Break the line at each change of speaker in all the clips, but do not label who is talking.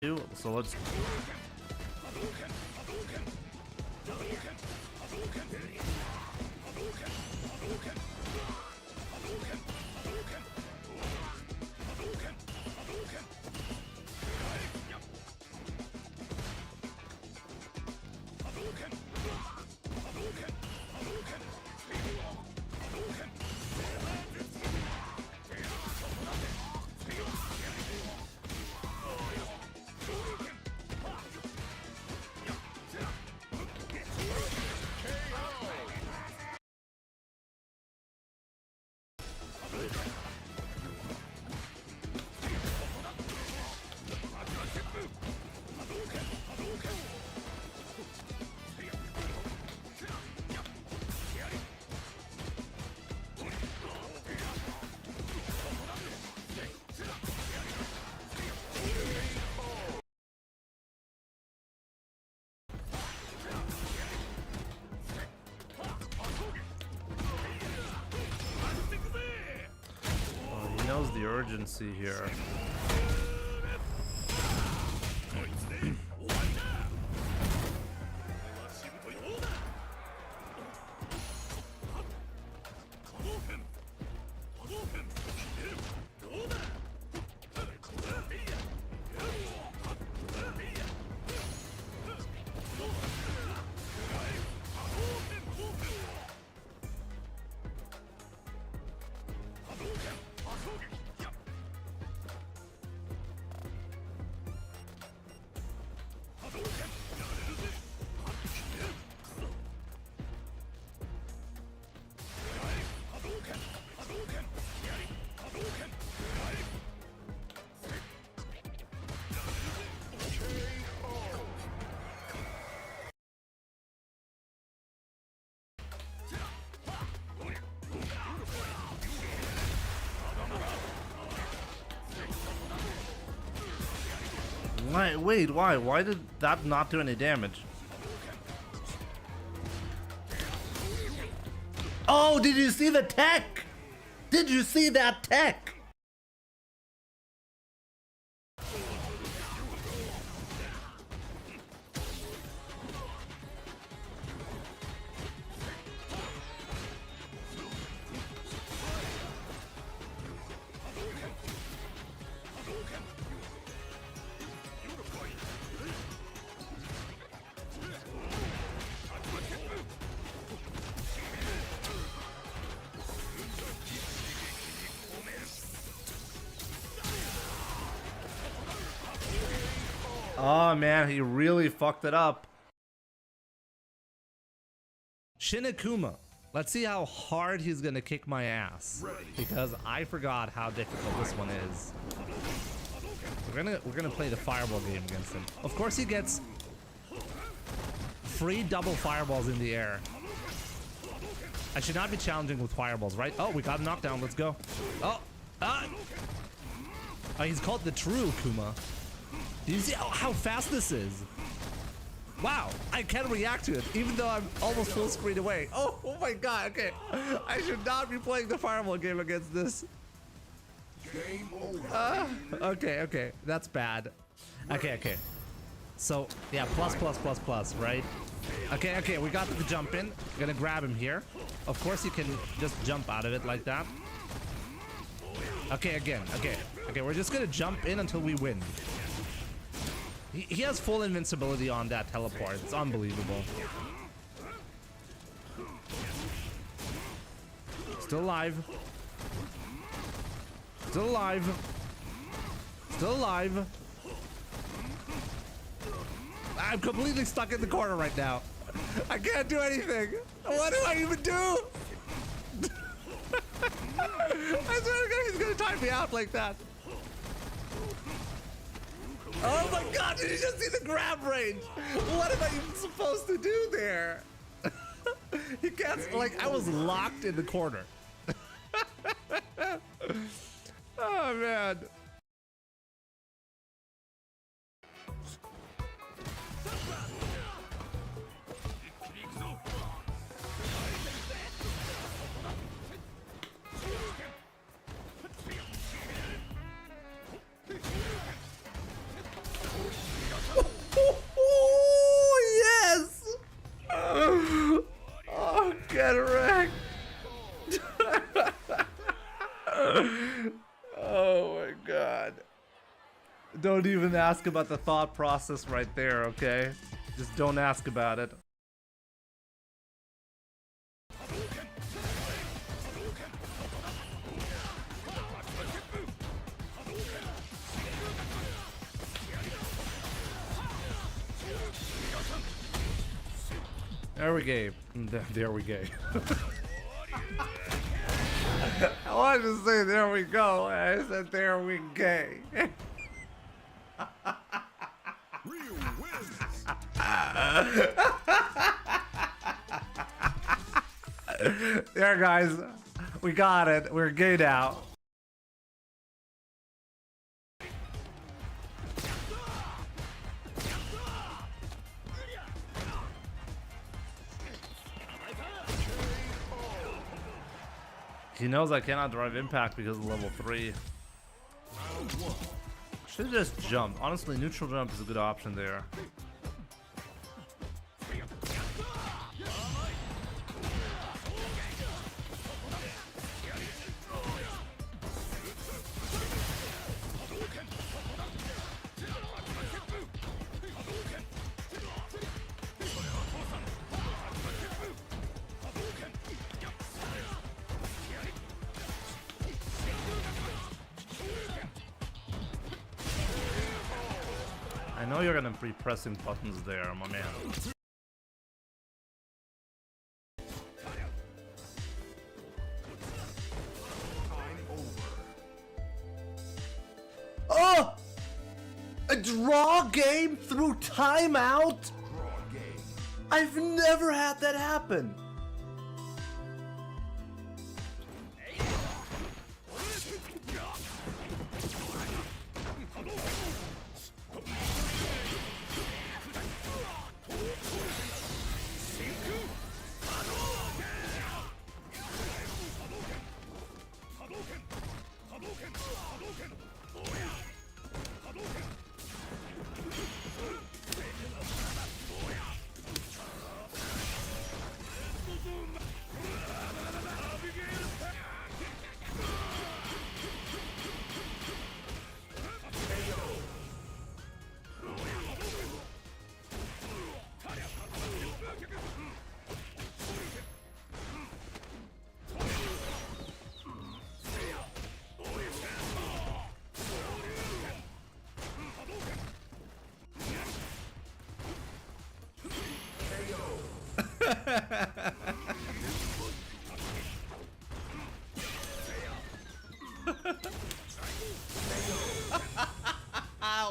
So let's. He knows the urgency here. Wait, why? Why did that not do any damage? Oh, did you see the tech? Did you see that tech? Oh man, he really fucked it up. Shikuma. Let's see how hard he's gonna kick my ass. Because I forgot how difficult this one is. We're gonna play the fireball game against him. Of course he gets free double fireballs in the air. I should not be challenging with fireballs, right? Oh, we got a knockdown. Let's go. Oh, he's called the true Kuma. Do you see how fast this is? Wow, I can react to it, even though I'm almost full screen away. Oh my god, okay. I should not be playing the fireball game against this. Okay, that's bad. Okay. So, yeah, plus, right? Okay, we got the jump in. Gonna grab him here. Of course you can just jump out of it like that. Okay, again, okay, we're just gonna jump in until we win. He has full invincibility on that teleport. It's unbelievable. Still alive. Still alive. Still alive. I'm completely stuck in the corner right now. I can't do anything. What do I even do? I swear to God, he's gonna time me out like that. Oh my god, did you just see the grab range? What am I even supposed to do there? He can't, like, I was locked in the corner. Oh man. ask about the thought process right there, okay? Just don't ask about it. There we go. There we go. I wanted to say there we go. I said there we go. There, guys. We got it. We're good out. He knows I cannot drive impact because of level 3. Should have just jumped. Honestly, neutral jump is a good option there. I know you're gonna be pressing buttons there, my man. Oh! A draw game through timeout? I've never had that happen.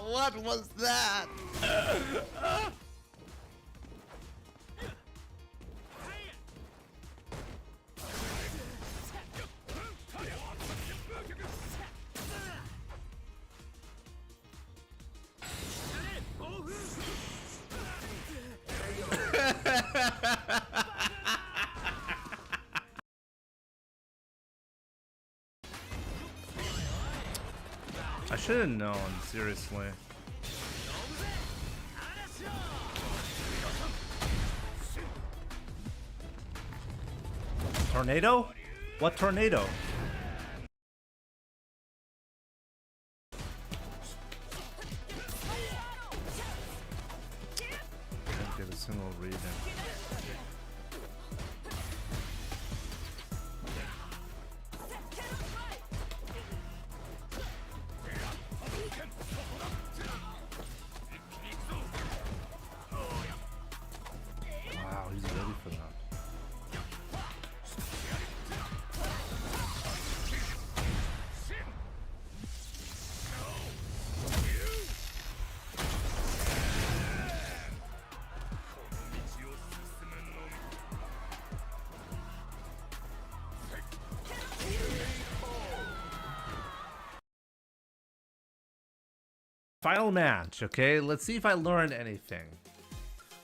What was that? I should have known, seriously. Tornado? What tornado? Can't get a single read in. Wow, he's ready for that. Final match, okay? Let's see if I learned anything.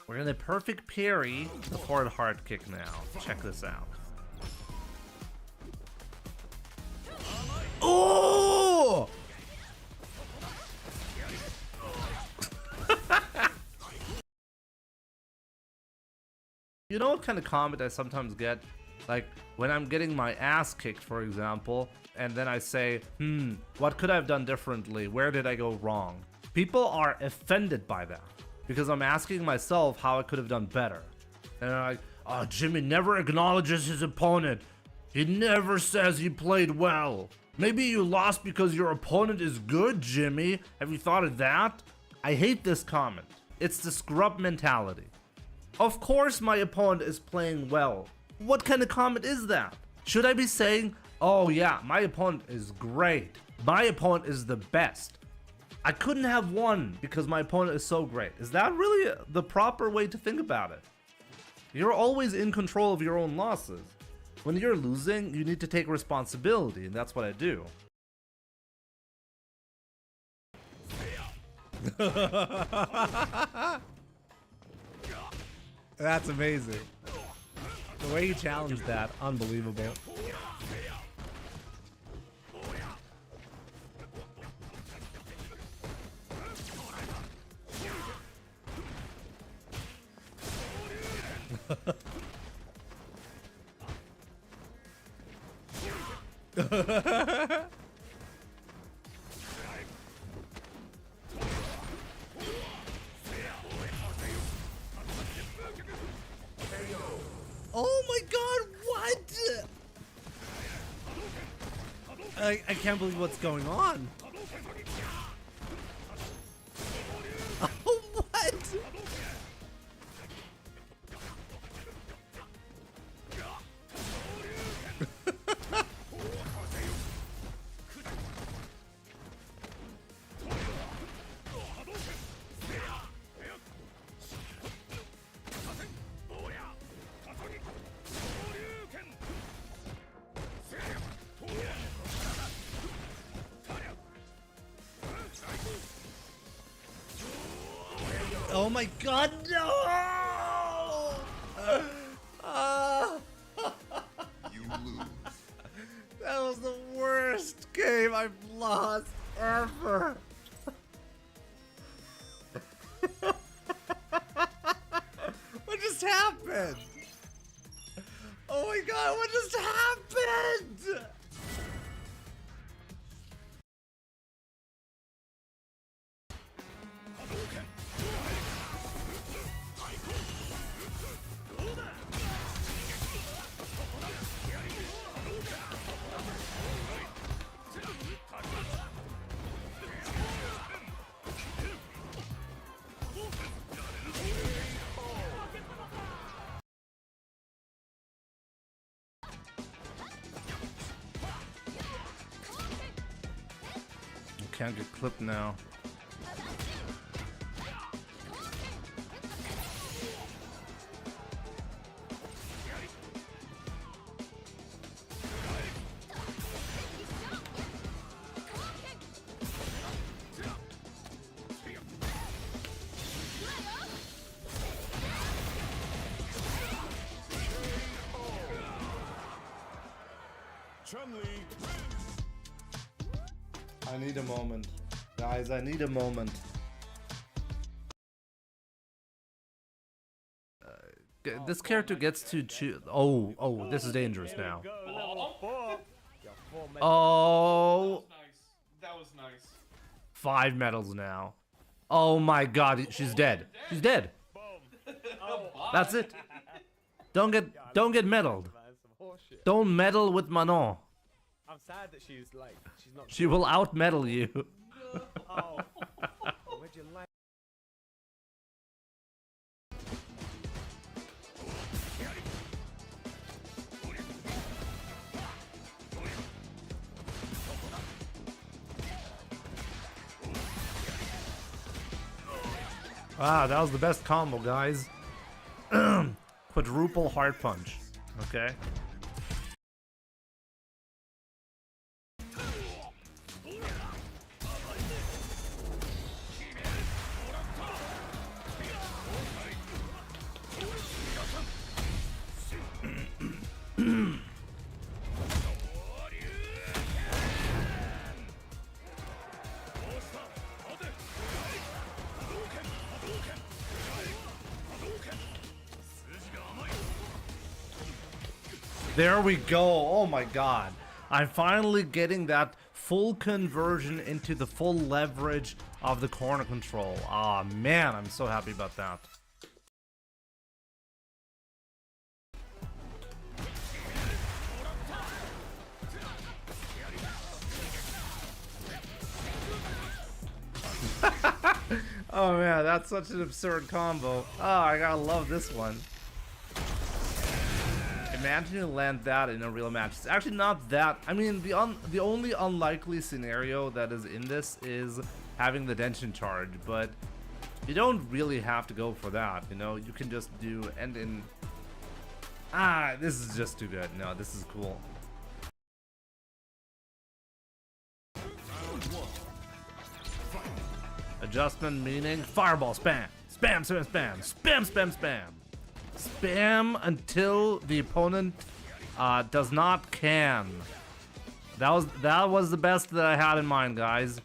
We're gonna perfect parry the forward hard kick now. Check this out. Oh! You know what kind of comment I sometimes get? Like, when I'm getting my ass kicked, for example, and then I say, what could I have done differently? Where did I go wrong? People are offended by that because I'm asking myself how I could have done better. And they're like, oh, Jimmy never acknowledges his opponent. He never says he played well. Maybe you lost because your opponent is good, Jimmy. Have you thought of that? I hate this comment. It's the scrub mentality. Of course my opponent is playing well. What kind of comment is that? Should I be saying, oh yeah, my opponent is great. My opponent is the best. I couldn't have won because my opponent is so great. Is that really the proper way to think about it? You're always in control of your own losses. When you're losing, you need to take responsibility, and that's what I do. That's amazing. The way he challenged that, unbelievable. Oh my god, what? I can't believe what's going on. Oh, what? Oh my god, no!
You lose.
That was the worst game I've lost ever. What just happened? Oh my god, what just happened? Can't get clipped now. I need a moment. Guys, I need a moment. This character gets to choose. Oh, this is dangerous now. Oh.
That was nice.
5 medals now. Oh my god, she's dead. She's dead. That's it. Don't get meddled. Don't meddle with Manon.
I'm sad that she's not.
She will out meddle you.
Oh. Would you like?
Wow, that was the best combo, guys. Quadruple heart punch. Okay. There we go. Oh my god. I'm finally getting that full conversion into the full leverage of the corner control. Ah, man, I'm so happy about that. Oh man, that's such an absurd combo. Oh, I gotta love this one. Imagine you land that in a real match. It's actually not that. I mean, the only unlikely scenario that is in this is having the Denton charge, but you don't really have to go for that. You know, you can just do end in. Ah, this is just too good. No, this is cool. Adjustment meaning fireball spam. Spam, spam, spam. Spam, spam, spam. Spam until the opponent does not can. That was the best that I had in mind, guys.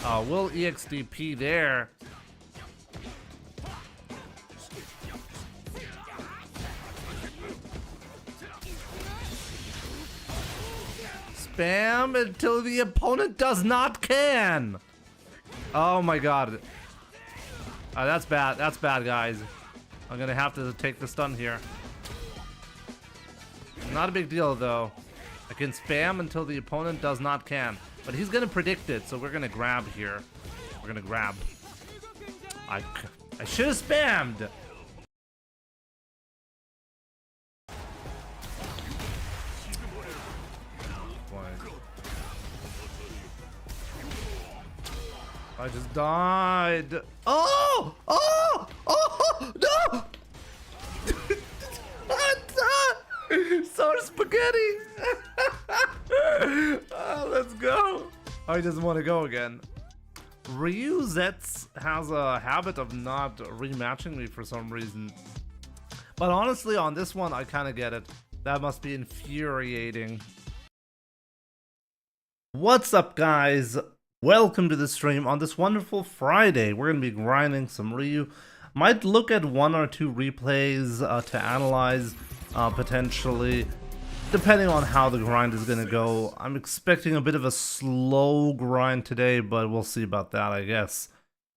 Will EXDP there. Spam until the opponent does not can. Oh my god. That's bad. That's bad, guys. I'm gonna have to take the stun here. Not a big deal, though. I can spam until the opponent does not can. But he's gonna predict it, so we're gonna grab here. We're gonna grab. I should have spammed! I just died. Oh! Oh! Oh! No! Sour spaghetti! Oh, let's go. I just want to go again. Ryu Zets has a habit of not rematching me for some reason. But honestly, on this one, I kind of get it. That must be infuriating. What's up, guys? Welcome to the stream on this wonderful Friday. We're going to be grinding some Ryu. Might look at one or two replays to analyze, potentially, depending on how the grind is going to go. I'm expecting a bit of a slow grind today, but we'll see about that, I guess.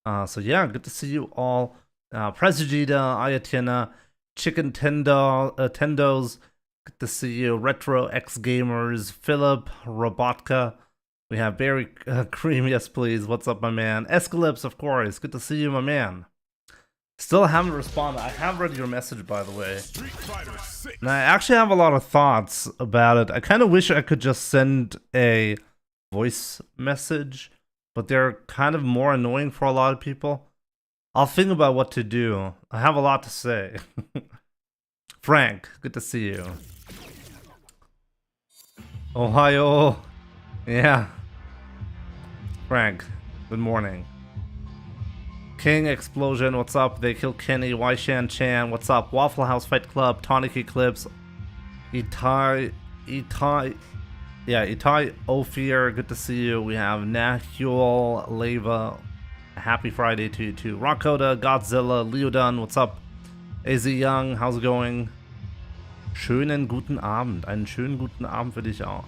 So yeah, good to see you all. Presugita, Ayatina, Chicken Tendos, good to see you. Retro X Gamers, Philip, Robotka. We have Berry Cream, yes please. What's up, my man? Escalypse, of course. Good to see you, my man. Still haven't responded. I have read your message, by the way. And I actually have a lot of thoughts about it. I kind of wish I could just send a voice message, but they're kind of more annoying for a lot of people. I'll think about what to do. I have a lot to say. Frank, good to see you. Ohio. Yeah. Frank, good morning. King Explosion, what's up? They Kill Kenny, Waishan Chan, what's up? Waffle House Fight Club, Tonic Eclipse, Itai Ophir, good to see you. We have Nahul Leva, happy Friday to you too. Rockoda, Godzilla, Leodun, what's up? AZ Young, how's it going? Schönen guten Abend, einen schönen guten Abend für dich auch.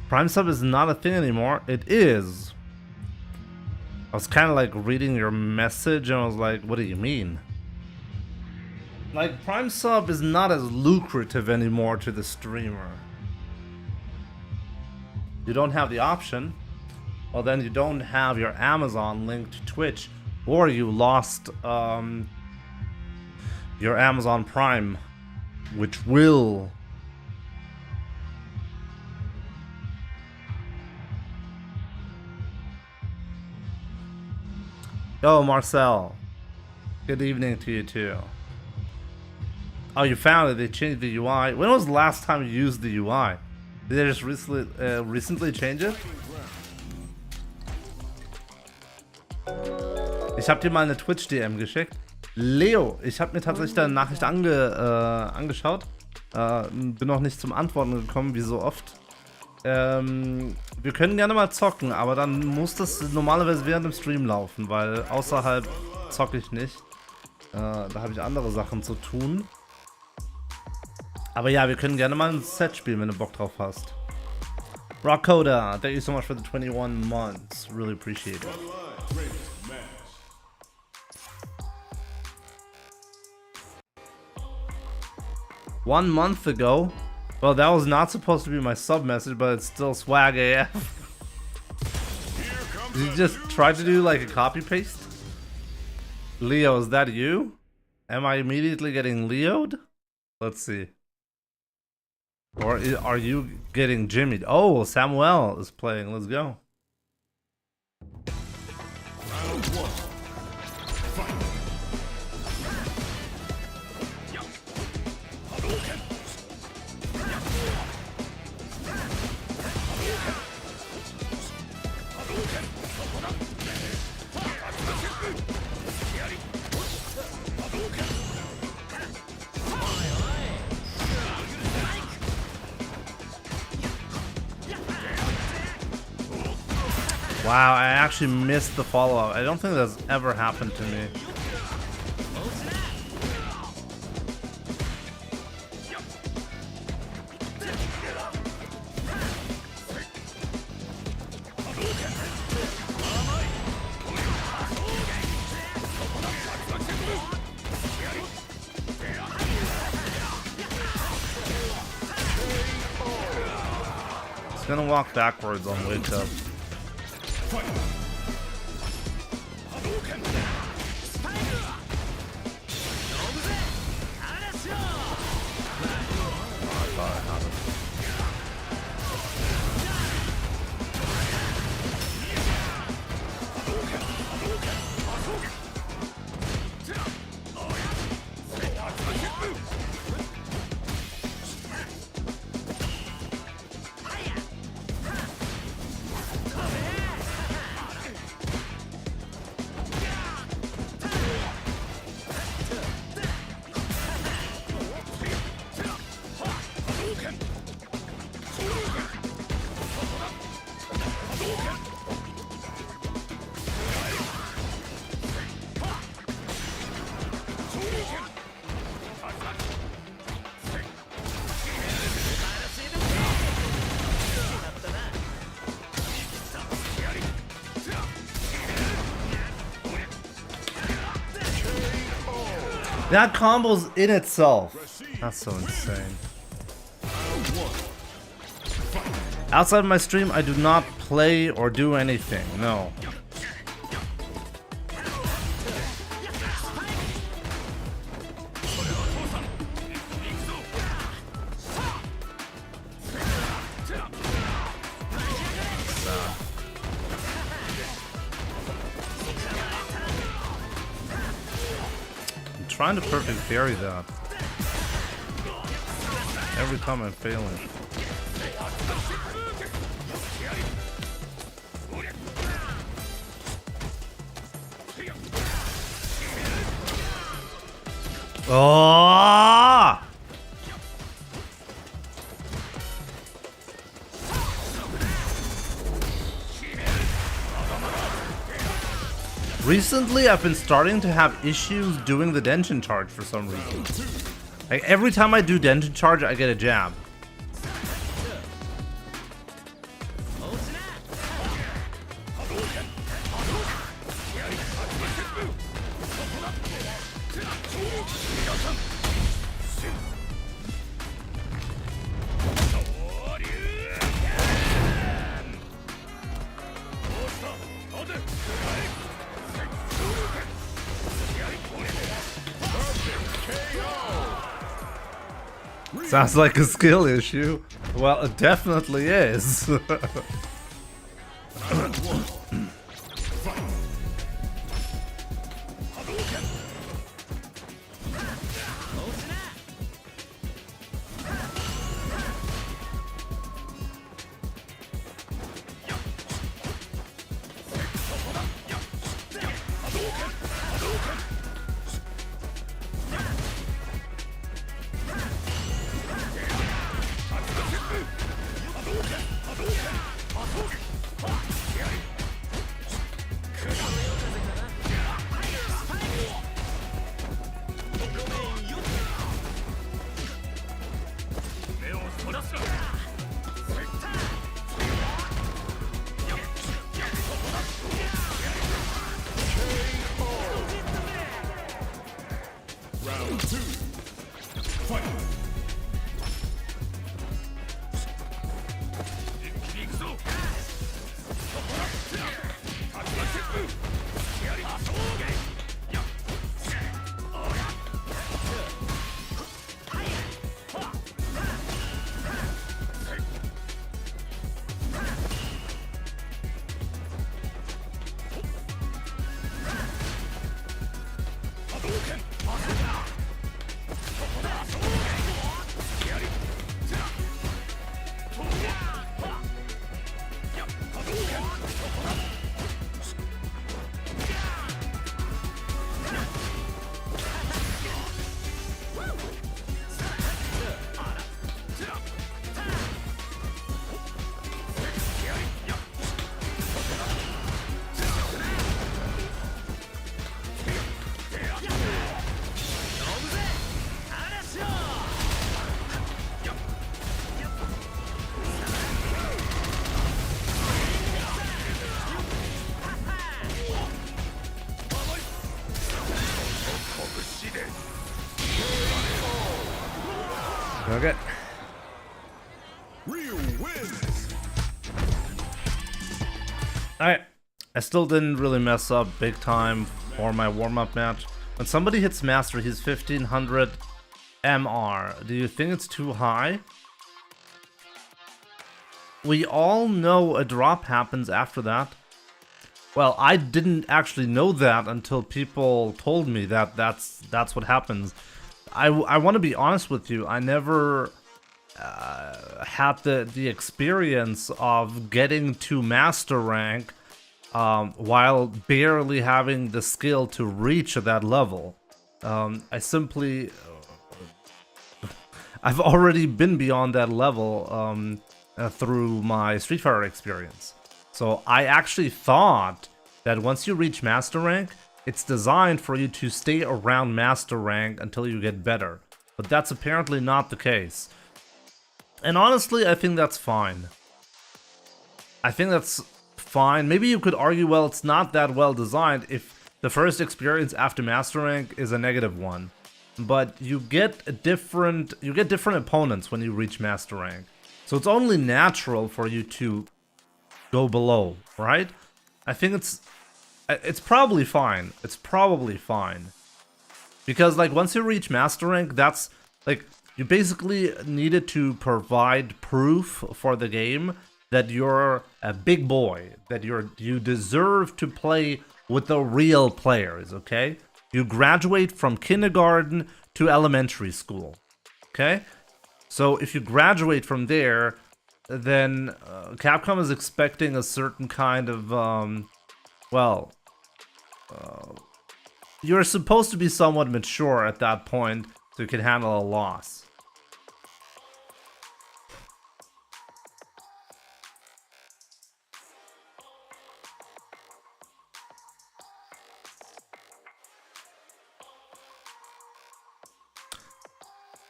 Prime Sub is not a thing anymore. It is. I was kind of like reading your message and I was like, what do you mean? Like, Prime Sub is not as lucrative anymore to the streamer. You don't have the option. Well, then you don't have your Amazon link to Twitch, or you lost your Amazon Prime, which will... Yo, Marcel. Good evening to you too. Oh, you found it. They changed the UI. When was the last time you used the UI? Did they just recently change it? Ich hab dir mal eine Twitch-DM geschickt. Leo, ich habe mir tatsächlich deine Nachricht angeschaut. Bin noch nicht zum Antworten gekommen, wie so oft. Wir können gerne mal zocken, aber dann muss das normalerweise während dem Stream laufen, weil außerhalb zocke ich nicht. Da habe ich andere Sachen zu tun. Aber ja, wir können gerne mal ein Set spielen, wenn du Bock drauf hast. Rockoda, thank you so much for the 21 months. Really appreciate it. 1 month ago? Well, that was not supposed to be my sub message, but it's still swag AF. Did you just try to do like a copy paste? Leo, is that you? Am I immediately getting Leo'd? Let's see. Or are you getting Jimmy'd? Oh, Samuel is playing. Let's go.
Round 1. Fight.
Wow, I actually missed the follow-up. I don't think that's ever happened to me. It's gonna walk backwards on wake up. That combo's in itself. That's so insane. Outside my stream, I do not play or do anything. No. Trying to perfect parry that. Every time I'm failing. Oh! Recently, I've been starting to have issues doing the Denton charge for some reason. Like every time I do Denton charge, I get a jab. Sounds like a skill issue. Well, it definitely is. Okay.
Real wins.
Alright. I still didn't really mess up big time for my warm-up match. When somebody hits Master, he's 1500 MR. Do you think it's too high? We all know a drop happens after that. Well, I didn't actually know that until people told me that that's what happens. I want to be honest with you. I never had the experience of getting to master rank while barely having the skill to reach that level. I simply... I've already been beyond that level through my Street Fighter experience. So I actually thought that once you reach master rank, it's designed for you to stay around master rank until you get better. But that's apparently not the case. And honestly, I think that's fine. I think that's fine. Maybe you could argue, well, it's not that well designed if the first experience after master rank is a negative one. But you get different opponents when you reach master rank. So it's only natural for you to go below, right? I think it's probably fine. It's probably fine. Because like once you reach master rank, that's like you basically needed to provide proof for the game that you're a big boy, that you deserve to play with the real players, okay? You graduate from kindergarten to elementary school, okay? So if you graduate from there, then Capcom is expecting a certain kind of, you're supposed to be somewhat mature at that point so you can handle a loss.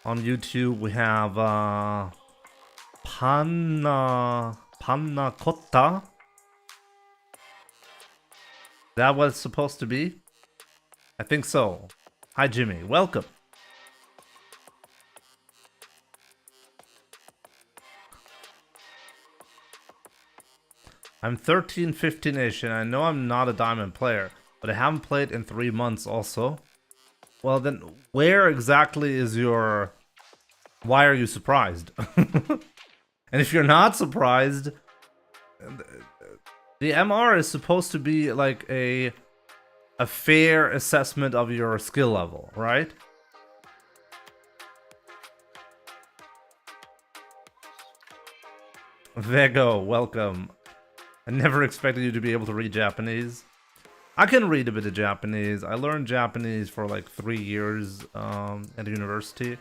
On YouTube, we have Panna Cotta. That was supposed to be? I think so. Hi, Jimmy. Welcome. I'm 13, 15-ish, and I know I'm not a diamond player, but I haven't played in 3 months also. Well, then, where exactly is your... Why are you surprised? And if you're not surprised, the MR is supposed to be like a fair assessment of your skill level, right? Vego, welcome. I never expected you to be able to read Japanese. I can read a bit of Japanese. I learned Japanese for like 3 years at university.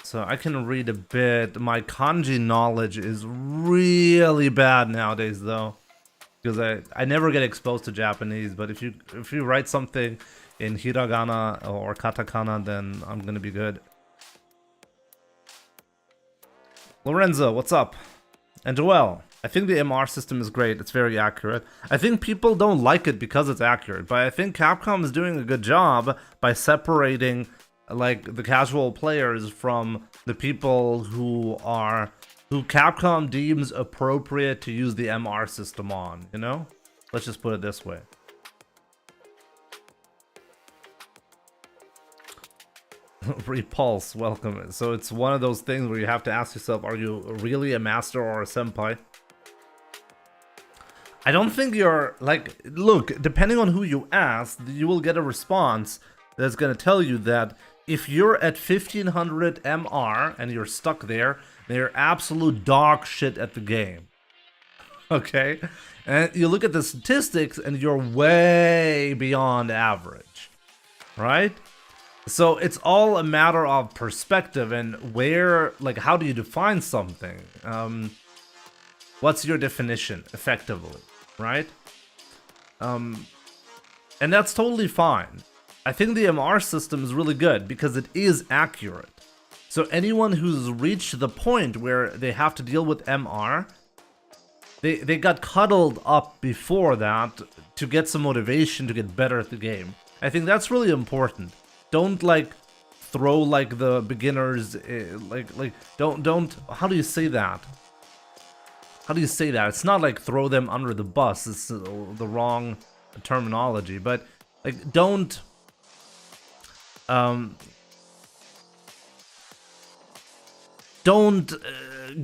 So I can read a bit. My kanji knowledge is really bad nowadays though. Because I never get exposed to Japanese, but if you write something in hiragana or katakana, then I'm gonna be good. Lorenzo, what's up? And Joel, I think the MR system is great. It's very accurate. I think people don't like it because it's accurate, but I think Capcom is doing a good job by separating like the casual players from the people who Capcom deems appropriate to use the MR system on, you know? Let's just put it this way. Repulse, welcome. So it's one of those things where you have to ask yourself, are you really a master or a senpai? I don't think you're, like, look, depending on who you ask, you will get a response that's going to tell you that if you're at 1500 MR and you're stuck there, then you're absolute dog shit at the game. Okay? And you look at the statistics and you're way beyond average. Right? So it's all a matter of perspective and where, like, how do you define something? What's your definition, effectively, right? And that's totally fine. I think the MR system is really good because it is accurate. So anyone who's reached the point where they have to deal with MR, they got cuddled up before that to get some motivation to get better at the game. I think that's really important. Don't like throw like the beginners, like don't. How do you say that? How do you say that? It's not like throw them under the bus. It's the wrong terminology. But like don't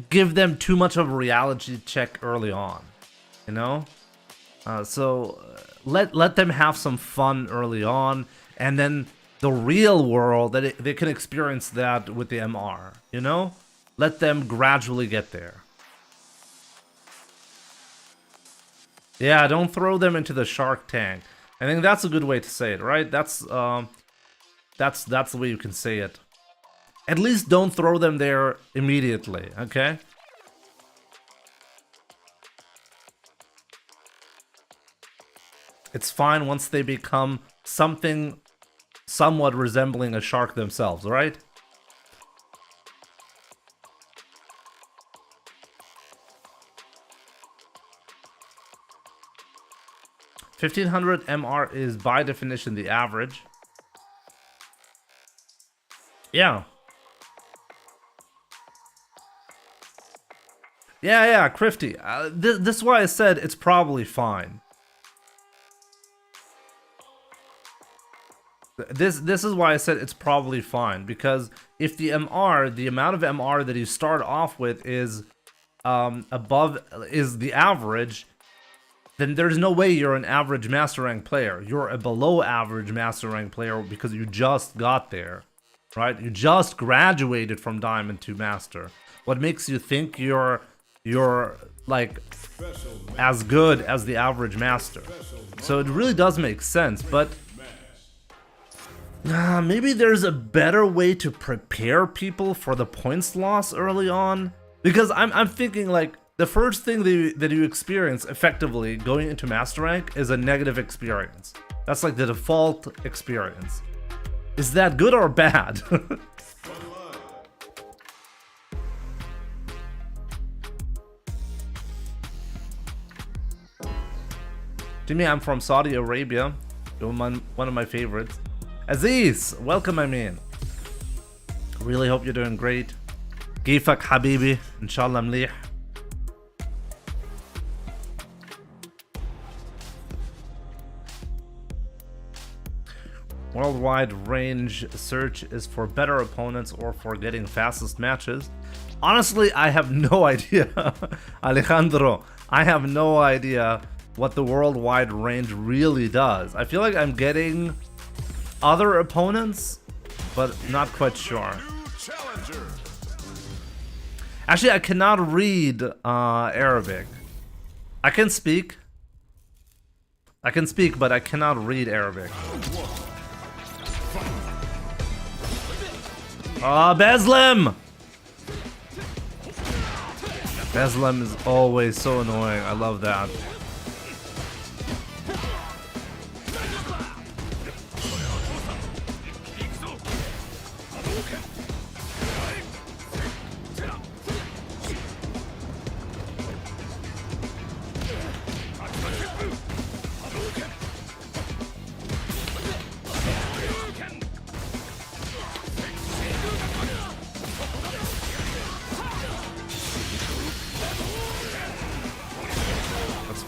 give them too much of a reality check early on, you know. So let them have some fun early on, and then the real world they can experience that with the MR, you know. Let them gradually get there. Yeah, don't throw them into the shark tank. I think that's a good way to say it, right? That's the way you can say it. At least don't throw them there immediately, okay? It's fine once they become something somewhat resembling a shark themselves, right? $1,500 MR is by definition the average. Yeah. Yeah, Crifty. This is why I said it's probably fine. This is why I said it's probably fine, because if the amount of MR that you start off with is is the average, then there's no way you're an average master rank player. You're a below average master rank player because you just got there, right? You just graduated from Diamond to Master. What makes you think you're like as good as the average master? So it really does make sense, but maybe there's a better way to prepare people for the points loss early on, because I'm thinking like the first thing that you experience effectively going into master rank is a negative experience. That's like the default experience. Is that good or bad? Jimmy, I'm from Saudi Arabia. You're one of my favorites. Aziz, welcome, I mean. Really hope you're doing great. كيفك حبيبي؟ إن شاء الله مليح. Worldwide range search is for better opponents or for getting fastest matches. Honestly, I have no idea. Alejandro, I have no idea what the worldwide range really does. I feel like I'm getting other opponents, but not quite sure. Actually, I cannot read Arabic. I can speak, but I cannot read Arabic. Beslim! Beslim is always so annoying. I love that.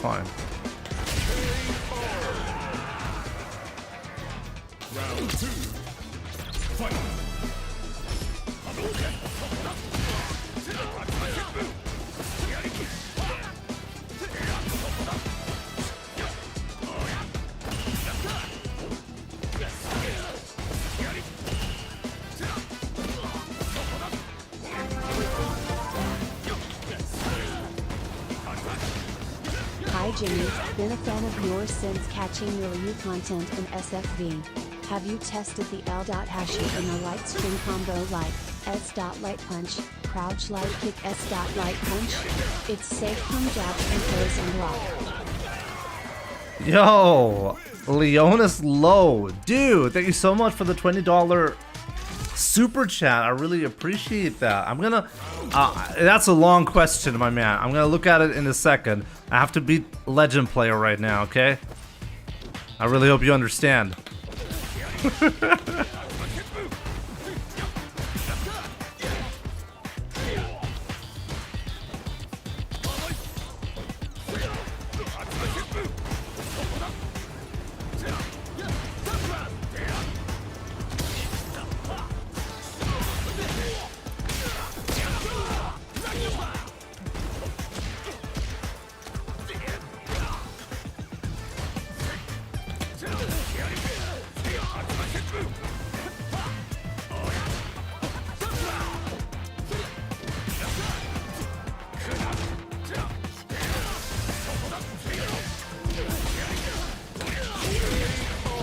Fine.
Round 2. Fight.
Hi Jimmy, been a fan of yours since catching your EU content in SFV. Have you tested the L.Hashi in a light string combo like S.Light Punch, Crouch Light Kick S.Light Punch? It's safe from jabs and throws and block.
Yo, Leonis Low. Dude, thank you so much for the $20 super chat. I really appreciate that. I'm gonna that's a long question, my man. I'm gonna look at it in a second. I have to beat Legend Player right now, okay? I really hope you understand.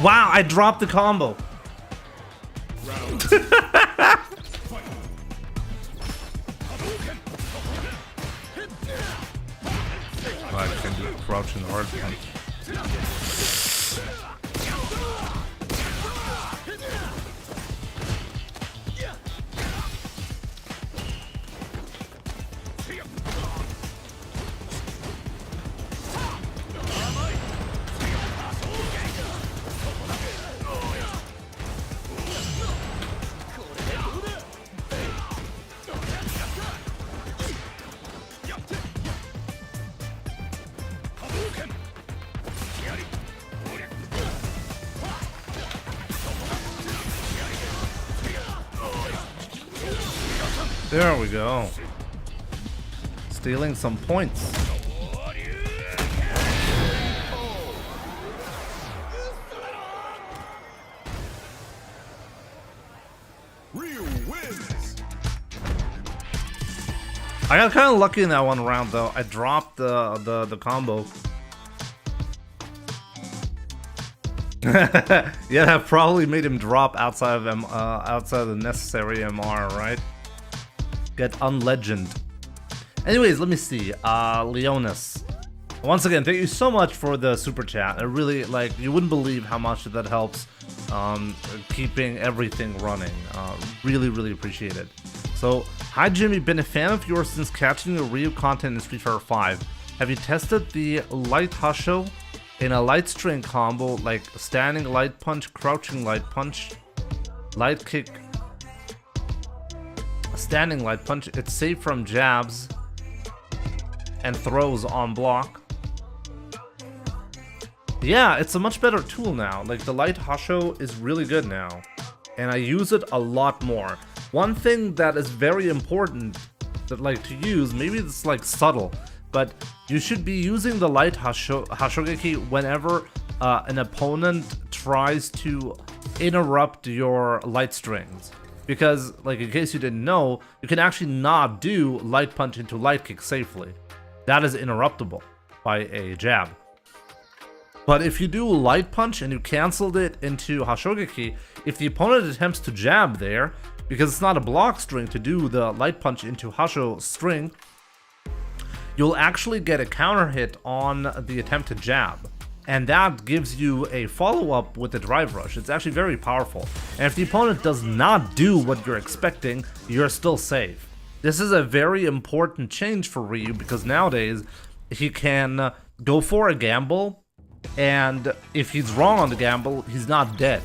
Wow, I dropped the combo.
Round 2. Fight.
I can do crouching hard punch. There we go. Stealing some points.
Ryu wins.
I got kind of lucky in that one round though. I dropped the combo. Yeah, that probably made him drop outside of outside of the necessary MR, right? Get unlegend. Anyways, let me see. Leonis. Once again, thank you so much for the super chat. I really you wouldn't believe how much that helps keeping everything running. Really appreciate it. So, hi Jimmy, been a fan of yours since catching your Ryu content in Street Fighter 5. Have you tested the light husho in a light string combo like standing light punch, crouching light punch, light kick, standing light punch? It's safe from jabs and throws on block. Yeah, it's a much better tool now. Like the light husho is really good now, and I use it a lot more. One thing that is very important that to use, maybe it's subtle, but you should be using the light hashogeki whenever an opponent tries to interrupt your light strings. Because, in case you didn't know, you can actually not do light punch into light kick safely. That is interruptible by a jab. But if you do light punch and you canceled it into hashogeki, if the opponent attempts to jab there, because it's not a block string to do the light punch into hasho string, you'll actually get a counter hit on the attempted jab. And that gives you a follow-up with the drive rush. It's actually very powerful. And if the opponent does not do what you're expecting, you're still safe. This is a very important change for Ryu because nowadays he can go for a gamble, and if he's wrong on the gamble, he's not dead.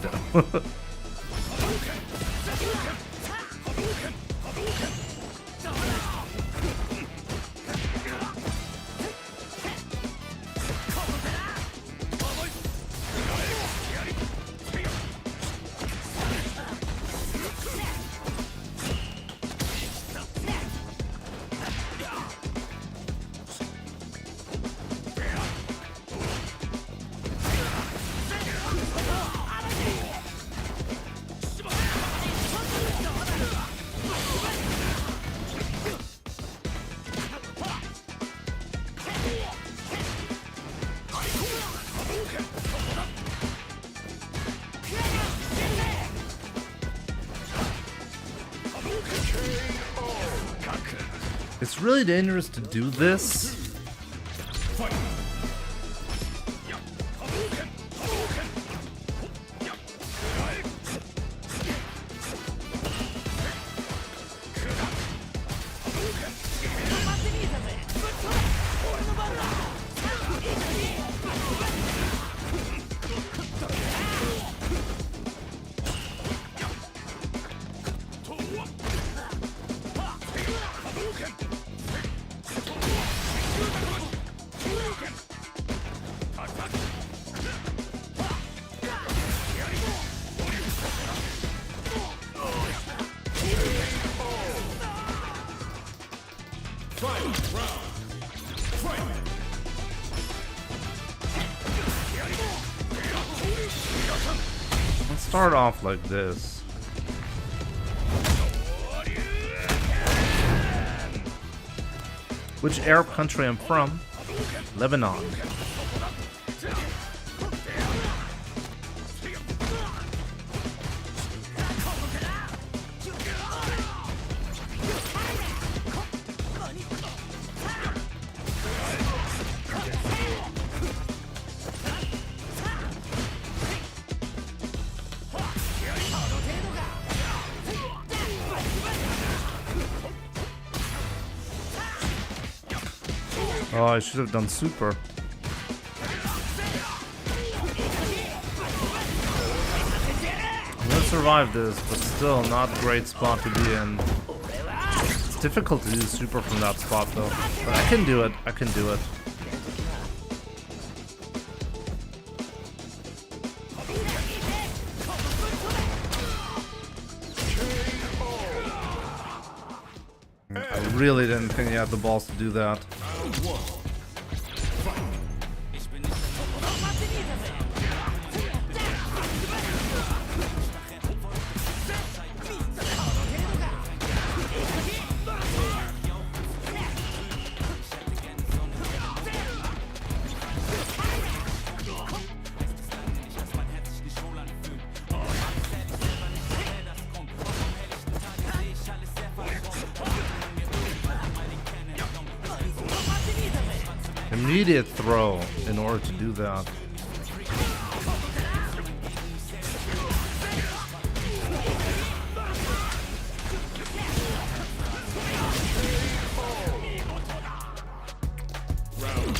It's really dangerous to do this. Let's start off like this. Which Arab country I'm from? Lebanon. Oh, I should have done super. I'm gonna survive this, but still not a great spot to be in. It's difficult to do super from that spot though. But I can do it. I can do it. I really didn't think he had the balls to do that. Immediate throw in order to do that.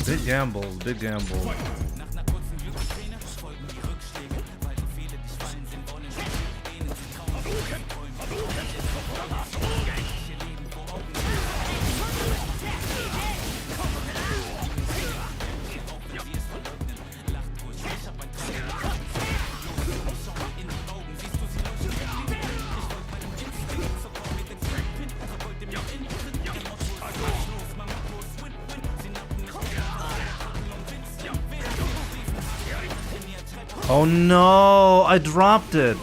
Big gamble, big gamble. Oh no, I dropped it.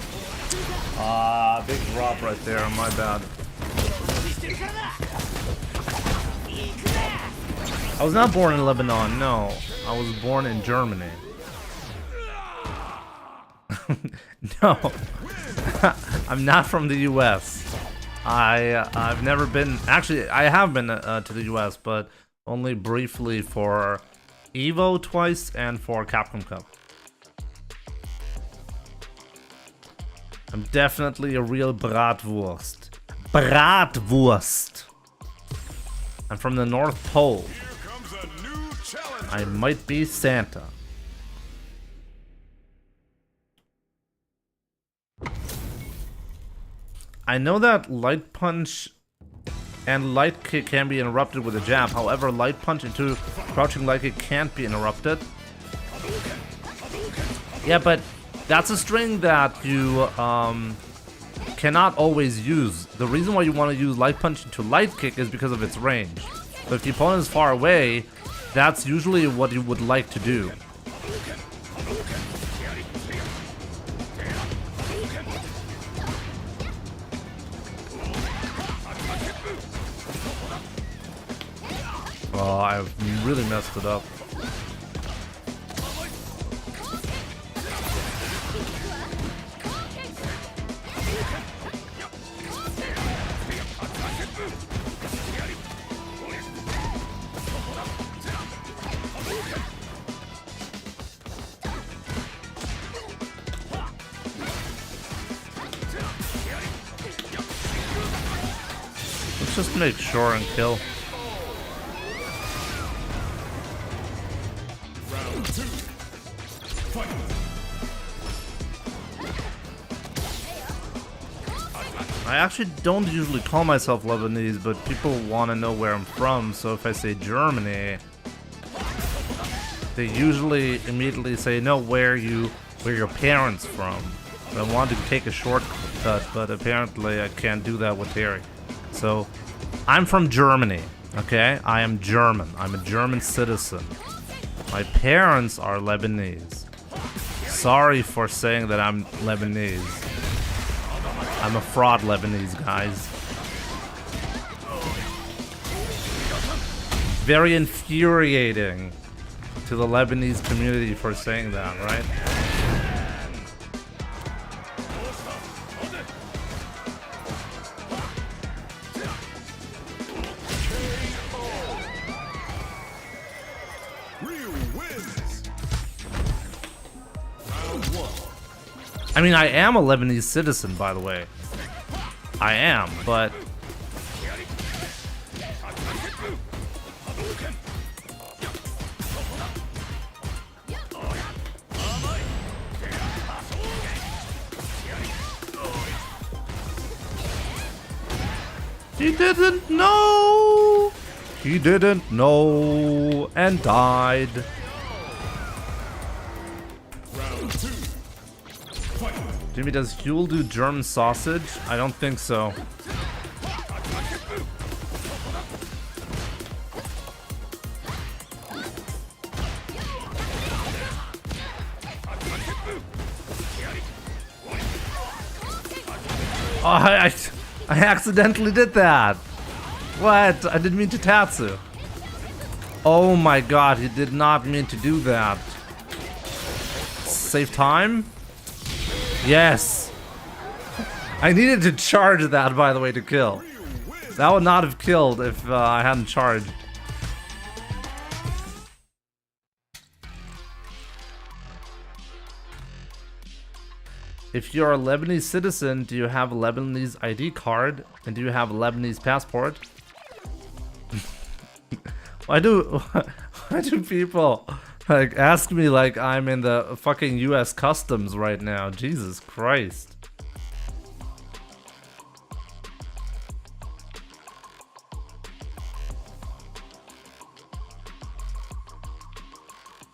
Ah, big drop right there, my bad. I was not born in Lebanon, no. I was born in Germany. No. I'm not from the US. I've never been, actually I have been to the US, but only briefly for Evo twice and for Capcom Cup. I'm definitely a real Bratwurst. Bratwurst. I'm from the North Pole. I might be Santa. I know that light punch and light kick can be interrupted with a jab. However, light punch into crouching light kick can't be interrupted. Yeah, but that's a string that you cannot always use. The reason why you want to use light punch into light kick is because of its range. But if the opponent is far away, that's usually what you would like to do. Oh, I really messed it up. Let's just make sure and kill.
Round 2. Fight.
I actually don't usually call myself Lebanese, but people want to know where I'm from, so if I say Germany, they usually immediately say, no, where your parents from. I wanted to take a shortcut, but apparently I can't do that with Terry. So, I'm from Germany, okay? I am German. I'm a German citizen. My parents are Lebanese. Sorry for saying that I'm Lebanese. I'm a fraud Lebanese, guys. Very infuriating to the Lebanese community for saying that, right? I mean, I am a Lebanese citizen, by the way. I am, but He didn't know. He didn't know and died.
Round 2. Fight.
Jimmy, does Huel do German sausage? I don't think so. Oh, I accidentally did that. What? I didn't mean to Tatsu. Oh my god, he did not mean to do that. Save time? Yes. I needed to charge that, by the way, to kill. That would not have killed if I hadn't charged. If you're a Lebanese citizen, do you have a Lebanese ID card? And do you have a Lebanese passport? Why do people like ask me like I'm in the fucking US customs right now? Jesus Christ.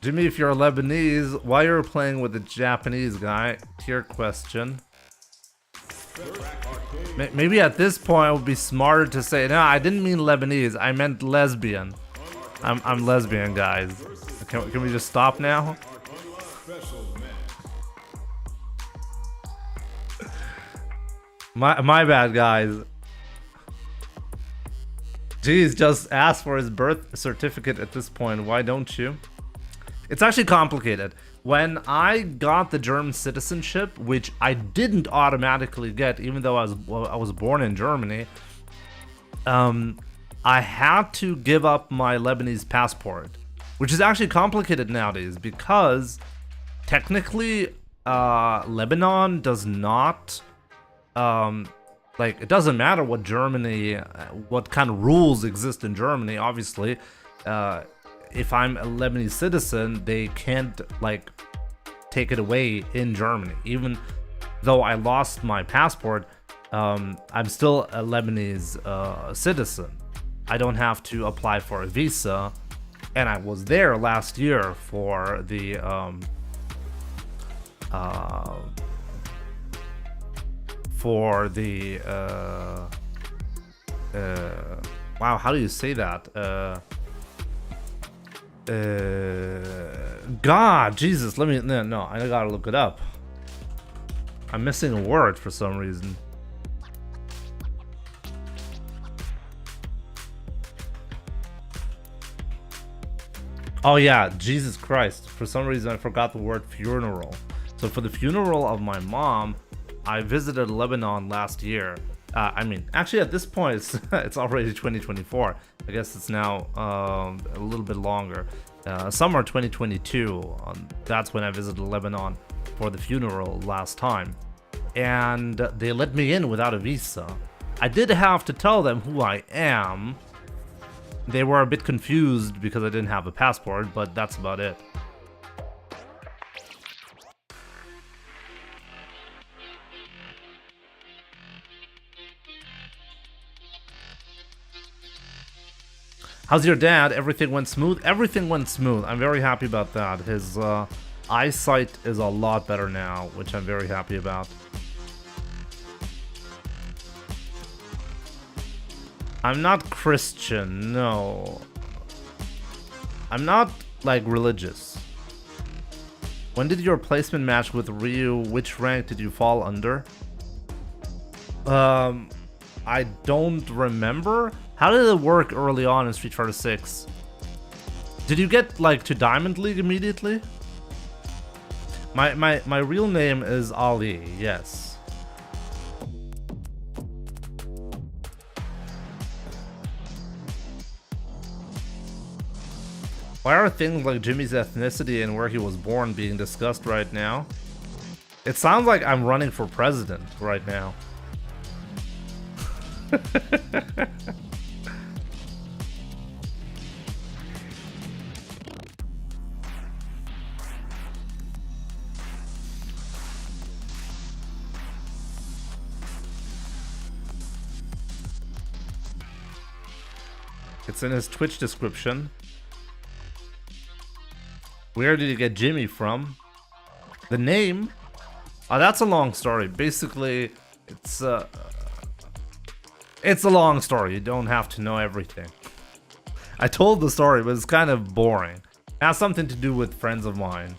Jimmy, if you're Lebanese, why are you playing with a Japanese guy? Tier question. Maybe at this point it would be smarter to say, no, I didn't mean Lebanese, I meant lesbian. I'm lesbian, guys. Can we just stop now? My bad, guys. Jeez, just ask for his birth certificate at this point. Why don't you? It's actually complicated. When I got the German citizenship, which I didn't automatically get, even though I was born in Germany, I had to give up my Lebanese passport, which is actually complicated nowadays because technically Lebanon does not like, it doesn't matter what Germany, what kind of rules exist in Germany. Obviously, if I'm a Lebanese citizen, they can't like take it away in Germany. Even though I lost my passport, I'm still a Lebanese citizen. I don't have to apply for a visa, and I was there last year for the wow, how do you say that? God, Jesus, let me, no, I gotta look it up. I'm missing a word for some reason. Oh yeah, Jesus Christ. For some reason I forgot the word funeral. So for the funeral of my mom, I visited Lebanon last year. I mean, actually at this point it's already 2024. I guess it's now a little bit longer. Summer 2022, that's when I visited Lebanon for the funeral last time. And they let me in without a visa. I did have to tell them who I am. They were a bit confused because I didn't have a passport, but that's about it. How's your dad? Everything went smooth? Everything went smooth. I'm very happy about that. His eyesight is a lot better now, which I'm very happy about. I'm not Christian, no. I'm not, like, religious. When did your placement match with Ryu? Which rank did you fall under? I don't remember. How did it work early on in Street Fighter 6? Did you get, like, to Diamond League immediately? My real name is Ali, yes. Why are things like Jimmy's ethnicity and where he was born being discussed right now? It sounds like I'm running for president right now. It's in his Twitch description. Where did he get Jimmy from? The name? Oh, that's a long story. Basically, it's a long story. You don't have to know everything. I told the story, but it's kind of boring. It has something to do with friends of mine.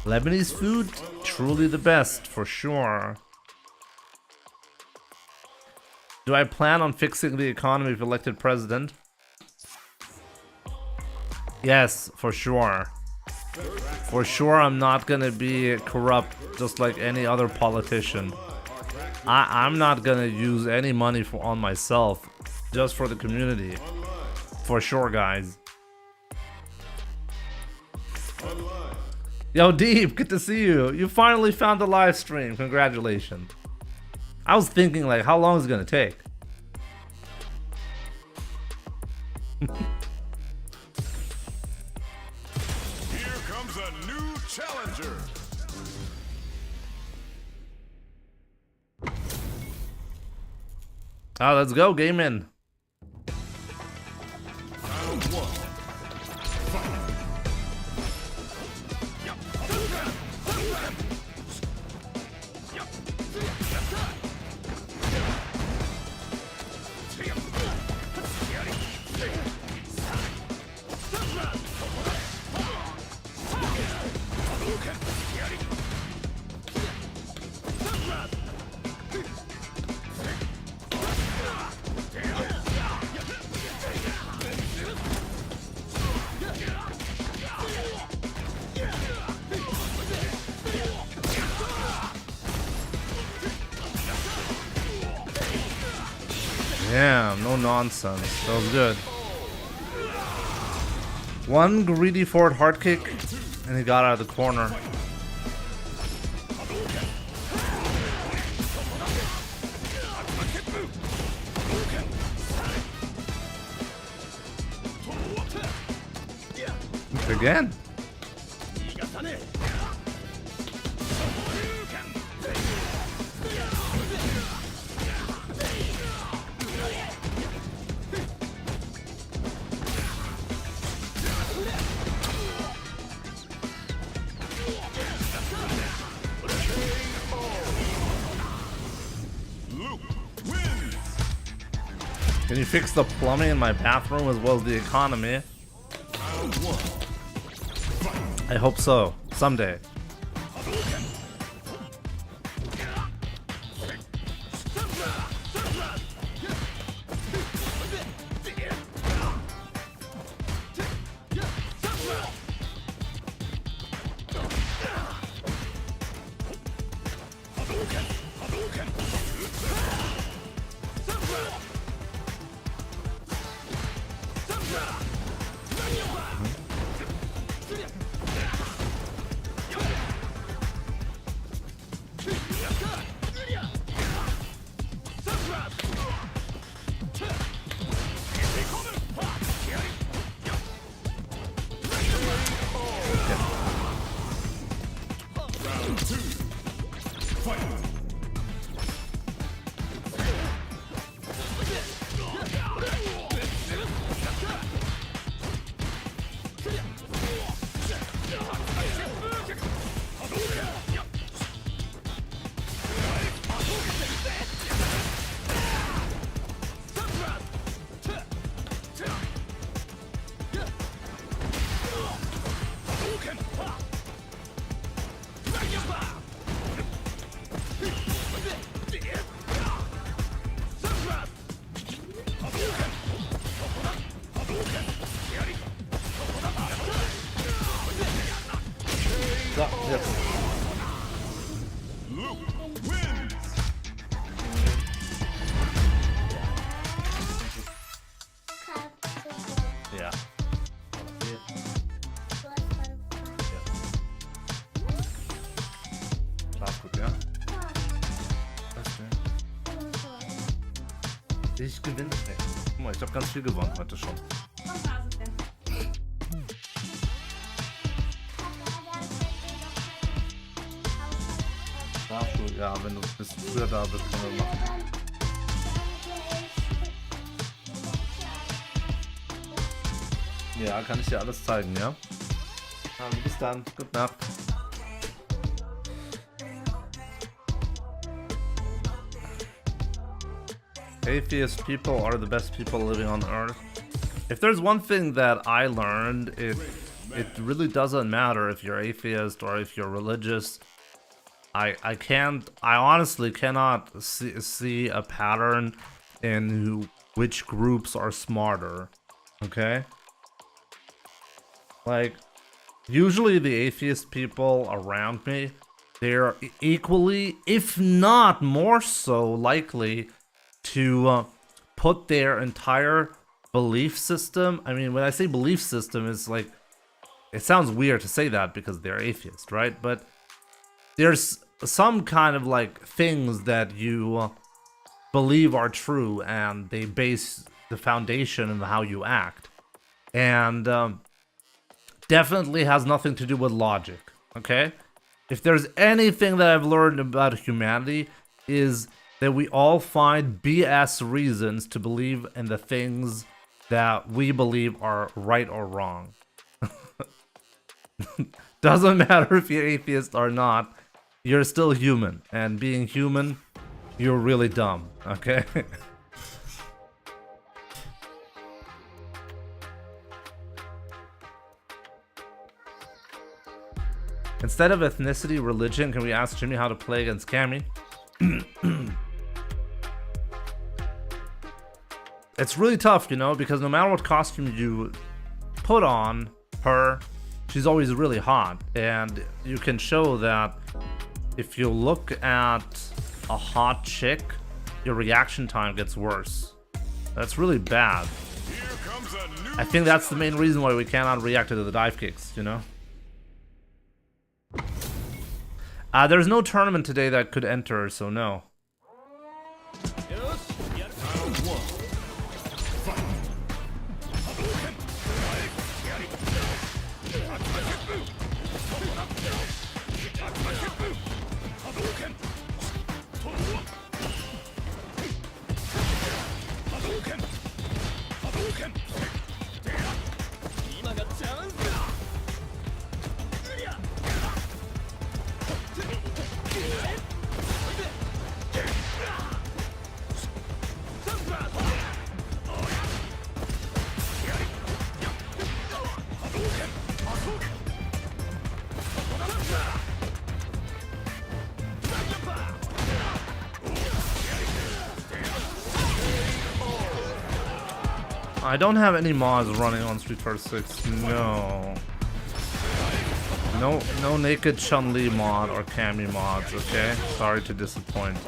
Lebanese food, truly the best, for sure. Do I plan on fixing the economy if elected president? Yes, for sure. For sure, I'm not gonna be corrupt just like any other politician. I'm not gonna use any money on myself, just for the community. For sure, guys. Yo, Deep, good to see you. You finally found the live stream. Congratulations. I was thinking, like, how long is it gonna take?
Here comes a new challenger.
Ah, let's go, game in.
Round one.
Damn, no nonsense. That was good. One greedy forward hard kick, and he got out of the corner. Again. Can you fix the plumbing in my bathroom as well as the economy? I hope so. Someday. Ich gewinne nicht. Guck mal, ich habe ganz viel gewonnen heute schon. Darfst du, ja, wenn du ein bisschen früher da bist, können wir machen. Ja, kann ich dir alles zeigen, ja? Also bis dann. Gute Nacht. Atheist people are the best people living on Earth. If there's one thing that I learned, it really doesn't matter if you're atheist or if you're religious. I honestly cannot see a pattern in which groups are smarter. Okay? Like, usually the atheist people around me, they're equally, if not more so, likely to put their entire belief system, I mean, when I say belief system, it's like, it sounds weird to say that because they're atheist, right? But there's some kind of like things that you believe are true, and they base the foundation in how you act. And definitely has nothing to do with logic, okay? If there's anything that I've learned about humanity, is that we all find BS reasons to believe in the things that we believe are right or wrong. Doesn't matter if you're atheist or not, you're still human. And being human, you're really dumb, okay? Instead of ethnicity, religion, can we ask Jimmy how to play against Cammy? It's really tough, you know, because no matter what costume you put on her, she's always really hot. And you can show that if you look at a hot chick, your reaction time gets worse. That's really bad. I think that's the main reason why we cannot react to the dive kicks, you know? There's no tournament today that could enter, so no. I don't have any mods running on Street Fighter 6. No. No naked Chun-Li mod or Cammy mods, okay? Sorry to disappoint.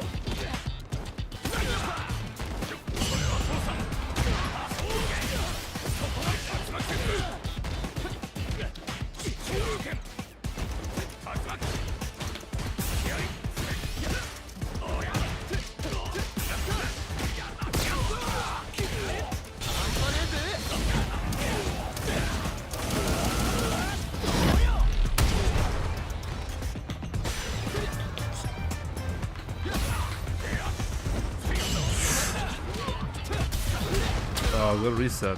Oh, good reset.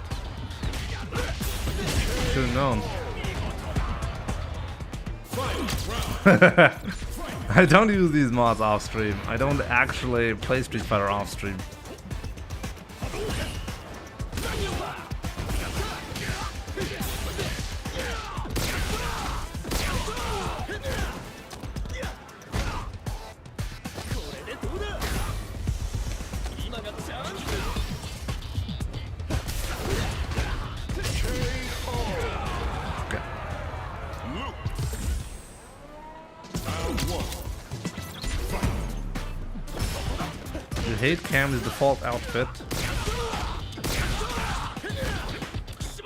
Should've known. I don't use these mods off stream. I don't actually play Street Fighter off stream. Hate Cammy's default outfit.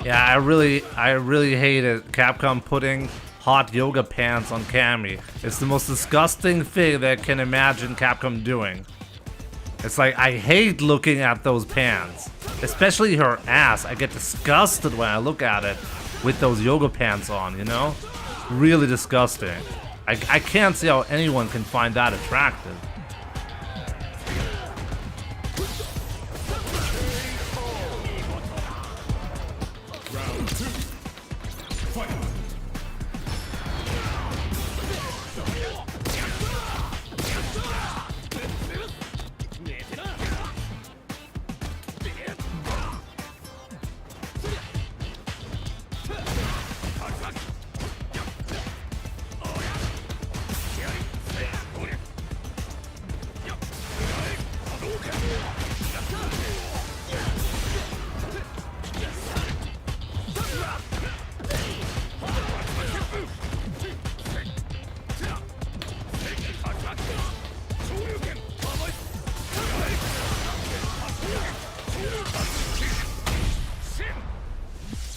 Yeah, I really hate it. Capcom putting hot yoga pants on Cammy. It's the most disgusting thing that I can imagine Capcom doing. It's like, I hate looking at those pants. Especially her ass. I get disgusted when I look at it with those yoga pants on, you know? Really disgusting. I can't see how anyone can find that attractive.
Round 2.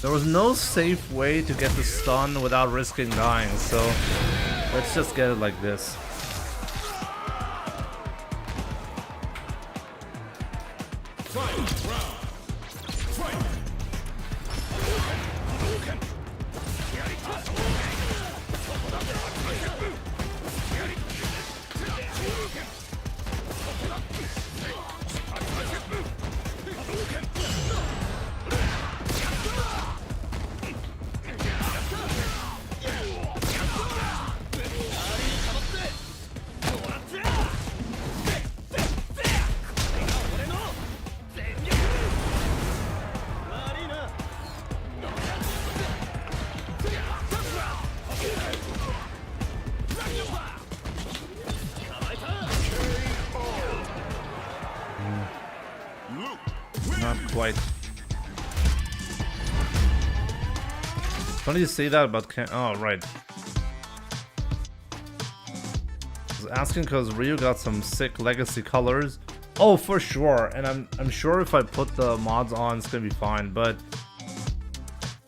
There was no safe way to get the stun without risking dying, so let's just get it like this. Not quite. Funny you say that about oh, right. I was asking because Ryu got some sick legacy colors. Oh, for sure. And I'm sure if I put the mods on, it's gonna be fine. But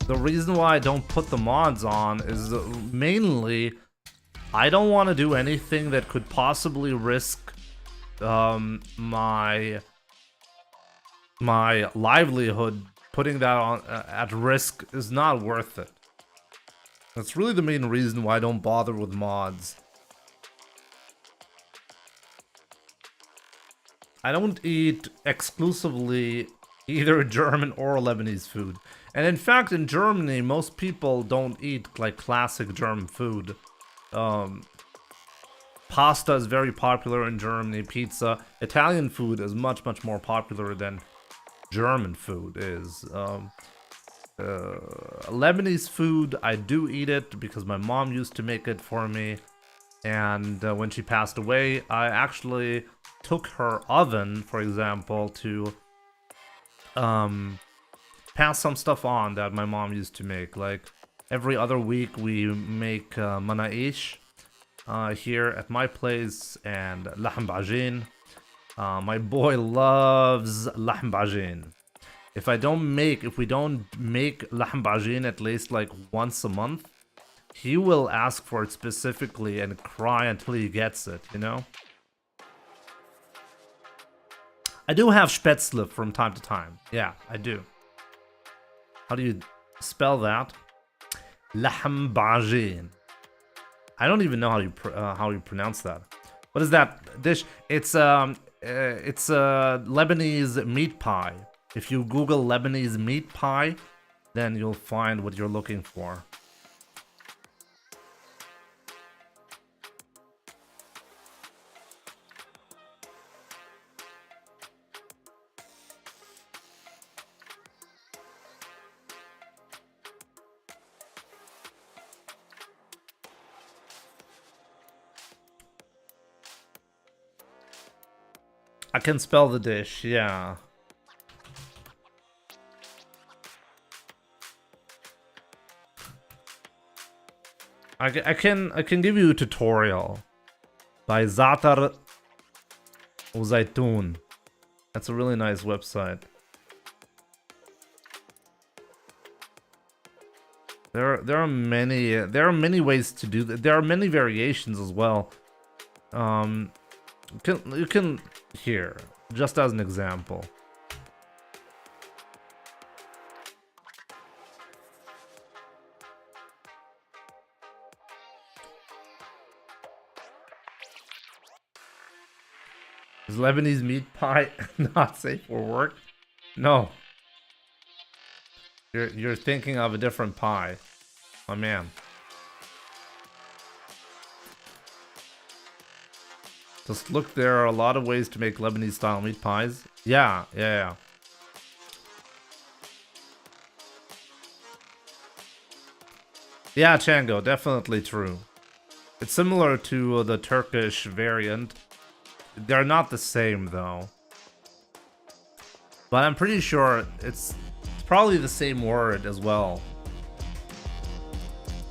the reason why I don't put the mods on is mainly I don't want to do anything that could possibly risk my livelihood. Putting that on at risk is not worth it. That's really the main reason why I don't bother with mods. I don't eat exclusively either German or Lebanese food. And in fact, in Germany, most people don't eat like classic German food. Pasta is very popular in Germany, pizza. Italian food is much more popular than German food is. Lebanese food, I do eat it because my mom used to make it for me. And when she passed away, I actually took her oven, for example, to pass some stuff on that my mom used to make. Like every other week we make manaish here at my place, and lahm bajin. My boy loves lahm bajin. If we don't make lahm bajin at least like once a month, he will ask for it specifically and cry until he gets it, you know? I do have spätzle from time to time. Yeah, I do. How do you spell that? Lahm bajin. I don't even know how you pronounce that. What is that dish? It's a Lebanese meat pie. If you Google Lebanese meat pie, then you'll find what you're looking for. I can spell the dish, yeah. I can give you a tutorial by Zatar Uzaytun. That's a really nice website. There are many ways to do that. There are many variations as well. You can here, just as an example. Is Lebanese meat pie not safe for work? No. You're thinking of a different pie. My man. Just look, there are a lot of ways to make Lebanese style meat pies. Yeah. Yeah, Chango, definitely true. It's similar to the Turkish variant. They're not the same though. But I'm pretty sure it's probably the same word as well.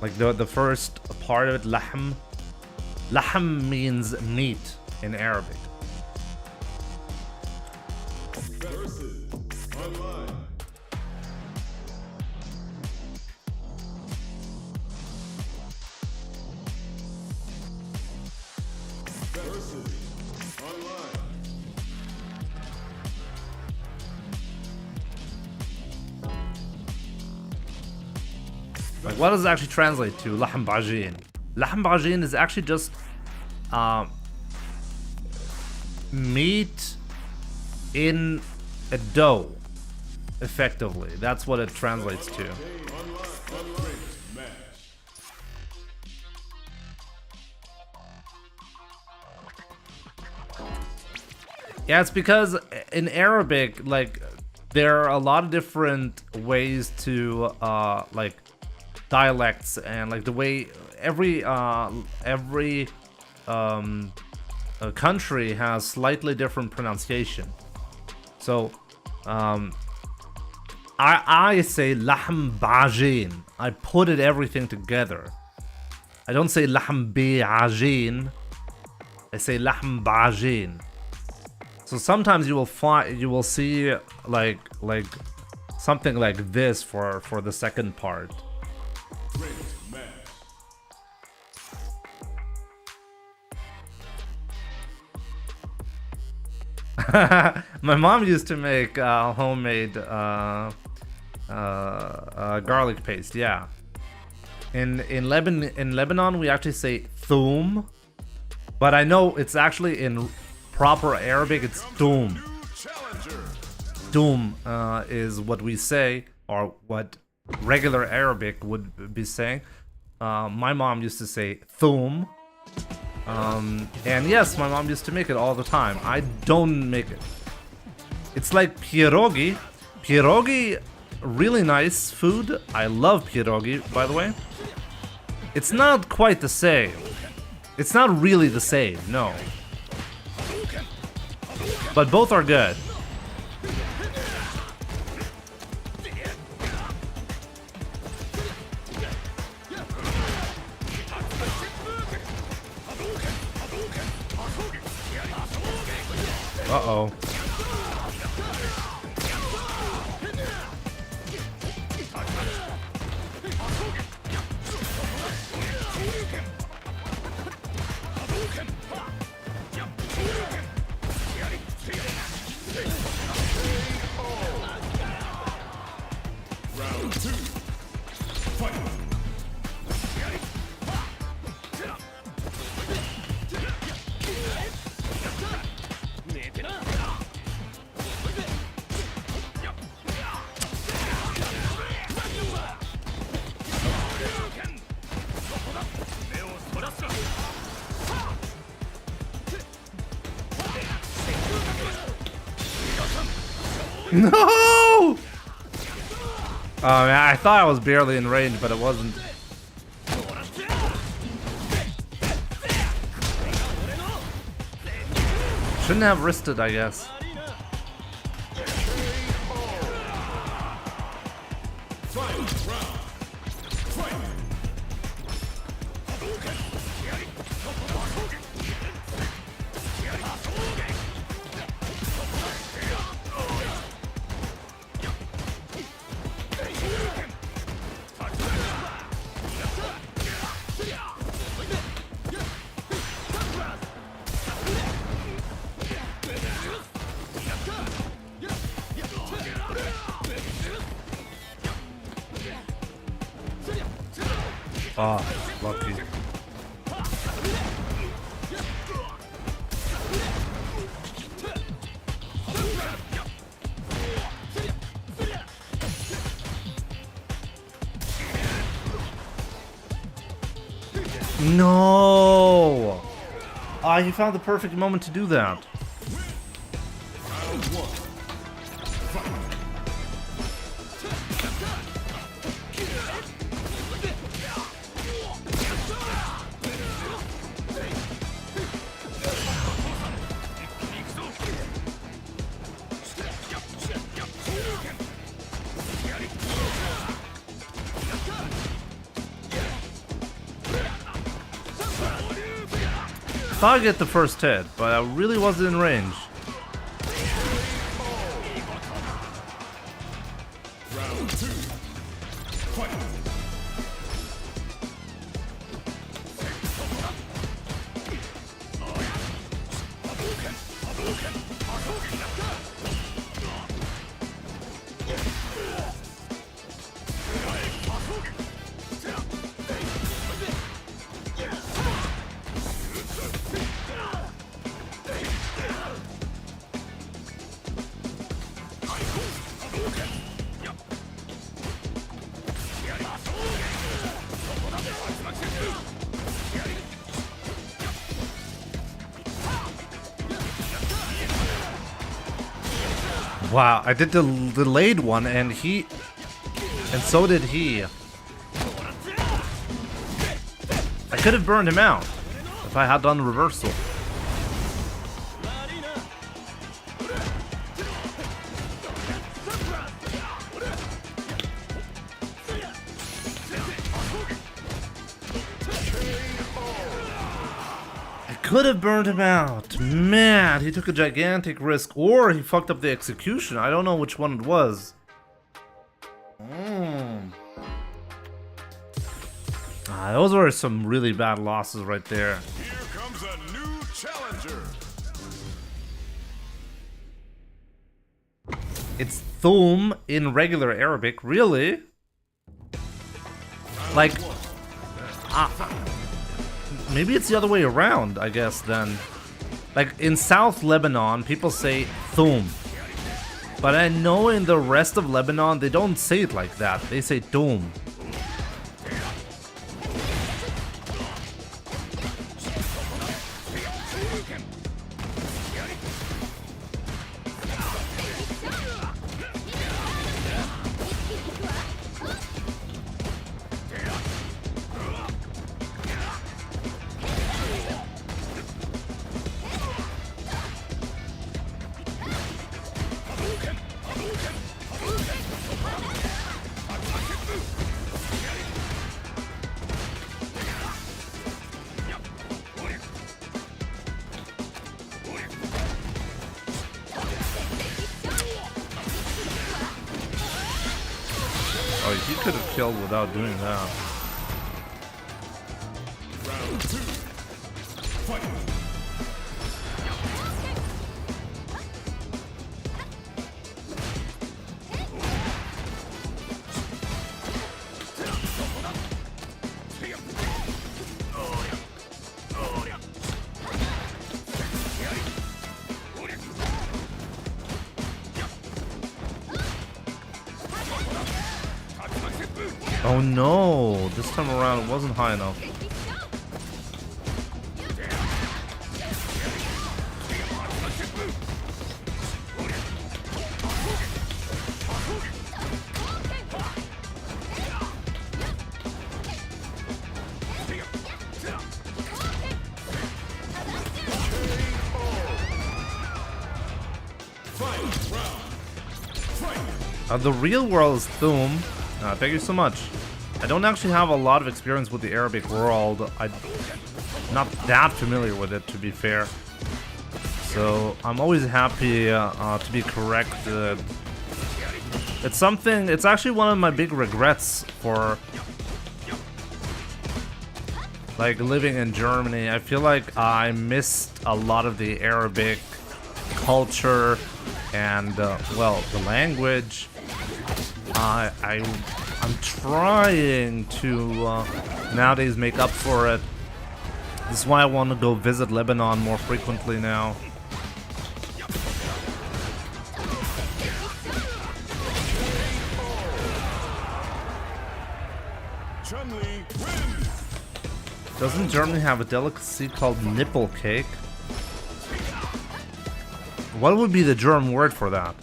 Like the first part of it, lahm. Lahm means meat in Arabic.
Versus online. Versus online.
Like, what does it actually translate to? Lahm bajin. Lahm bajin is actually just meat in a dough, effectively. That's what it translates to. Yeah, it's because in Arabic, like, there are a lot of different ways to like dialects, and like the way every country has slightly different pronunciation. So I say lahm bajin. I put everything together. I don't say lahm bi'ajin. I say lahm bajin. So sometimes you will see like something like this for the second part. My mom used to make homemade garlic paste. Yeah. In Lebanon we actually say thum, but I know it's actually in proper Arabic it's doom. Doom is what we say, or what regular Arabic would be saying. My mom used to say thum. And yes, my mom used to make it all the time. I don't make it. It's like pierogi. Pierogi, really nice food. I love pierogi, by the way. It's not quite the same. It's not really the same, no. But both are good. Uh-oh.
Round 2. Fight.
No! Oh man, I thought I was barely in range, but it wasn't. Shouldn't have risked, I guess. Ah, lucky. No! Ah, he found the perfect moment to do that. Thought I'd get the first hit, but I really wasn't in range.
Round 2. Fight.
Wow, I did the delayed one and so did he. I could have burned him out if I had done the reversal. Could have burned him out. Man, he took a gigantic risk, or he fucked up the execution. I don't know which one it was. Those were some really bad losses right there.
Here comes a new challenger.
It's Thum in regular Arabic, really? Like, maybe it's the other way around, I guess, then. Like, in South Lebanon, people say Thum. But I know in the rest of Lebanon, they don't say it like that. They say Thum. Oh, he could have killed without doing that.
Round 2. Fight.
Oh no, this time around it wasn't high enough. The real world is Thum. Thank you so much. I don't actually have a lot of experience with the Arabic world. I'm not that familiar with it, to be fair. So I'm always happy to be corrected. It's actually one of my big regrets for like living in Germany. I feel like I missed a lot of the Arabic culture and well, the language. I'm trying to nowadays make up for it. This is why I want to go visit Lebanon more frequently now. Doesn't Germany have a delicacy called nipple cake? What would be the German word for that?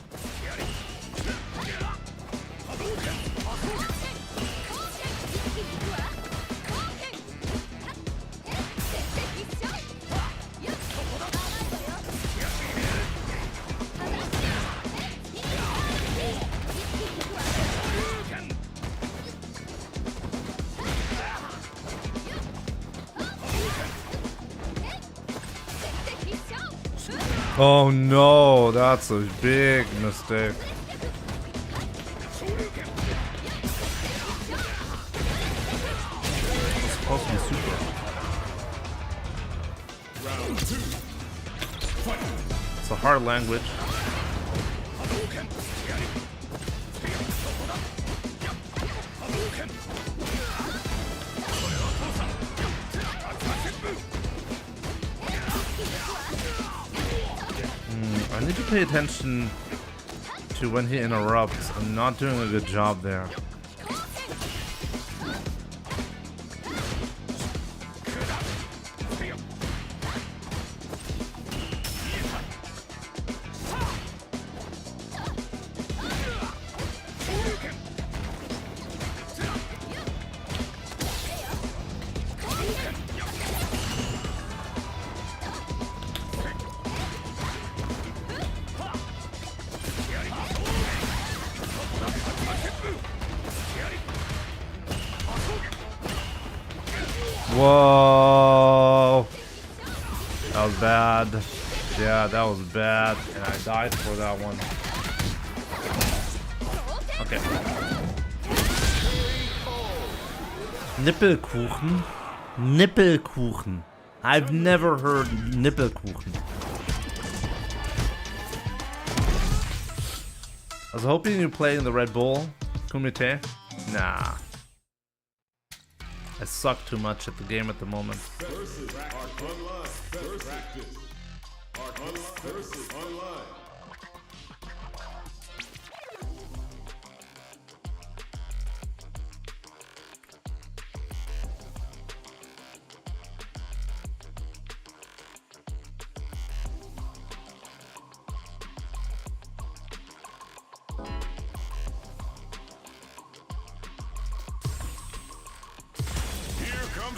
Oh no, that's a big mistake. It's supposed to be super. It's a hard language. I need to pay attention to when he interrupts. I'm not doing a good job there. Whoa, that was bad. Yeah, that was bad, and I died for that one. Okay. Nippelkuchen? Nippelkuchen. I've never heard Nippelkuchen. I was hoping you play in the Red Bull Kumite. Nah. I suck too much at the game at the moment.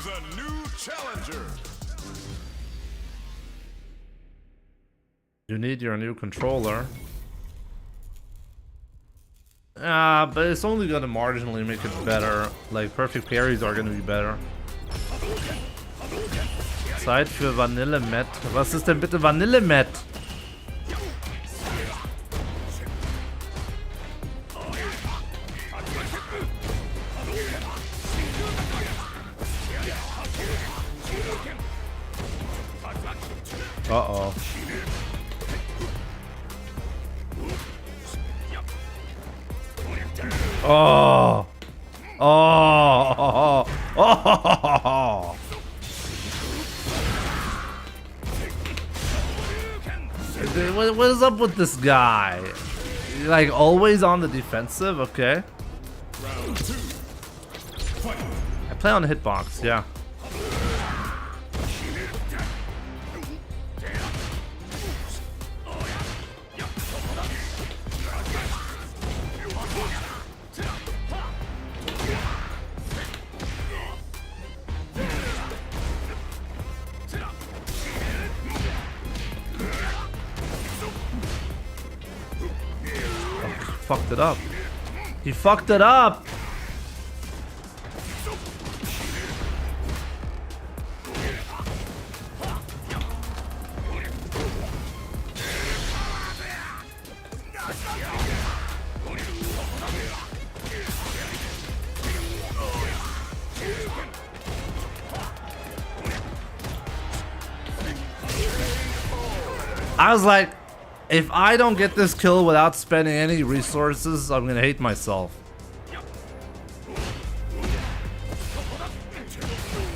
A new challenger.
You need your new controller. But it's only gonna marginally make it better. Like, perfect parries are gonna be better. Zeit für Vanillemet. Was ist denn bitte Vanillemet? Uh-oh. Oh. Oh. Oh. What is up with this guy? Like, always on the defensive? Okay. I play on the hitbox, yeah. Fucked it up. He fucked it up. I was like, if I don't get this kill without spending any resources, I'm gonna hate myself.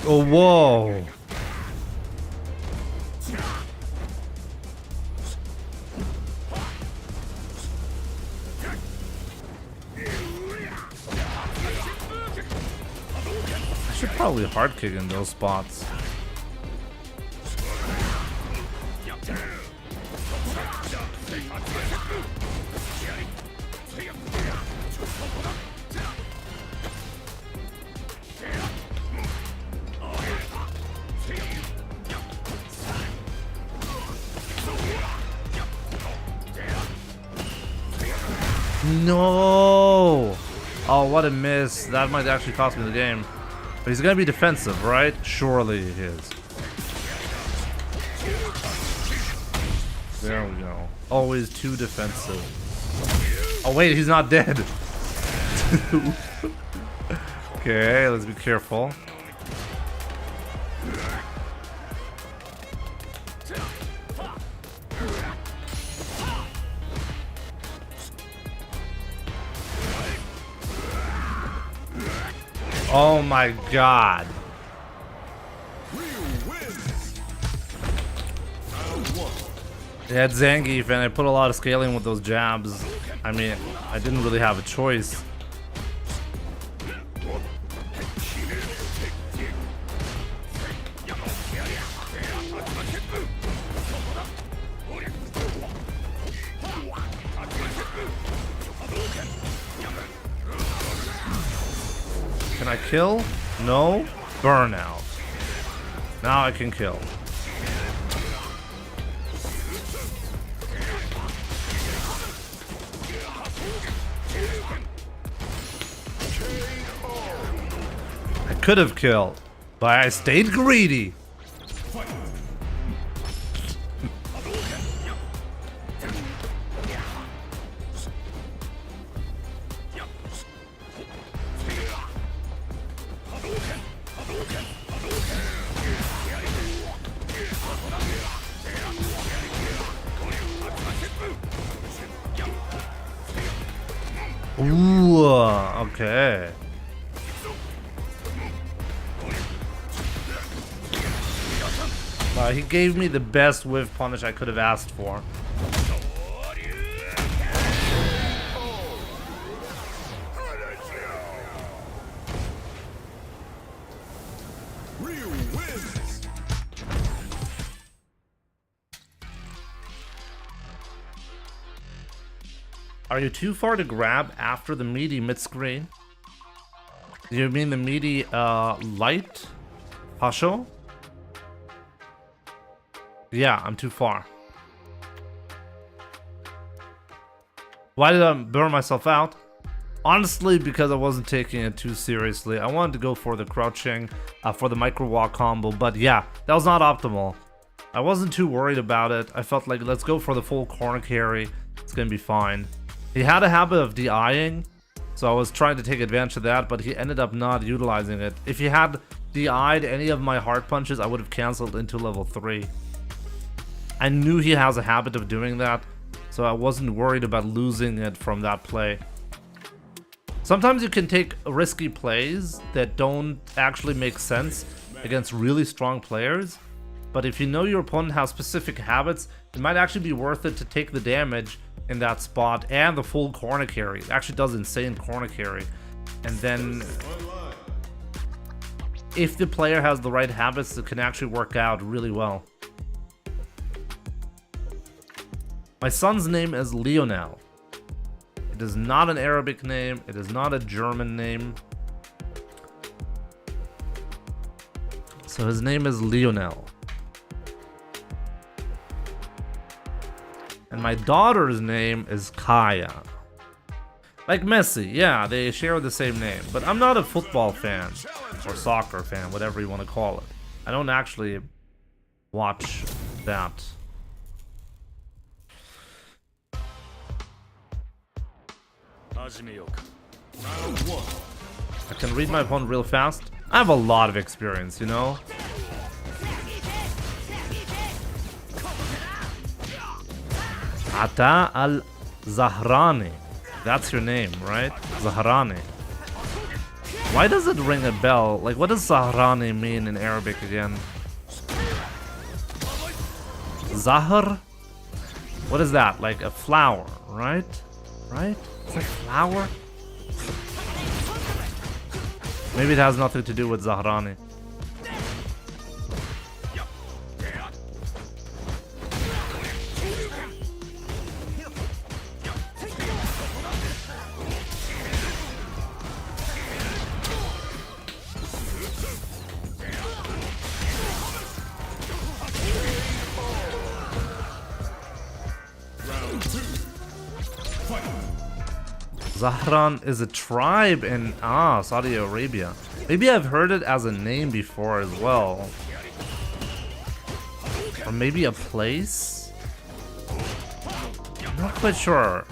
Oh, whoa. I should probably hard kick in those spots. No! Oh, what a miss. That might actually cost me the game. But he's gonna be defensive, right? Surely he is. There we go. Always too defensive. Oh wait, he's not dead. Okay, let's be careful. Oh my god. Yeah, it's Zangief, and I put a lot of scaling with those jabs. I mean, I didn't really have a choice. Can I kill? No? Burnout. Now I can kill. I could have killed, but I stayed greedy. Ooh, okay. He gave me the best whiff punish I could have asked for. Are you too far to grab after the meaty mid-screen? Do you mean the meaty light? Pasho? Yeah, I'm too far. Why did I burn myself out? Honestly, because I wasn't taking it too seriously. I wanted to go for the crouching, for the micro walk combo, but yeah, that was not optimal. I wasn't too worried about it. I felt like, let's go for the full corner carry. It's gonna be fine. He had a habit of DIing, so I was trying to take advantage of that, but he ended up not utilizing it. If he had DI'd any of my hard punches, I would have cancelled into level 3. I knew he has a habit of doing that, so I wasn't worried about losing it from that play. Sometimes you can take risky plays that don't actually make sense against really strong players, but if you know your opponent has specific habits, it might actually be worth it to take the damage in that spot and the full corner carry. It actually does insane corner carry. And then if the player has the right habits, it can actually work out really well. My son's name is Lionel. It is not an Arabic name. It is not a German name. So his name is Lionel. And my daughter's name is Kaya. Like Messi, yeah, they share the same name. But I'm not a football fan, or soccer fan, whatever you want to call it. I don't actually watch that. I can read my opponent real fast. I have a lot of experience, you know? Ata al-Zahrani. That's your name, right? Zahrani. Why does it ring a bell? Like, what does Zahrani mean in Arabic again? Zahr? What is that? Like a flower, right? Right? It's a flower? Maybe it has nothing to do with Zahrani. Zahran is a tribe in Saudi Arabia. Maybe I've heard it as a name before as well. Or maybe a place? I'm not quite sure.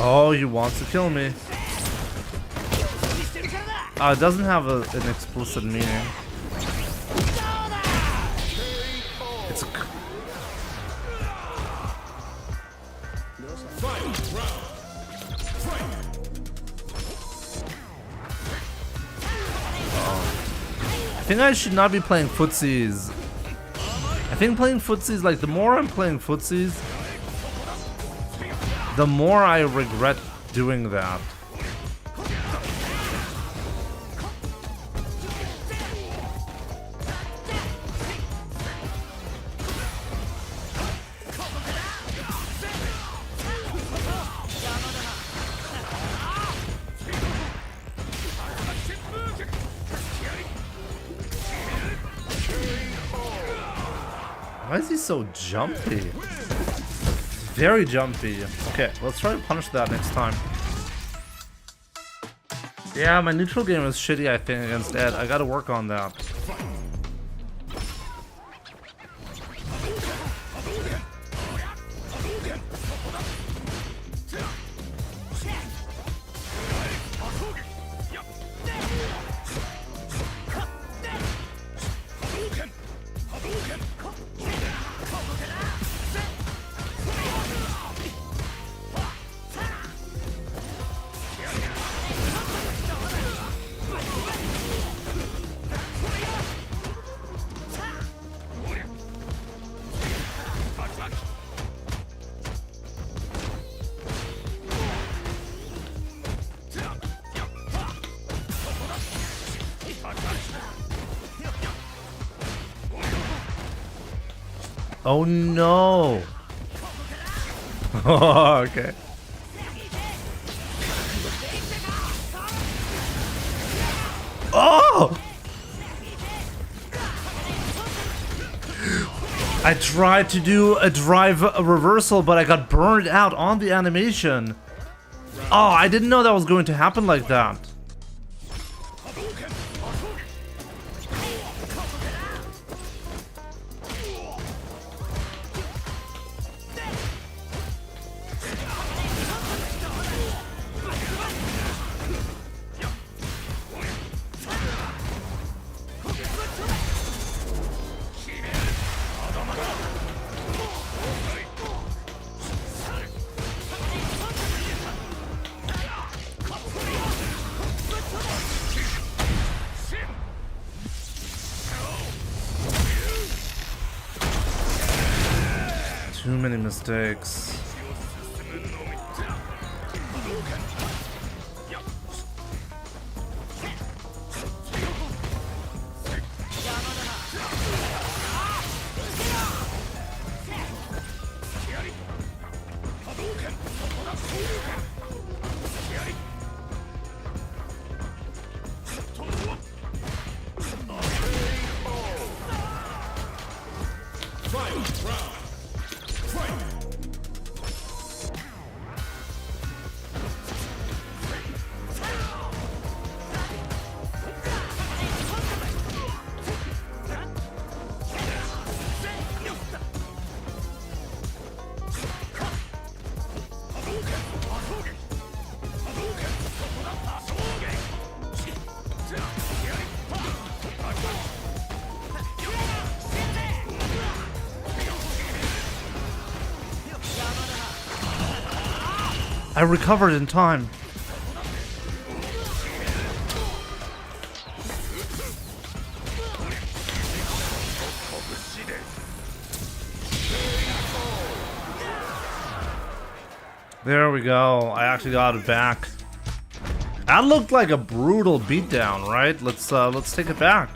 Oh, he wants to kill me. It doesn't have an explicit meaning. It's I think I should not be playing Footsies. I think playing Footsies, like the more I'm playing Footsies, the more I regret doing that. Why is he so jumpy? Very jumpy. Okay, let's try to punish that next time. Yeah, my neutral game is shitty, I think, against Ed. I gotta work on that. Oh no! Oh, okay. Oh! I tried to do a drive reversal, but I got burned out on the animation. Oh, I didn't know that was going to happen like that. Too many mistakes. I recovered in time. There we go. I actually got it back. That looked like a brutal beatdown, right? Let's take it back.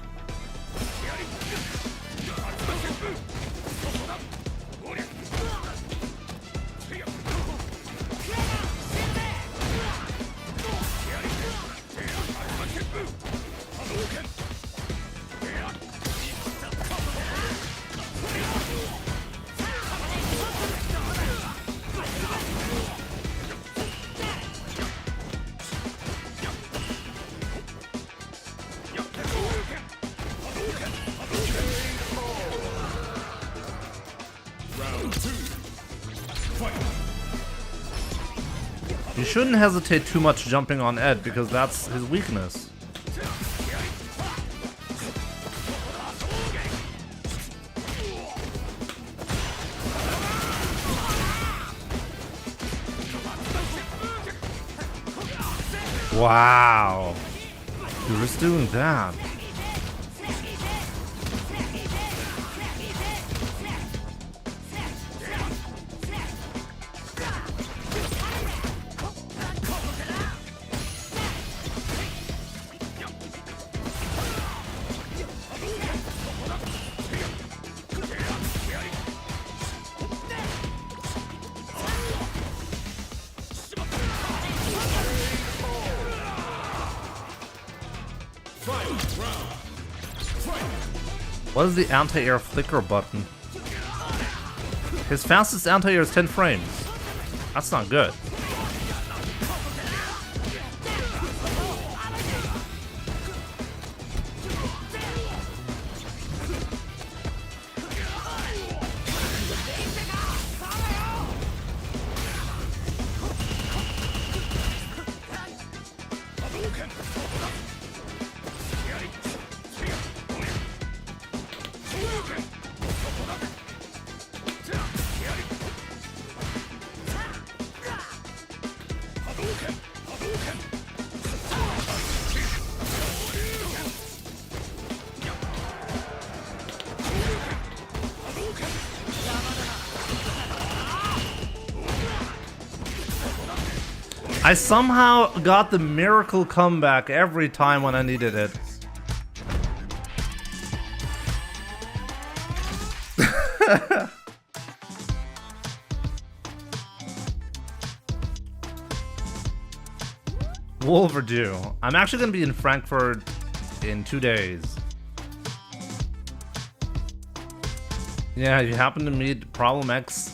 You shouldn't hesitate too much jumping on Ed because that's his weakness. Wow. You're just doing that. What is the anti-air flicker button? His fastest anti-air is 10 frames. That's not good. I somehow got the miracle comeback every time when I needed it. Overdue. I'm actually going to be in Frankfurt in 2 days. Yeah, you happen to meet Problem X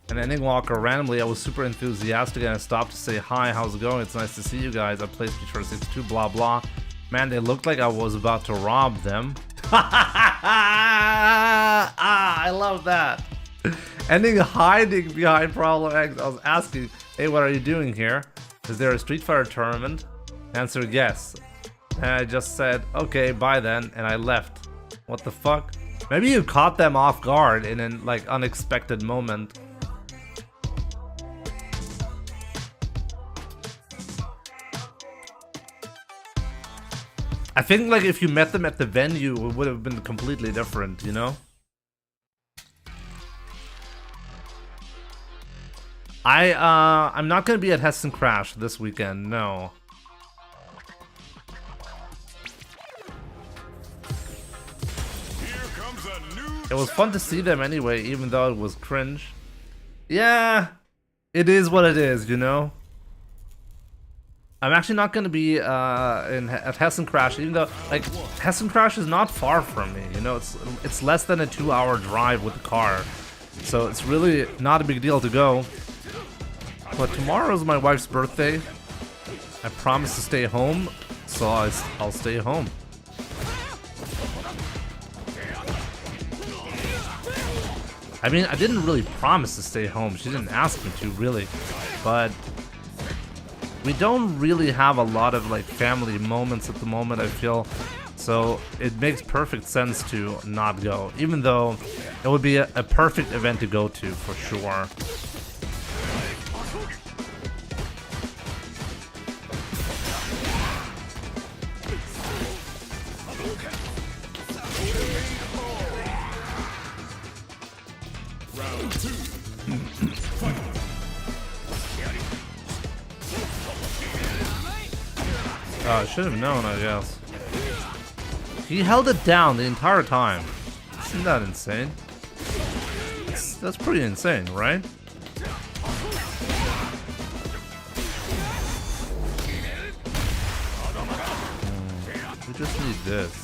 and Ending Walker randomly. I was super enthusiastic and I stopped to say hi, how's it going? It's nice to see you guys. I played Speedster 62, blah blah. Man, they looked like I was about to rob them. I love that. Ending hiding behind Problem X. I was asking, hey, what are you doing here? Is there a Street Fighter tournament? Answer, yes. And I just said, okay, bye then, and I left. What the fuck? Maybe you caught them off guard in an like unexpected moment. I think like if you met them at the venue, it would have been completely different, you know? I'm not gonna be at Hessen Crash this weekend, no. It was fun to see them anyway, even though it was cringe. Yeah, it is what it is, you know? I'm actually not gonna be at Hessen Crash, even though like Hessen Crash is not far from me. You know, it's less than a 2-hour drive with the car, so it's really not a big deal to go. But tomorrow is my wife's birthday. I promised to stay home, so I'll stay home. I mean, I didn't really promise to stay home. She didn't ask me to, really, but we don't really have a lot of like family moments at the moment, I feel, so it makes perfect sense to not go, even though it would be a perfect event to go to for sure. Should have known, I guess. He held it down the entire time. Isn't that insane? That's pretty insane, right? We just need this.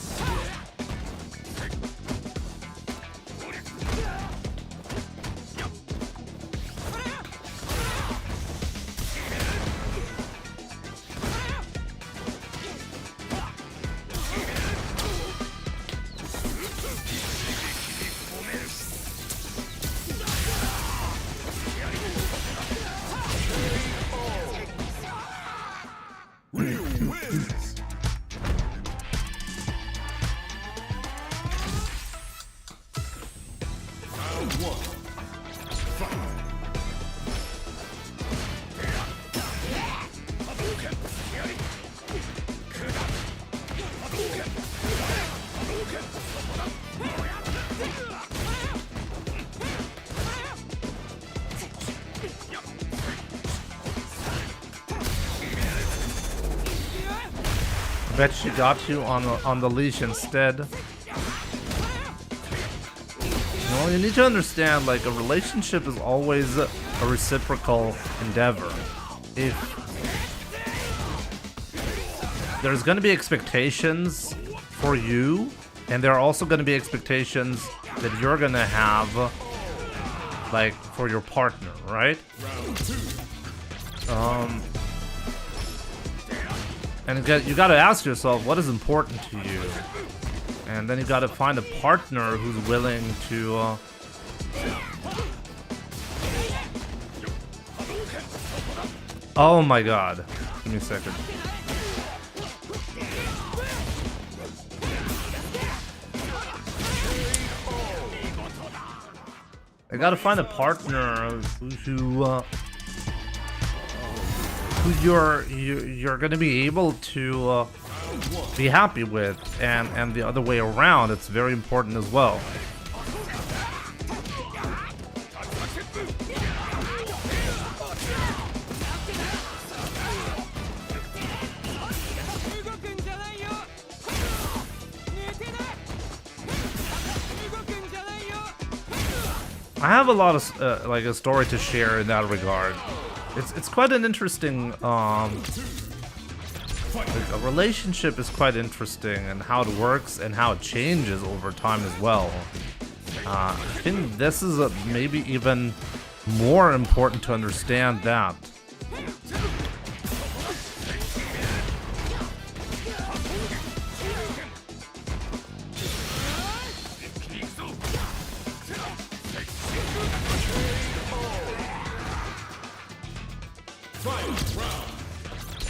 Bet she got you on the leash instead. No, you need to understand, like, a relationship is always a reciprocal endeavor. If there's gonna be expectations for you, and there are also gonna be expectations that you're gonna have, like, for your partner, right? And you gotta ask yourself, what is important to you? And then you gotta find a partner who's willing to... Oh my god. Give me a second. I gotta find a partner who you're gonna be able to be happy with, and the other way around. It's very important as well. I have a lot of like a story to share in that regard. It's quite an interesting like a relationship is quite interesting, and how it works and how it changes over time as well. I think this is maybe even more important to understand that.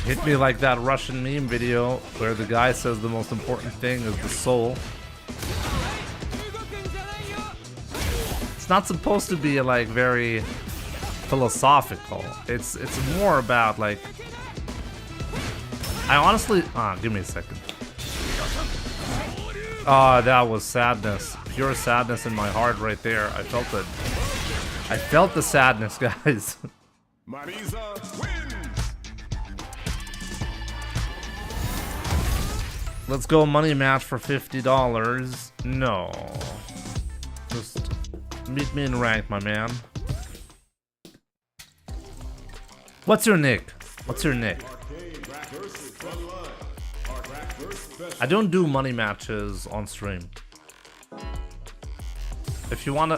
Hit me like that Russian meme video where the guy says the most important thing is the soul. It's not supposed to be like very philosophical. It's more about like, I honestly give me a second. That was sadness. Pure sadness in my heart right there. I felt it. I felt the sadness, guys.
Marisa wins.
Let's go money match for $50. No. Just meet me in rank, my man. What's your nick? What's your nick? I don't do money matches on stream. If you wanna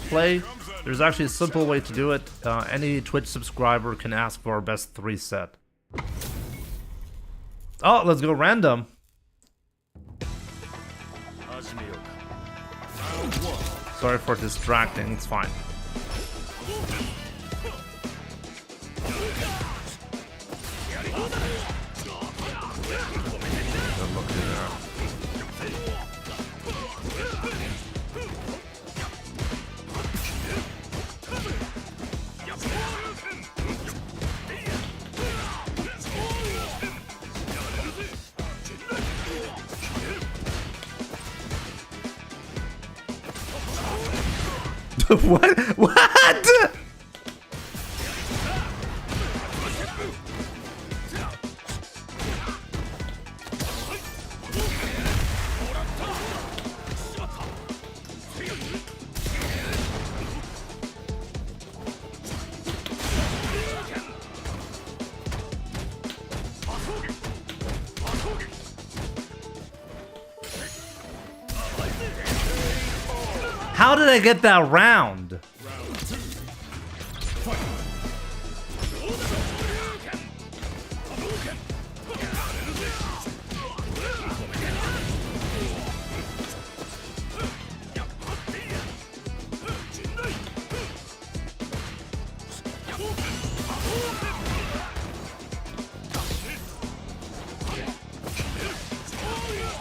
play, there's actually a simple way to do it. Any Twitch subscriber can ask for our best 3 set. Oh, let's go random. Sorry for distracting, it's fine. What? What? How did I get that round?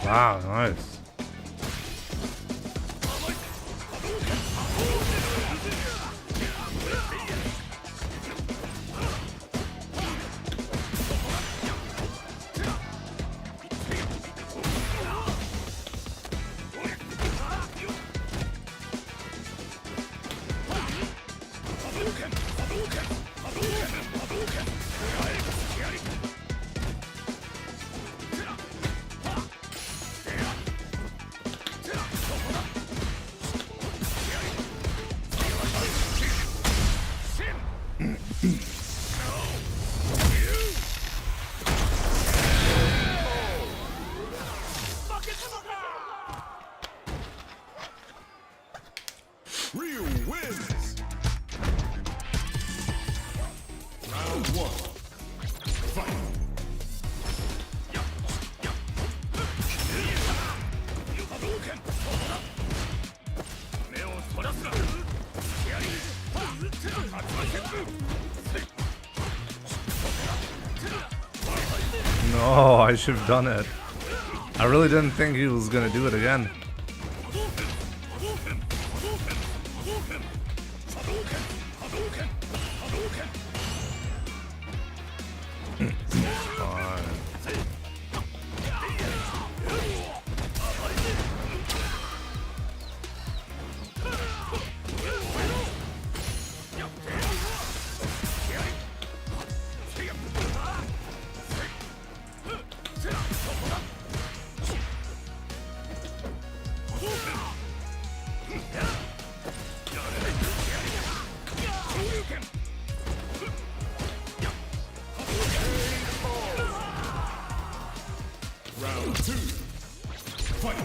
Wow, nice.
Ryu wins. Round 1. Fight.
No, I should have done it. I really didn't think he was gonna do it again.
Round 2. Fight.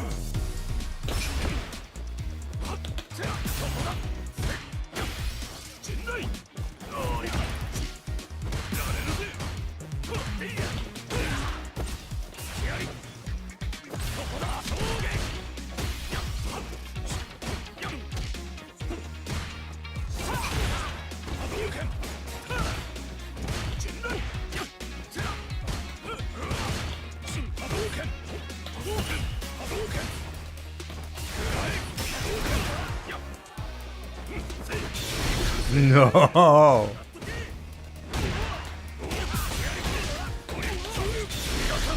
No.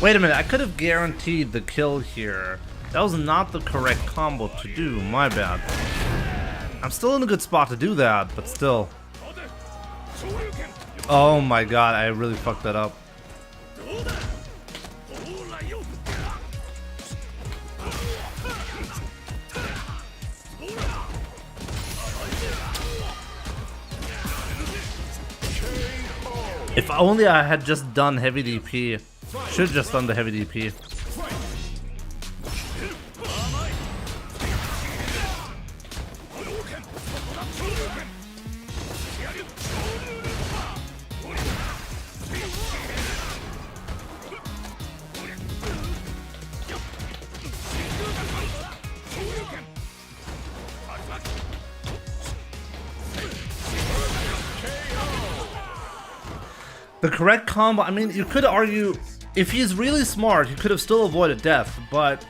Wait a minute, I could have guaranteed the kill here. That was not the correct combo to do, my bad. I'm still in a good spot to do that, but still. Oh my god, I really fucked that up. If only I had just done heavy DP. Should have just done the heavy DP. The correct combo, I mean, you could argue, if he's really smart, he could have still avoided death, but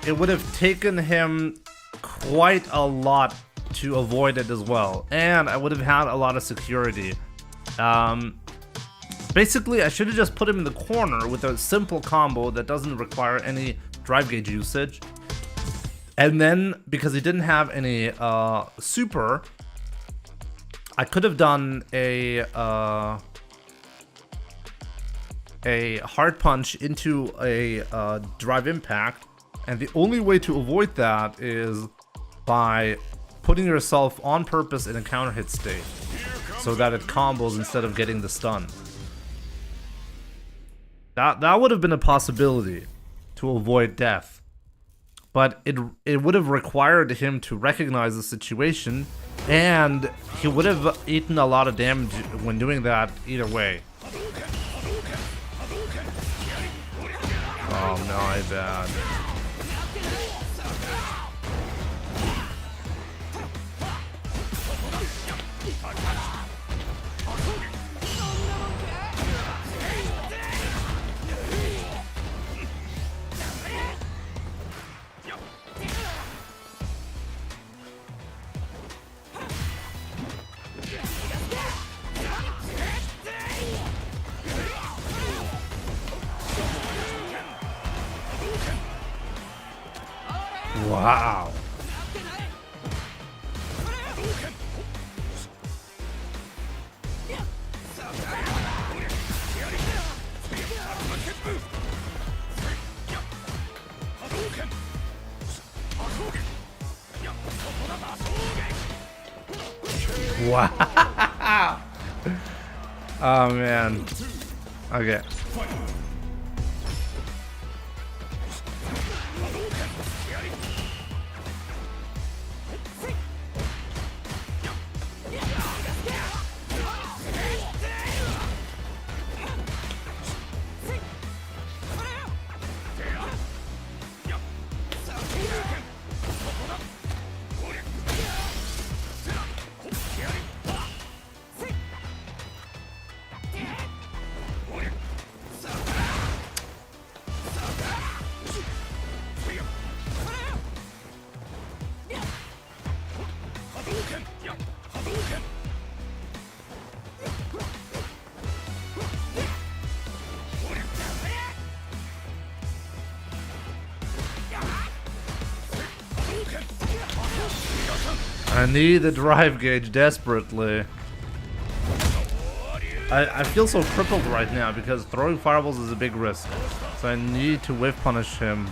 it would have taken him quite a lot to avoid it as well. And I would have had a lot of security. Basically, I should have just put him in the corner with a simple combo that doesn't require any drive gauge usage. And then, because he didn't have any super, I could have done a hard punch into a drive impact, and the only way to avoid that is by putting yourself on purpose in a counter hit state so that it combos instead of getting the stun. That would have been a possibility to avoid death, but it would have required him to recognize the situation, and he would have eaten a lot of damage when doing that either way. Oh, my bad. Wow. Wow. Oh man. Okay. I need the drive gauge desperately. I feel so crippled right now because throwing fireballs is a big risk. So I need to whiff punish him.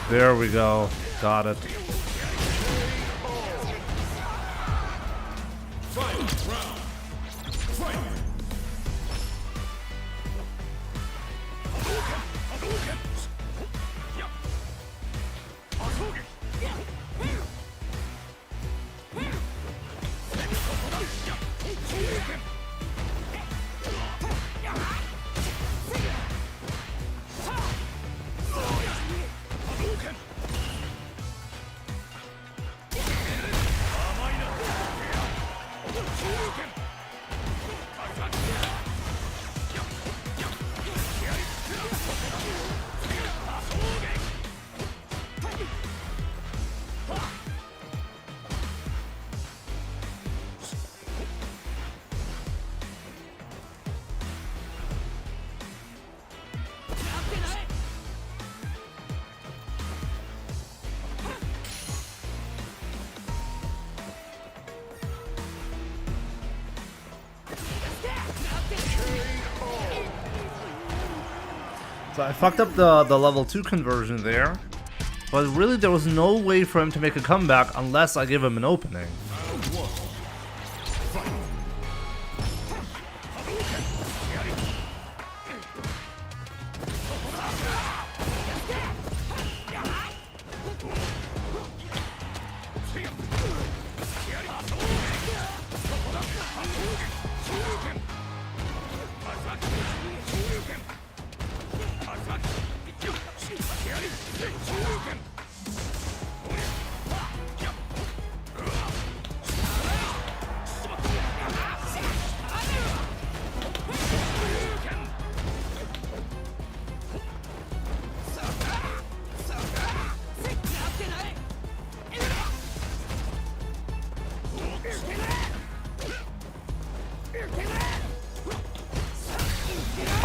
There we go. Got it. So I fucked up the level 2 conversion there, but really there was no way for him to make a comeback unless I give him an opening.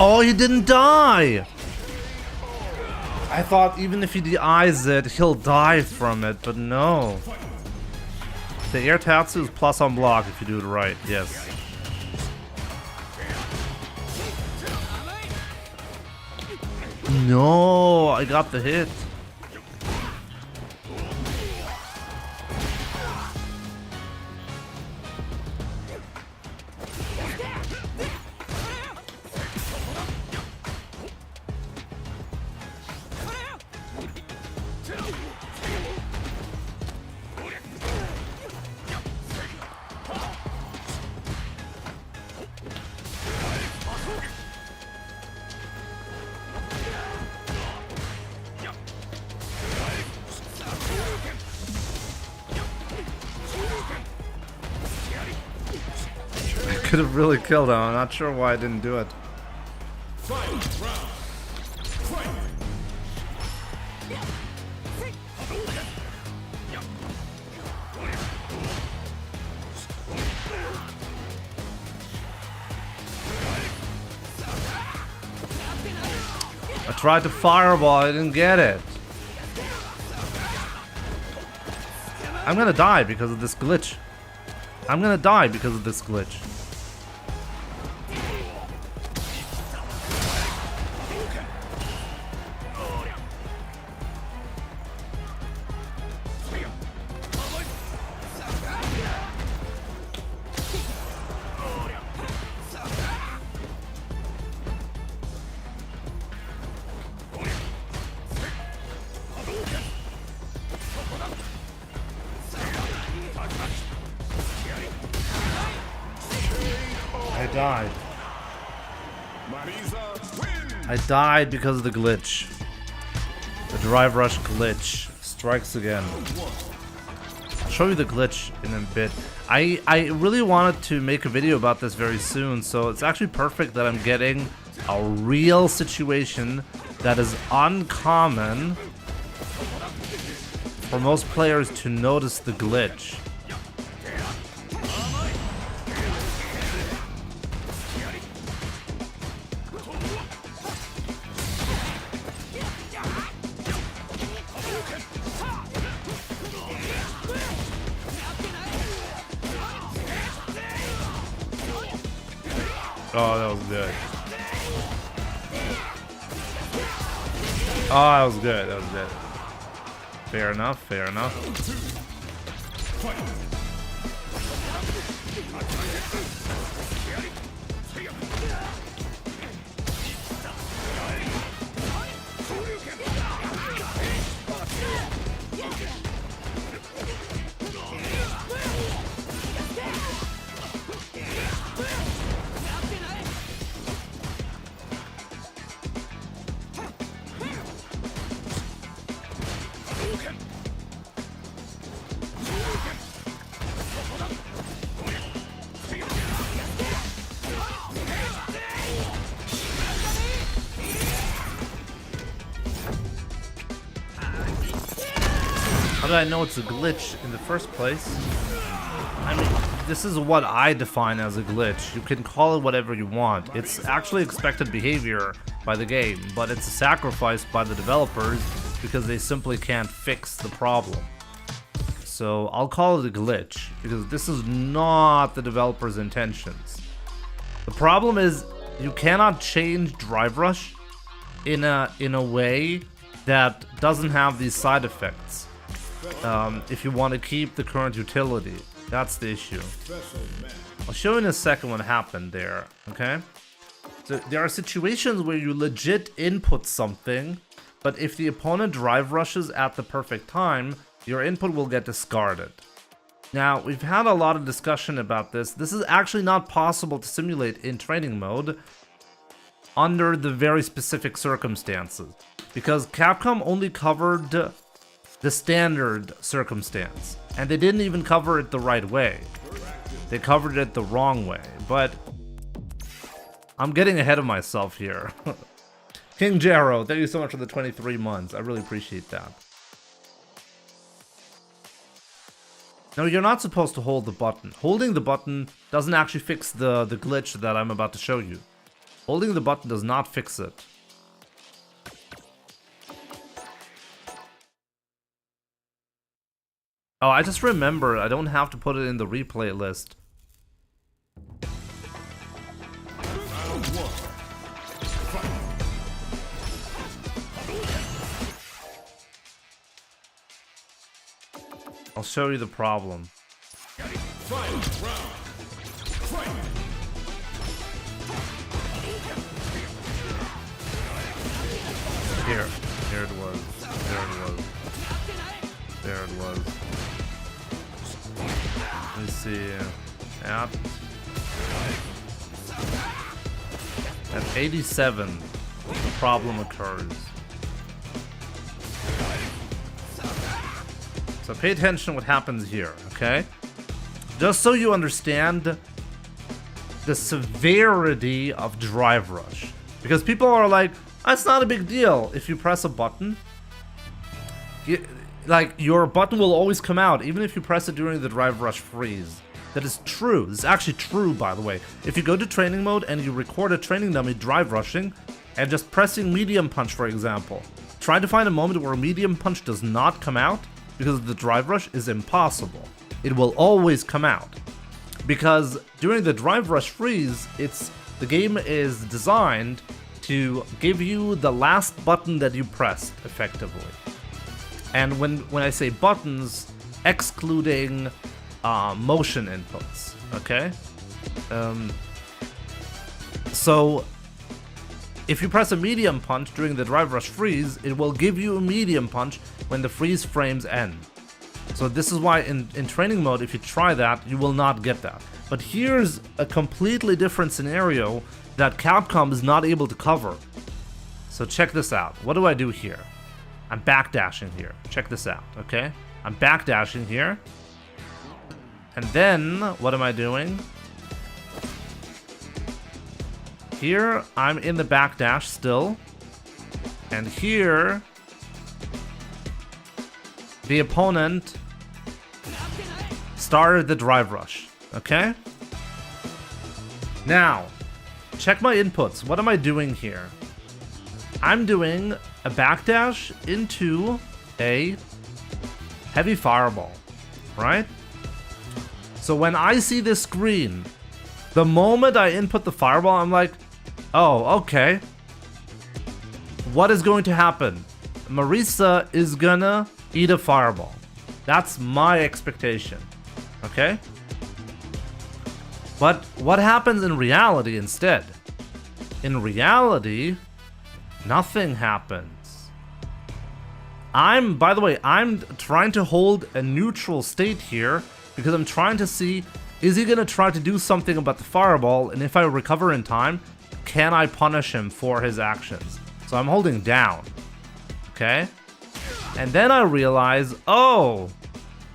Oh, he didn't die! I thought even if he de-eyes it, he'll die from it, but no. The air tatsu is plus on block if you do it right, yes. No, I got the hit. could have really killed him. I'm not sure why I didn't do it. I tried to fireball, I didn't get it. I'm gonna die because of this glitch. I'm gonna die because of this glitch. I died because of the glitch. The drive rush glitch strikes again. I'll show you the glitch in a bit. I really wanted to make a video about this very soon, so it's actually perfect that I'm getting a real situation that is uncommon for most players to notice the glitch. Oh, that was good. Oh, that was good. That was good. Fair enough. Fair enough. How did I know it's a glitch in the first place? I mean, this is what I define as a glitch. You can call it whatever you want. It's actually expected behavior by the game, but it's a sacrifice by the developers because they simply can't fix the problem. So I'll call it a glitch because this is not the developer's intentions. The problem is you cannot change Drive Rush in a way that doesn't have these side effects. If you want to keep the current utility, that's the issue. I'll show you in a second what happened there, okay? So there are situations where you legit input something, but if the opponent drive rushes at the perfect time, your input will get discarded. Now, we've had a lot of discussion about this. This is actually not possible to simulate in training mode under the very specific circumstances, because Capcom only covered the standard circumstance, and they didn't even cover it the right way. They covered it the wrong way, but I'm getting ahead of myself here. King Jaro, thank you so much for the 23 months. I really appreciate that. No, you're not supposed to hold the button. Holding the button doesn't actually fix the glitch that I'm about to show you. Holding the button does not fix it. Oh, I just remembered I don't have to put it in the replay list. I'll show you the problem. Here it was. There it was. Let's see. At 87, the problem occurs. So pay attention to what happens here, okay? Just so you understand the severity of drive rush. Because people are like, that's not a big deal. If you press a button, like your button will always come out, even if you press it during the drive rush freeze. That is true. This is actually true, by the way. If you go to training mode and you record a training dummy drive rushing and just pressing medium punch, for example, try to find a moment where medium punch does not come out because the drive rush is impossible. It will always come out. Because during the drive rush freeze, the game is designed to give you the last button that you pressed, effectively. And when I say buttons, excluding motion inputs, okay? So if you press a medium punch during the drive rush freeze, it will give you a medium punch when the freeze frames end. So this is why in training mode, if you try that, you will not get that. But here's a completely different scenario that Capcom is not able to cover. So check this out. What do I do here? I'm backdashing here. Check this out, okay? I'm backdashing here. And then, what am I doing? Here, I'm in the backdash still. And here, the opponent started the drive rush, okay? Now, check my inputs. What am I doing here? I'm doing a backdash into a heavy fireball, right? So when I see this screen, the moment I input the fireball, I'm like, oh, okay. What is going to happen? Marisa is gonna eat a fireball. That's my expectation, okay? But what happens in reality instead? In reality, nothing happens. By the way, I'm trying to hold a neutral state here because I'm trying to see, is he gonna try to do something about the fireball, and if I recover in time, can I punish him for his actions? So I'm holding down, okay? And then I realize, oh,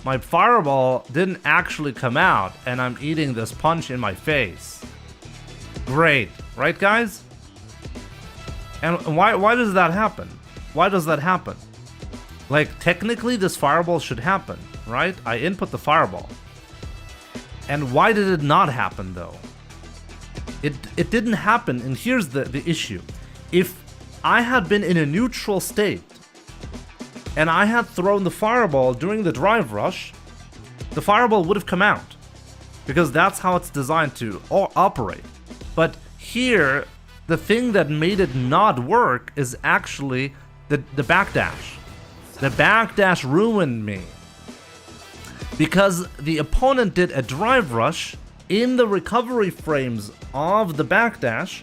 my fireball didn't actually come out, and I'm eating this punch in my face. Great, right guys? And why does that happen? Why does that happen? Like, technically this fireball should happen, right? I input the fireball. And why did it not happen though? It didn't happen, and here's the issue. If I had been in a neutral state and I had thrown the fireball during the drive rush, the fireball would have come out. Because that's how it's designed to operate. But here, the thing that made it not work is actually the backdash. The backdash ruined me. Because the opponent did a drive rush in the recovery frames of the backdash.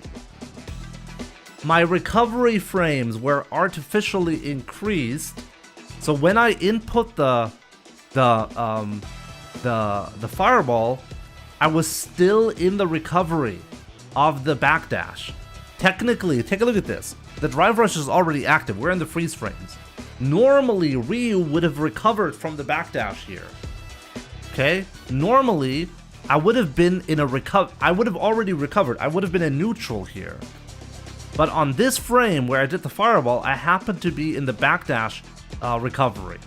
My recovery frames were artificially increased. So when I input the fireball, I was still in the recovery of the backdash. Technically, take a look at this. The drive rush is already active. We're in the freeze frames. Normally, Ryu would have recovered from the backdash here. Okay? Normally, I would have been in a I would have already recovered. I would have been in neutral here. But on this frame where I did the fireball, I happened to be in the backdash recovery.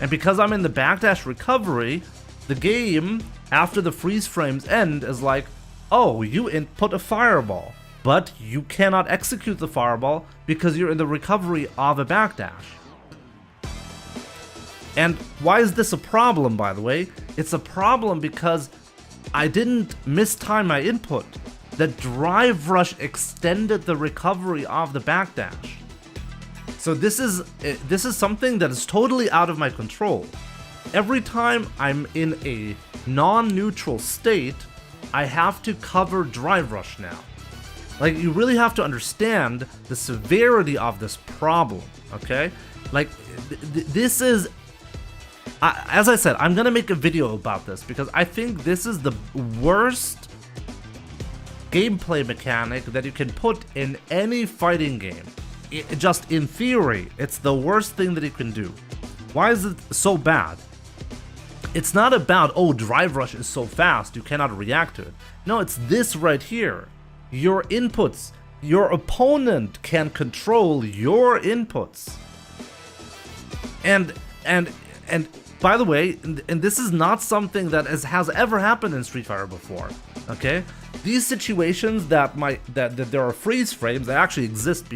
And because I'm in the backdash recovery, the game, after the freeze frames end, is like, oh, you input a fireball, but you cannot execute the fireball because you're in the recovery of a backdash. And why is this a problem, by the way? It's a problem because I didn't mistime my input. The drive rush extended the recovery of the backdash. So this is something that is totally out of my control. Every time I'm in a non-neutral state, I have to cover drive rush now. Like, you really have to understand the severity of this problem, okay? Like, this is... as I said, I'm gonna make a video about this because I think this is the worst gameplay mechanic that you can put in any fighting game. Just in theory, it's the worst thing that you can do. Why is it so bad? It's not about, oh, drive rush is so fast, you cannot react to it. No, it's this right here. Your inputs. Your opponent can control your inputs. And by the way, and this is not something that has ever happened in Street Fighter before. Okay? These situations that there are freeze frames that actually exist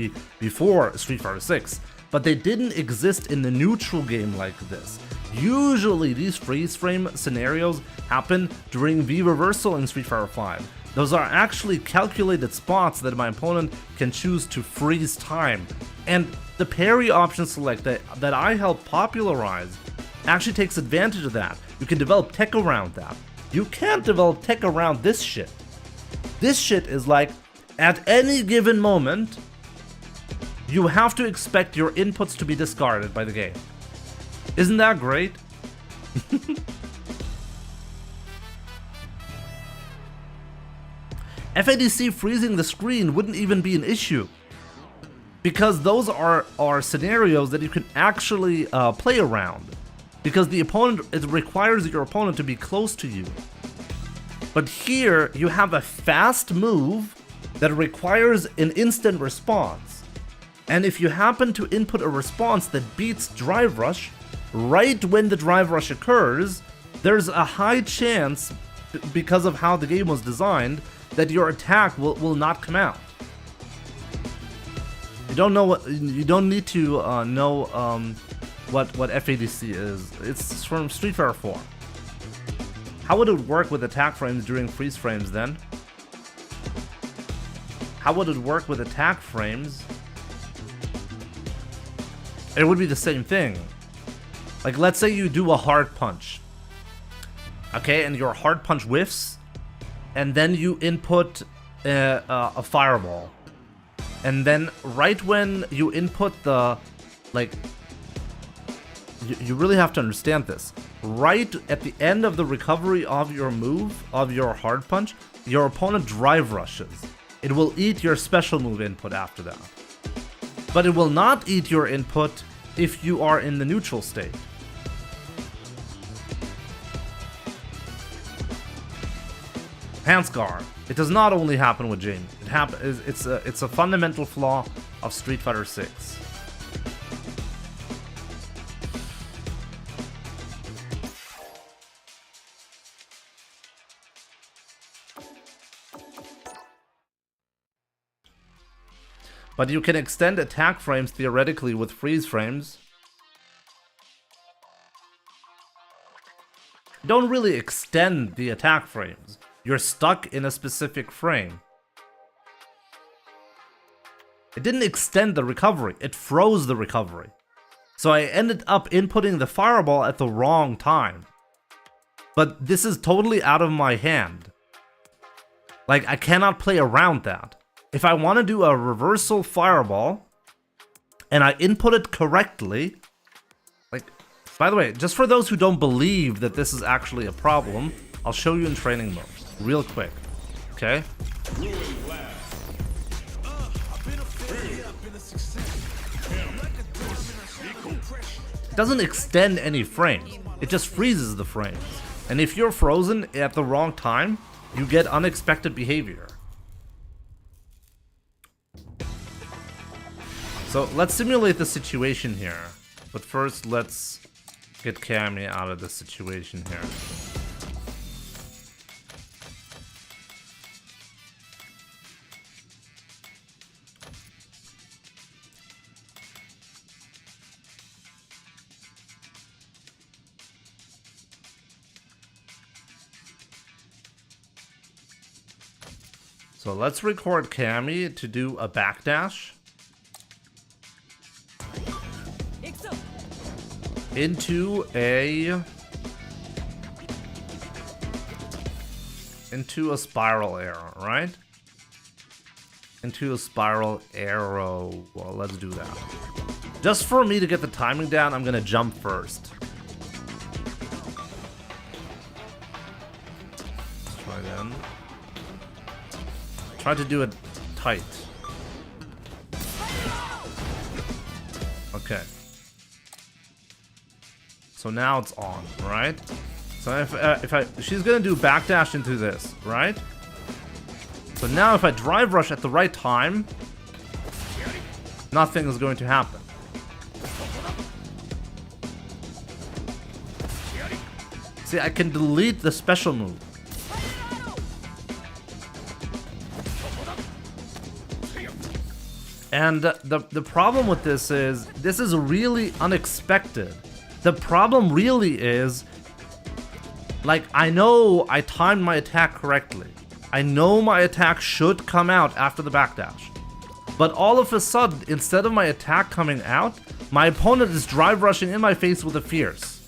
before Street Fighter 6, but they didn't exist in the neutral game like this. Usually these freeze frame scenarios happen during V reversal in Street Fighter 5. Those are actually calculated spots that my opponent can choose to freeze time. And the parry option select that I helped popularize actually takes advantage of that. You can develop tech around that. You can't develop tech around this shit. This shit is like, at any given moment, you have to expect your inputs to be discarded by the game. Isn't that great? FADC freezing the screen wouldn't even be an issue, because those are scenarios that you can actually play around, because the opponent, it requires your opponent to be close to you. But here you have a fast move that requires an instant response, and if you happen to input a response that beats drive rush right when the drive rush occurs, there's a high chance, because of how the game was designed, that your attack will not come out. You don't need to know what FADC is. It's from Street Fighter 4. How would it work with attack frames during freeze frames then? How would it work with attack frames? It would be the same thing. Like, let's say you do a hard punch. Okay, and your hard punch whiffs, and then you input a fireball. And then right when you input the, like, you really have to understand this. Right at the end of the recovery of your move, of your hard punch, your opponent drive rushes. It will eat your special move input after that. But it will not eat your input if you are in the neutral state. Handscar. It does not only happen with Jamie. It's a fundamental flaw of Street Fighter 6. But you can extend attack frames theoretically with freeze frames. You don't really extend the attack frames. You're stuck in a specific frame. It didn't extend the recovery, it froze the recovery. So I ended up inputting the fireball at the wrong time. But this is totally out of my hand. Like, I cannot play around that. If I want to do a reversal fireball, and I input it correctly, like, by the way, just for those who don't believe that this is actually a problem, I'll show you in training mode, real quick, okay? It doesn't extend any frames, it just freezes the frames. And if you're frozen at the wrong time, you get unexpected behavior. So let's simulate the situation here. But first, let's get Cammy out of the situation here. So let's record Cammy to do a backdash into a spiral arrow, right? Into a spiral arrow. Well, let's do that. Just for me to get the timing down, I'm gonna jump first. Let's try then. Try to do it tight. Okay. So now it's on, right? So she's gonna do backdash into this, right? So now if I drive rush at the right time, nothing is going to happen. See, I can delete the special move. And the problem with this is really unexpected. The problem really is, like, I know I timed my attack correctly. I know my attack should come out after the backdash. But all of a sudden, instead of my attack coming out, my opponent is drive rushing in my face with a fierce.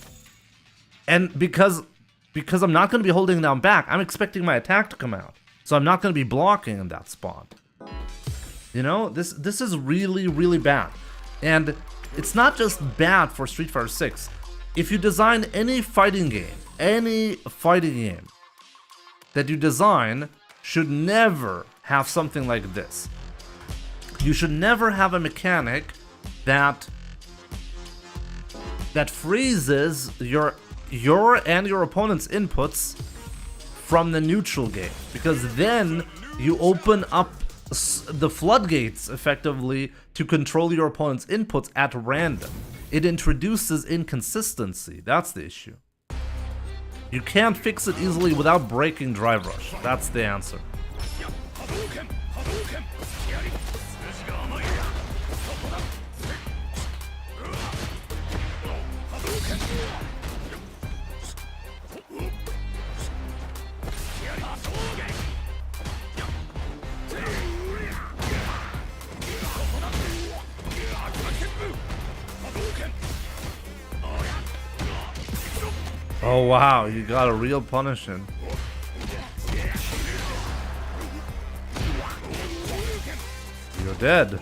And because I'm not going to be holding down back, I'm expecting my attack to come out. So I'm not going to be blocking in that spot. You know, this is really, really bad. And it's not just bad for Street Fighter 6. If you design any fighting game that you design should never have something like this. You should never have a mechanic that freezes your and your opponent's inputs from the neutral game, because then you open up the floodgates effectively to control your opponent's inputs at random. It introduces inconsistency. That's the issue. You can't fix it easily without breaking drive rush. That's the answer. Oh wow, you got a real punishing. You're dead.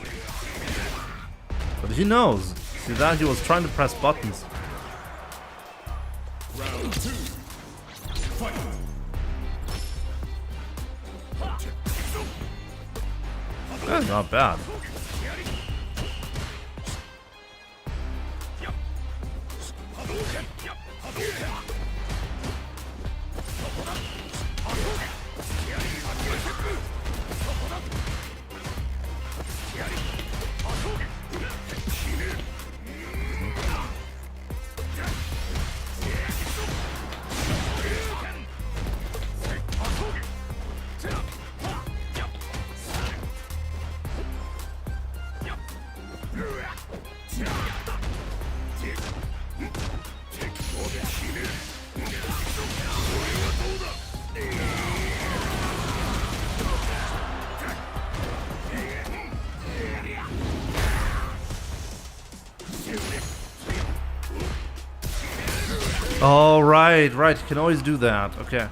But he knows. See that? He was trying to press buttons.
Round 2. Fight.
That's not bad. Oh, right, you can always do that. Okay.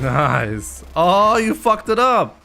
Nice. Oh, you fucked it up.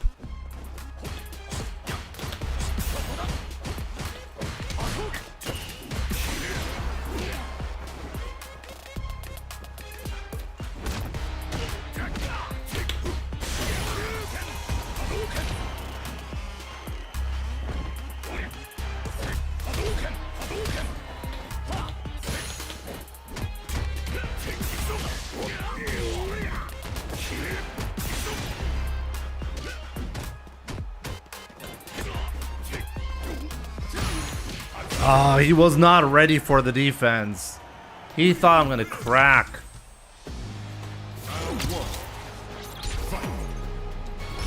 Oh, he was not ready for the defense. He thought I'm gonna crack.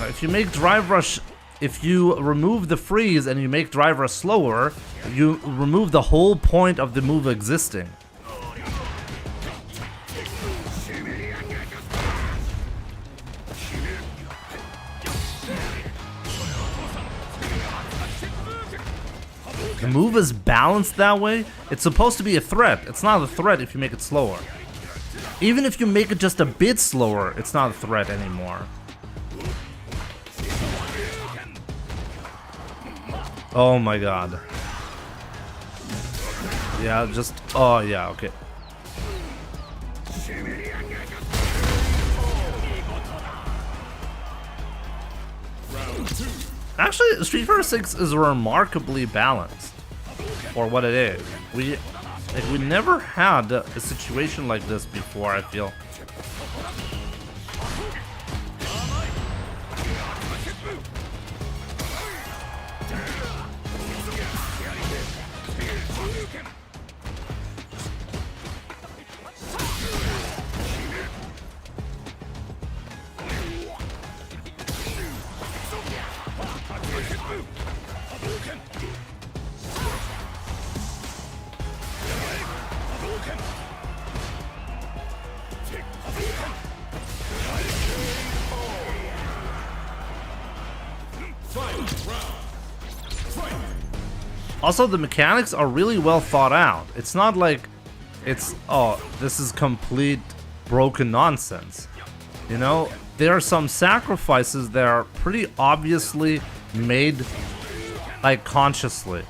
Now, if you make drive rush, if you remove the freeze and you make drive rush slower, you remove the whole point of the move existing. The move is balanced that way. It's supposed to be a threat. It's not a threat if you make it slower. Even if you make it just a bit slower, it's not a threat anymore. Oh my god. Yeah, just... Oh, yeah, okay. Actually, Street Fighter 6 is remarkably balanced for what it is. We never had a situation like this before, I feel. Also, the mechanics are really well thought out. It's not like it's, oh, this is complete broken nonsense. You know, there are some sacrifices that are pretty obviously made, like, consciously.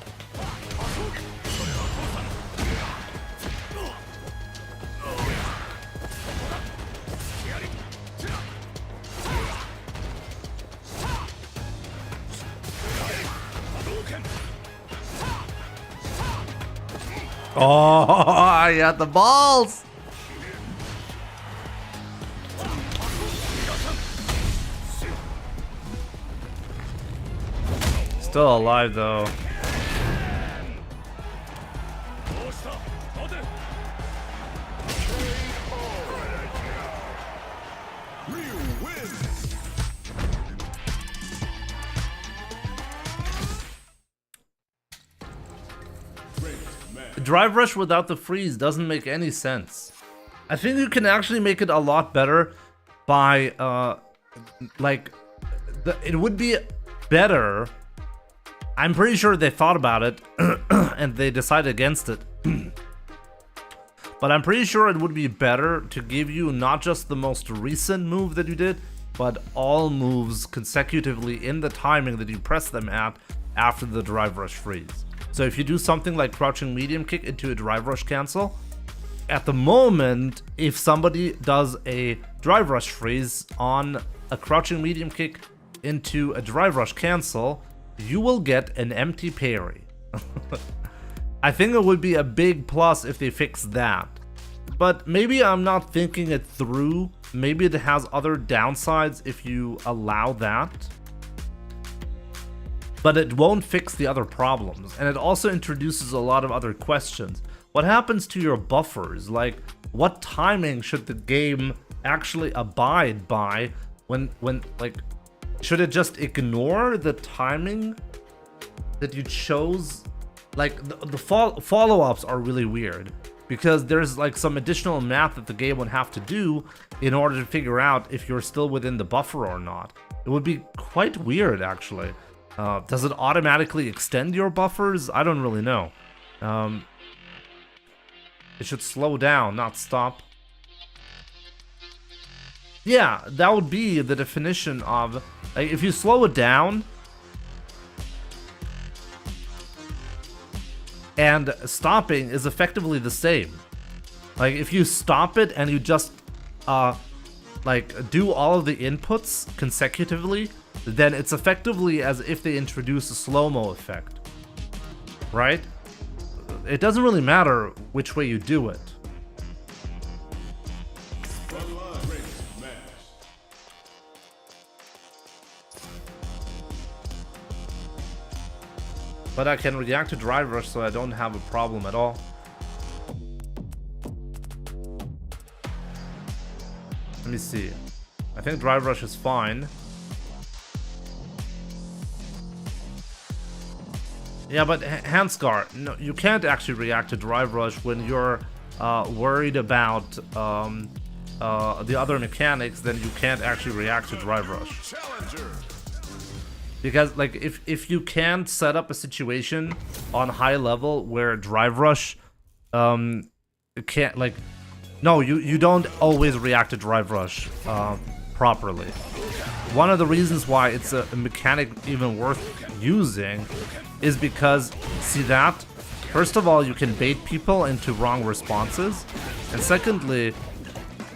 Oh, I got the balls! Still alive though. Drive rush without the freeze doesn't make any sense. I think you can actually make it a lot better by it would be better. I'm pretty sure they thought about it and they decided against it. But I'm pretty sure it would be better to give you not just the most recent move that you did, but all moves consecutively in the timing that you press them at after the drive rush freeze. So if you do something like crouching medium kick into a drive rush cancel, at the moment, if somebody does a drive rush freeze on a crouching medium kick into a drive rush cancel, you will get an empty parry. I think it would be a big plus if they fix that. But maybe I'm not thinking it through. Maybe it has other downsides if you allow that. But it won't fix the other problems, and it also introduces a lot of other questions. What happens to your buffers? Like, what timing should the game actually abide by when like, should it just ignore the timing that you chose? Like, the follow-ups are really weird, because there's like some additional math that the game would have to do in order to figure out if you're still within the buffer or not. It would be quite weird, actually. Does it automatically extend your buffers? I don't really know. It should slow down, not stop. Yeah, that would be the definition of... Like, if you slow it down... and stopping is effectively the same. Like, if you stop it and you just, like, do all of the inputs consecutively, then it's effectively as if they introduce a slow-mo effect, right? It doesn't really matter which way you do it. But I can react to drive rush, so I don't have a problem at all. Let me see. I think drive rush is fine. Yeah, but Handscar, no, you can't actually react to drive rush when you're worried about the other mechanics. Then you can't actually react to drive rush. Because like if you can't set up a situation on high level where drive rush can't like no you don't always react to drive rush properly. One of the reasons why it's a mechanic even worth using is because, see that? First of all, you can bait people into wrong responses, and secondly,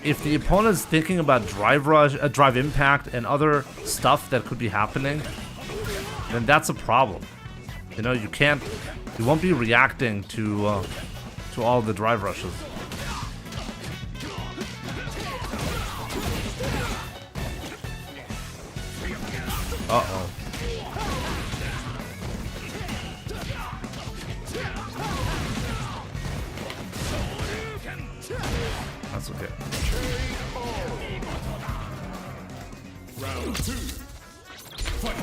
if the opponent's thinking about drive rush, drive impact, and other stuff that could be happening, then that's a problem. You know, you won't be reacting to all the drive rushes. Uh-oh. That's okay.
Round 2. Fight.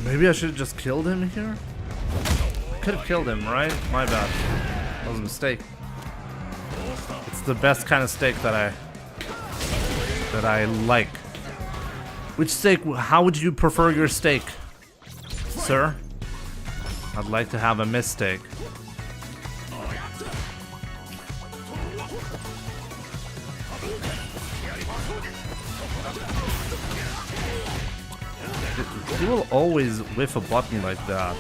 Maybe I should have just killed him here? I could have killed him, right? My bad. That was a mistake. It's the best kind of steak that I like. Which steak? How would you prefer your steak, sir? I'd like to have a mistake. He will always whiff a button like that.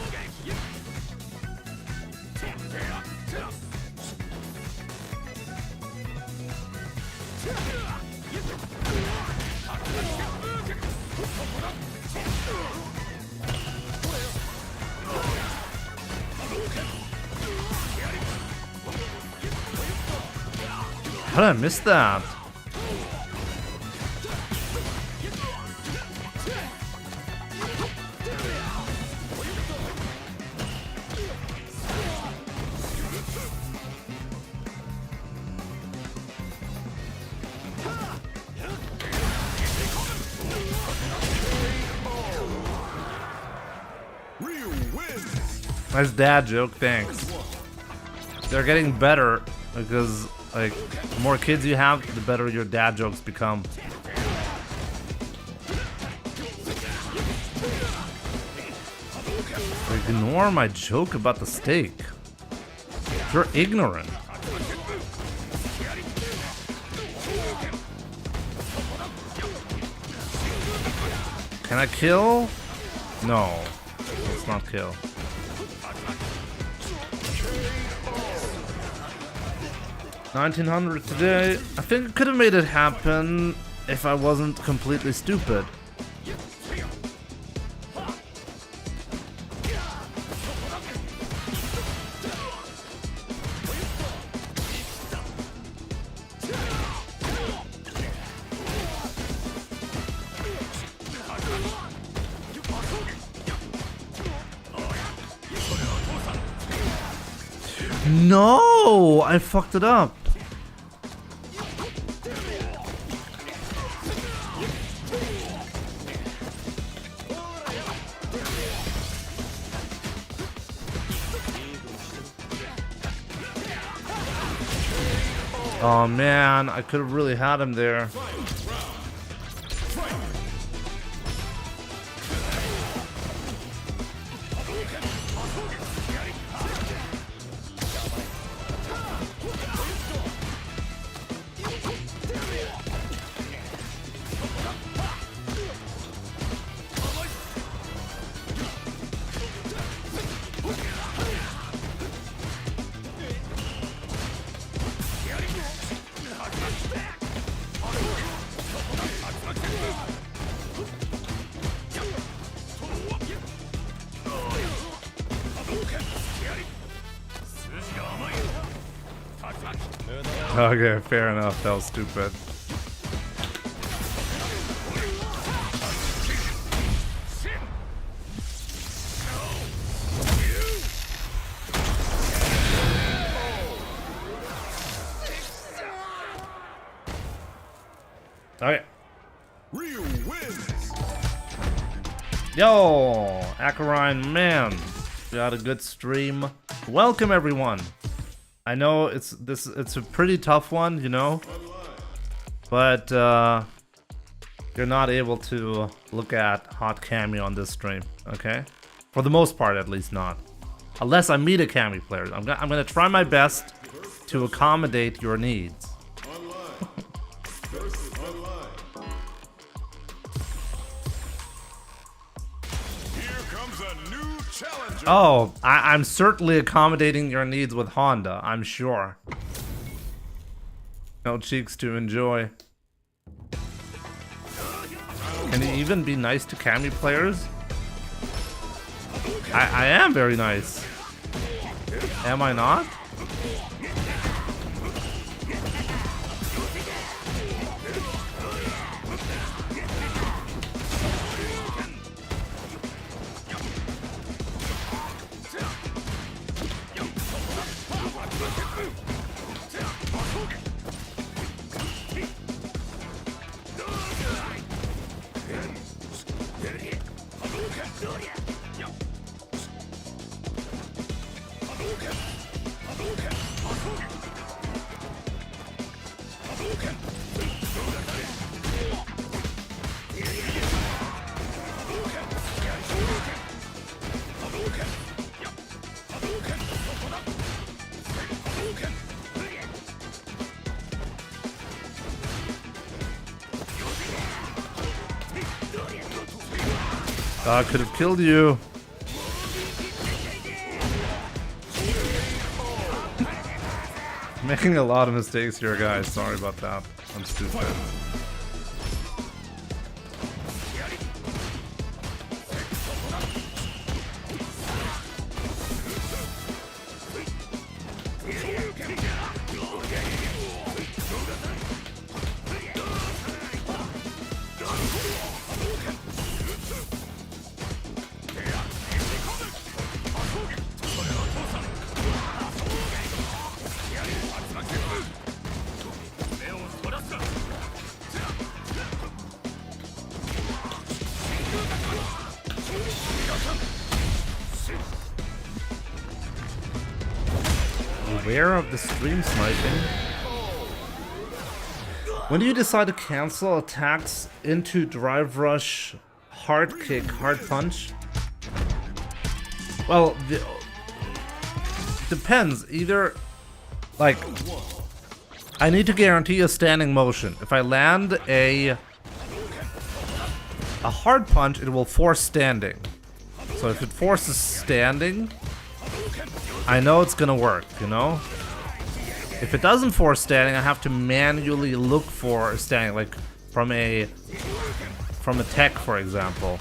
How did I miss that? Nice dad joke, thanks. They're getting better because, like, the more kids you have, the better your dad jokes become. Ignore my joke about the steak. You're ignorant. Can I kill? No, let's not kill. 1900 today. I think I could have made it happen if I wasn't completely stupid. No, I fucked it up. Oh man, I could have really had him there. Okay, fair enough. That was stupid. Okay.
Ryu wins.
Yo, Acarine man, we had a good stream. Welcome everyone. I know it's a pretty tough one, you know, but you're not able to look at hot Cammy on this stream, okay? For the most part, at least not. Unless I meet a Cammy player, I'm gonna try my best to accommodate your needs. Oh, I'm certainly accommodating your needs with Honda, I'm sure. No cheeks to enjoy. Can you even be nice to Cammy players? I am very nice. Am I not? I could have killed you. Making a lot of mistakes here, guys. Sorry about that. I'm stupid. Aware of the stream sniping. When do you decide to cancel attacks into drive rush, hard kick, hard punch? Well, depends. Either, like, I need to guarantee a standing motion. If I land a hard punch, it will force standing. So if it forces standing, I know it's gonna work, you know? If it doesn't force standing, I have to manually look for standing, like from a tech, for example.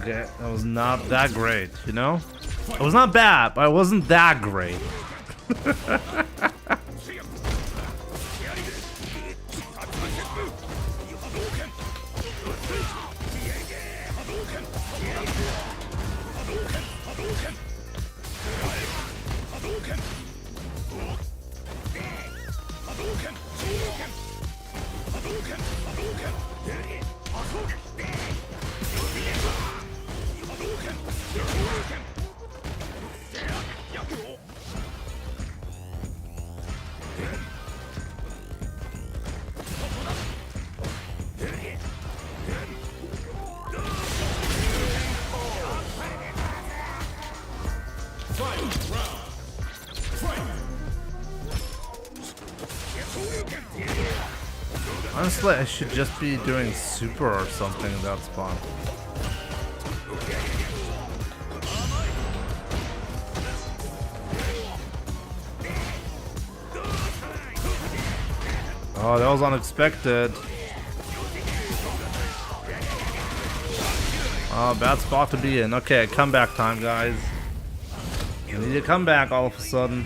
Okay, that was not that great, you know? It was not bad, but it wasn't that great. Honestly, I should just be doing super or something in that spot. Oh, that was unexpected. Oh, bad spot to be in. Okay, comeback time, guys. We need to come back all of a sudden.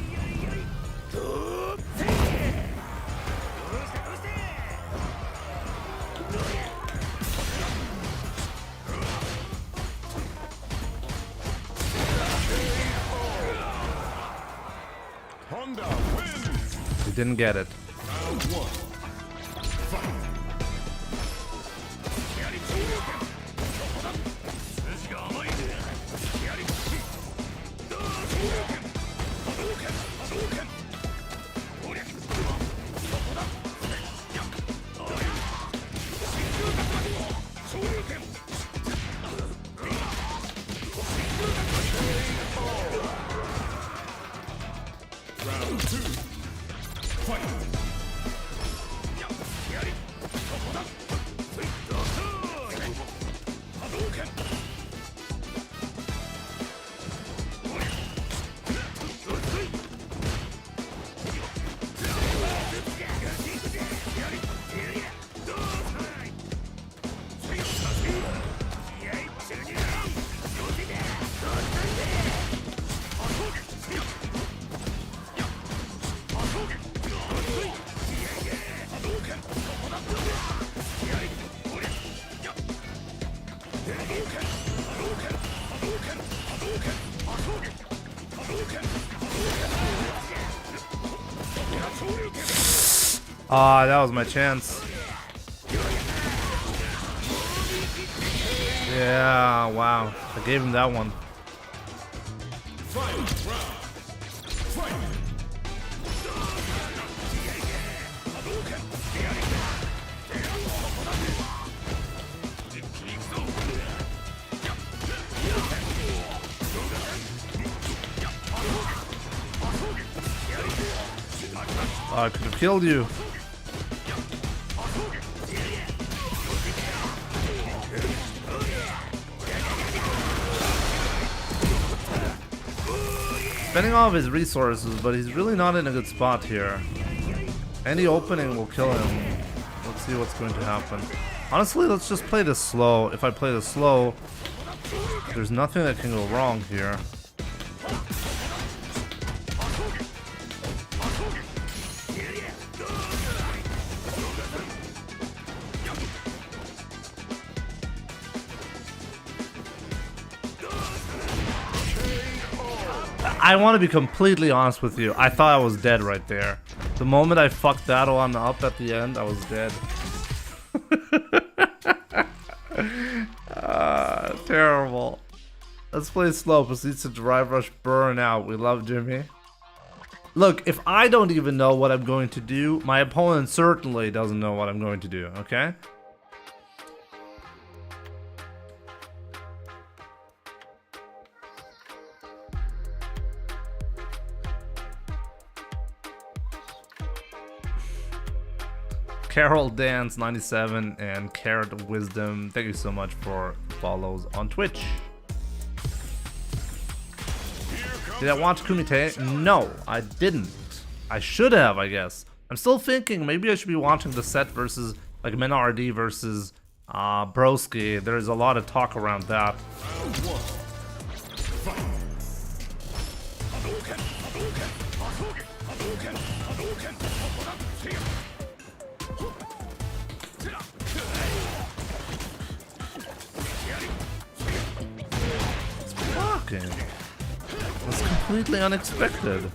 We didn't get it. Ah, that was my chance. Yeah, wow. I gave him that one. Oh, I could have killed you. Spending all of his resources, but he's really not in a good spot here. Any opening will kill him. Let's see what's going to happen. Honestly, let's just play this slow. If I play this slow, there's nothing that can go wrong here. I want to be completely honest with you. I thought I was dead right there. The moment I fucked that one up at the end, I was dead. Terrible. Let's play slow. Proceeds to drive rush burnout. We love Jimmy. Look, if I don't even know what I'm going to do, my opponent certainly doesn't know what I'm going to do, okay? Carol Dance 97 and Carrot Wisdom, thank you so much for follows on Twitch. Did I watch Kumite? No, I didn't. I should have, I guess. I'm still thinking maybe I should be watching the set versus like Menardi versus Broski. There's a lot of talk around that. That's completely unexpected.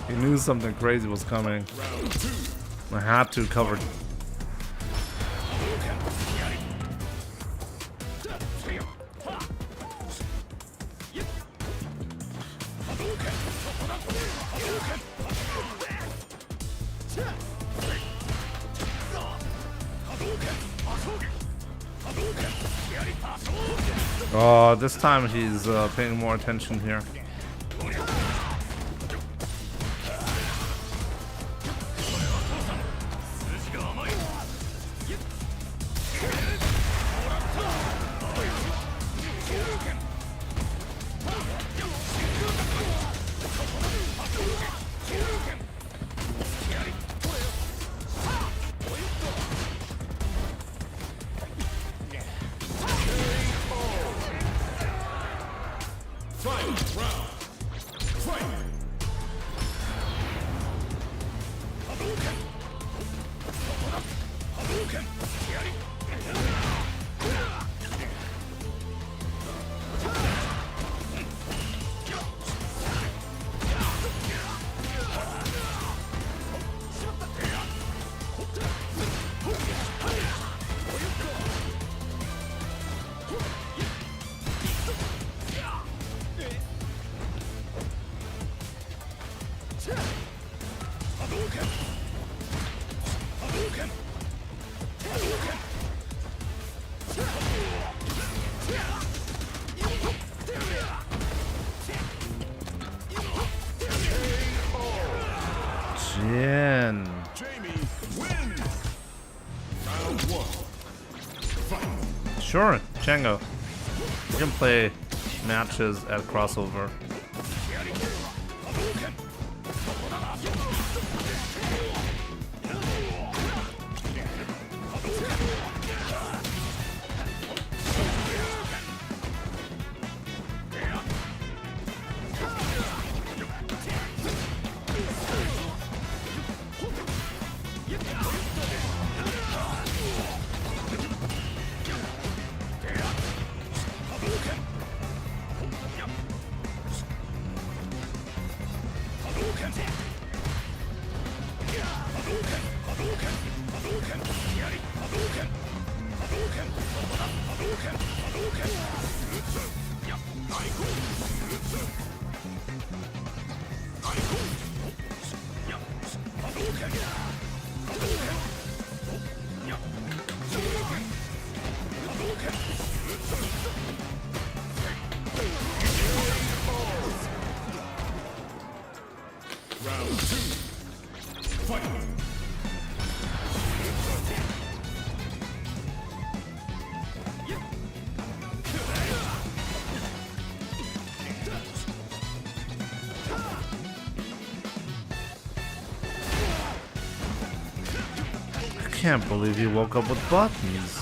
He knew something crazy was coming. I had to cover. Oh, this time he's paying more attention here. Jin. Sure, Chango. We can play matches at crossover. I can't believe he woke up with buttons.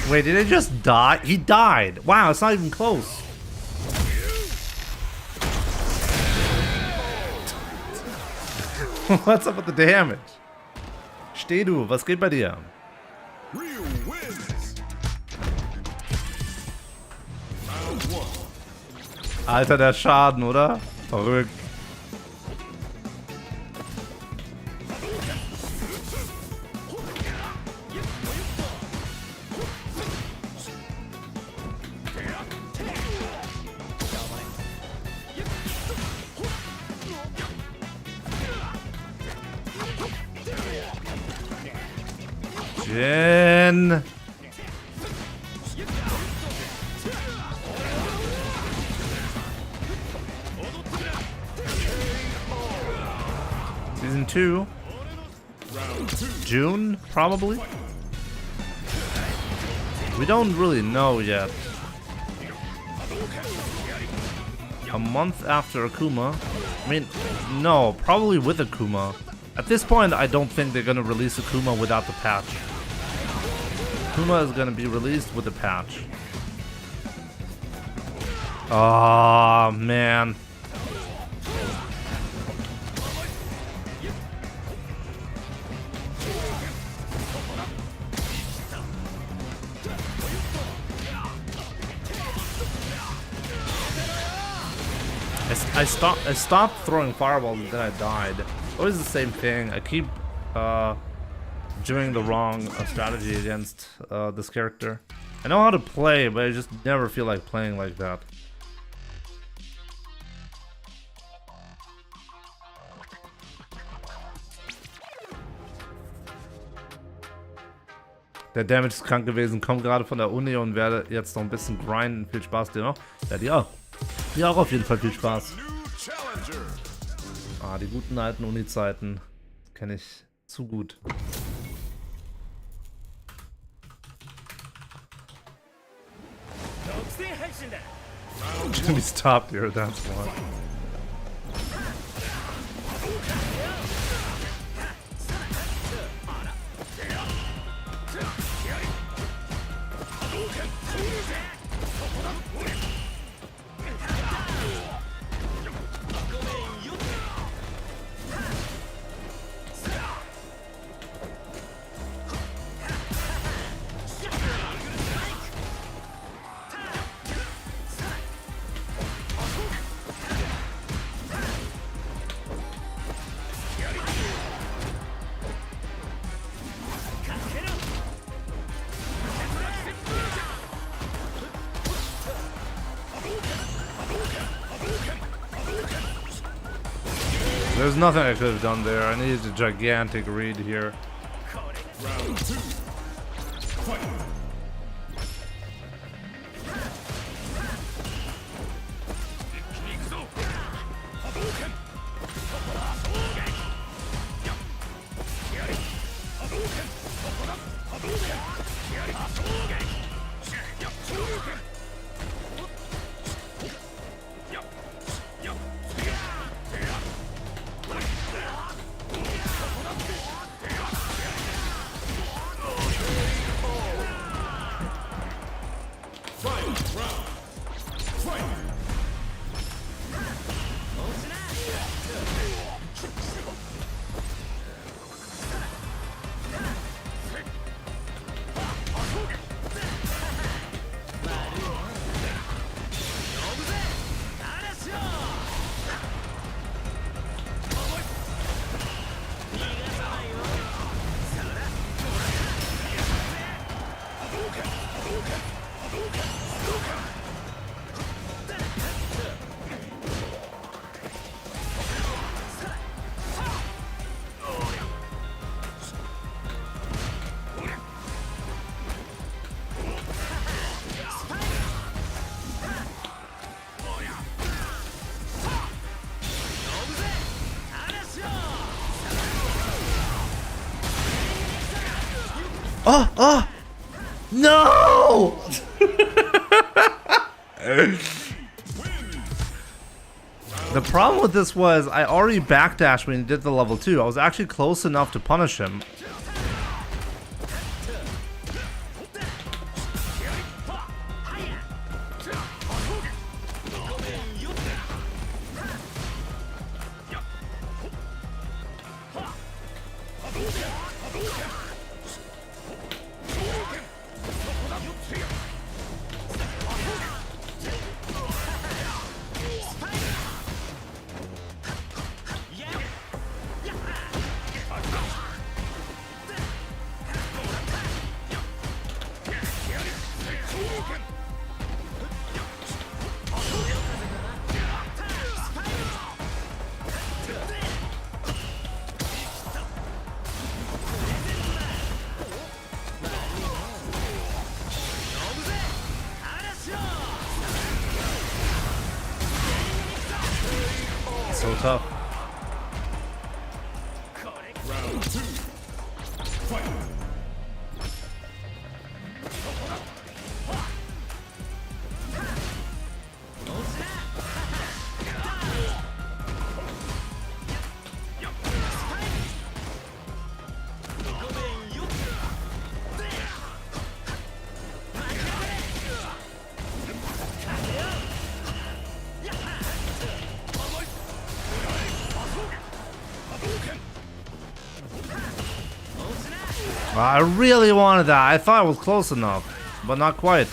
Wait, did it just die? He died. Wow, it's not even close. What's up with the damage? Steh du, was geht bei dir? Alter, der Schaden, oder? Verrückt. Jin. Season 2. June, probably. We don't really know yet. A month after Akuma. I mean, no, probably with Akuma. At this point, I don't think they're gonna release Akuma without the patch. Akuma is gonna be released with the patch. Oh man. I stopped throwing fireballs and then I died. Always the same thing. I keep doing the wrong strategy against this character. I know how to play, but I just never feel like playing like that. Der Damage ist krank gewesen, komme gerade von der Uni und werde jetzt noch ein bisschen grinden. Viel Spaß dir noch. Ja, dir auch. Dir auch auf jeden Fall viel Spaß. Ah, die guten alten Uni-Zeiten kenne ich zu gut. Jimmy stopped here, that's one. There's nothing I could have done there. I needed a gigantic read here.
Round 2. Fight.
Oh, oh, no! The problem with this was I already backdashed when he did the level 2. I was actually close enough to punish him. So tough.
Round 2. Fight.
I really wanted that. I thought it was close enough, but not quite.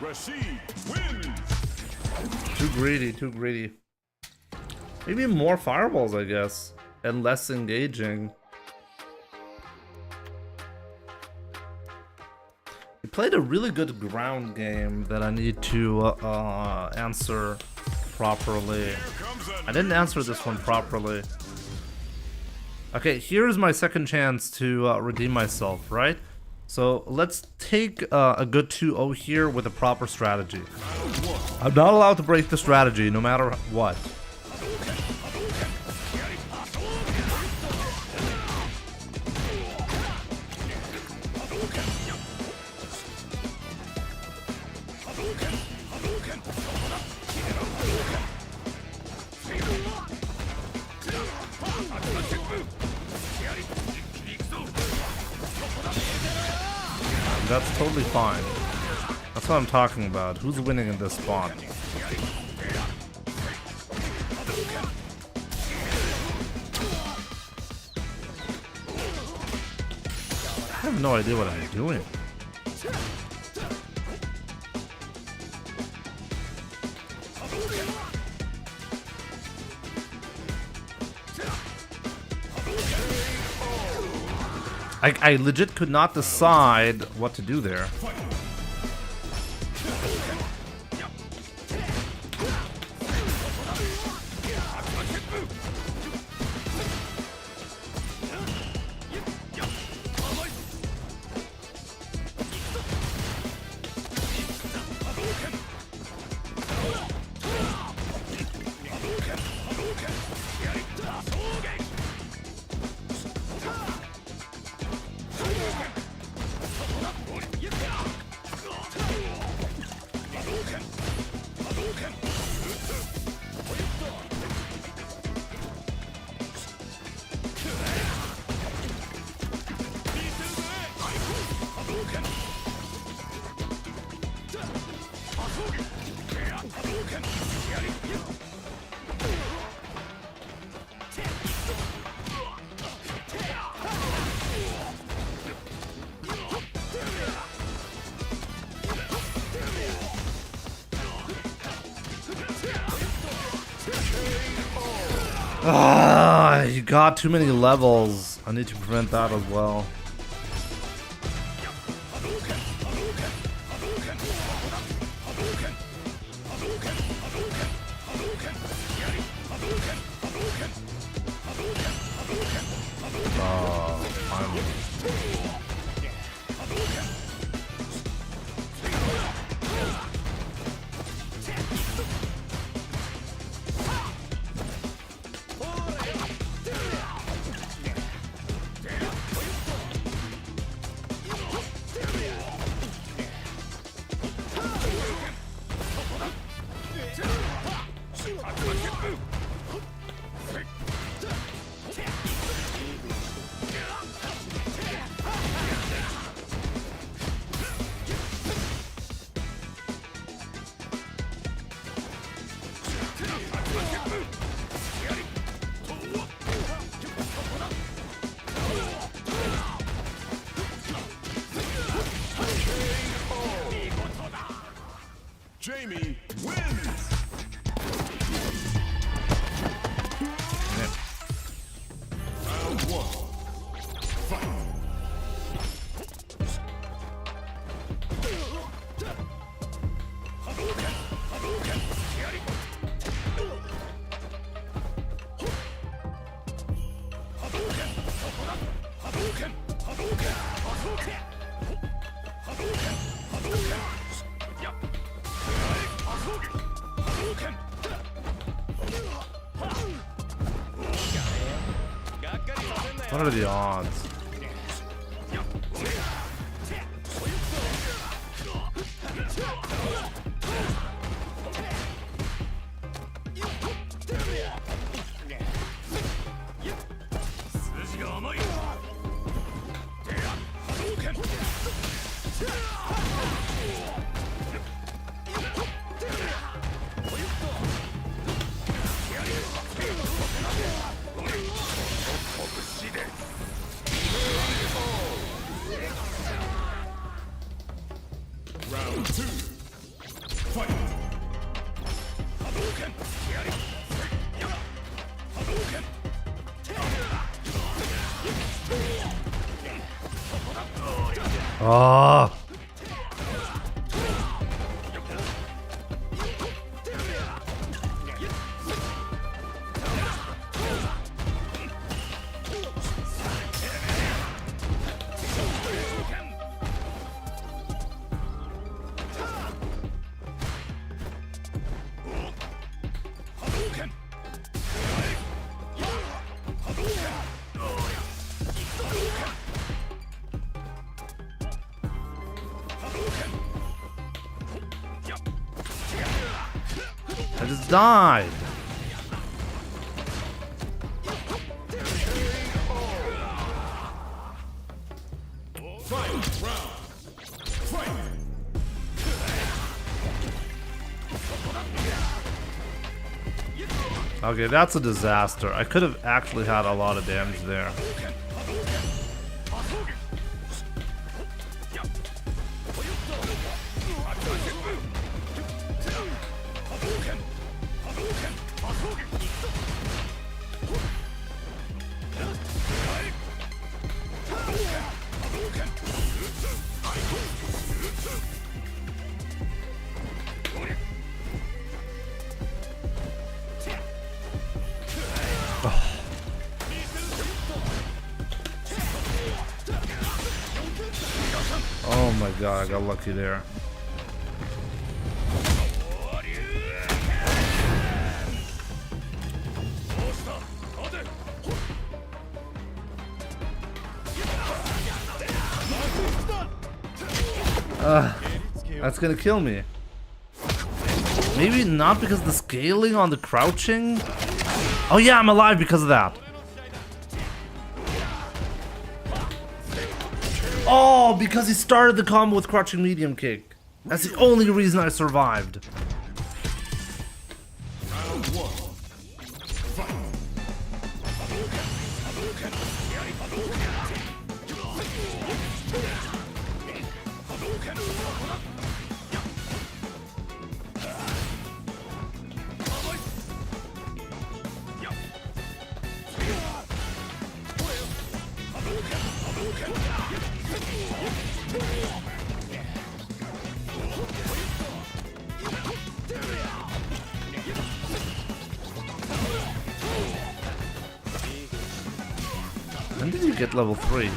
Rashid wins.
Too greedy, too greedy. Maybe more fireballs, I guess, and less engaging. He played a really good ground game that I need to answer properly. I didn't answer this one properly. Okay, here's my second chance to redeem myself, right? So let's take a good 2-0 here with a proper strategy. I'm not allowed to break the strategy no matter what. That's totally fine. That's what I'm talking about. Who's winning in this spot? I have no idea what I'm doing. I legit could not decide what to do there. You got too many levels. I need to prevent that as well.
Jamie wins. Round one. Fight.
What are the odds?
two. Fight.
Oh. I just died. Okay, that's a disaster. I could have actually had a lot of damage there. Oh my god, I got lucky there. That's gonna kill me. Maybe not because of the scaling on the crouching. Oh yeah, I'm alive because of that. Oh, because he started the combo with crouching medium kick. That's the only reason I survived.
Round one. Fight.
When did you get level 3?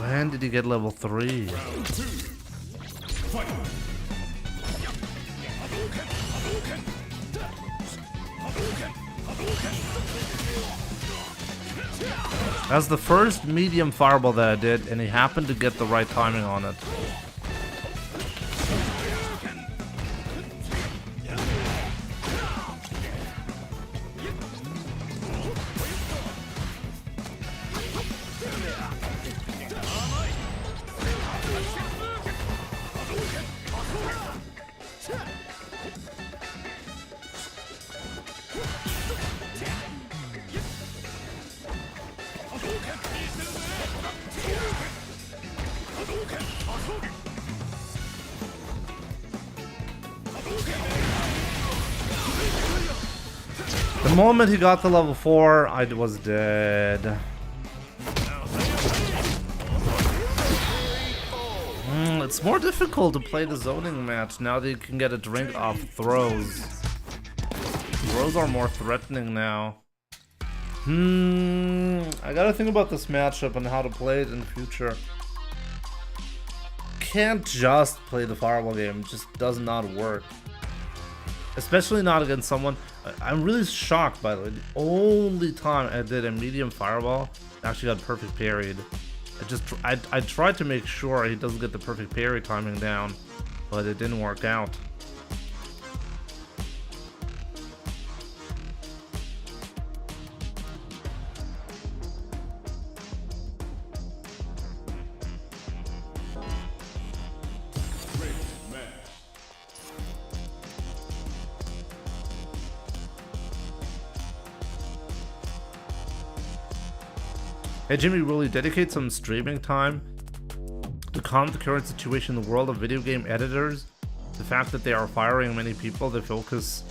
When did you get level 3?
Round two. Fight.
That's the first medium fireball that I did, and he happened to get the right timing on it. The moment he got to level 4, I was dead. It's more difficult to play the zoning match now that you can get a drink off throws. Throws are more threatening now. I gotta think about this matchup and how to play it in the future. Can't just play the fireball game, it just does not work. Especially not against someone. I'm really shocked, by the way. The only time I did a medium fireball, I actually got perfect parried. I tried to make sure he doesn't get the perfect parry timing down, but it didn't work out. Hey Jimmy, will you dedicate some streaming time to comment the current situation in the world of video game editors? The fact that they are firing many people, they focus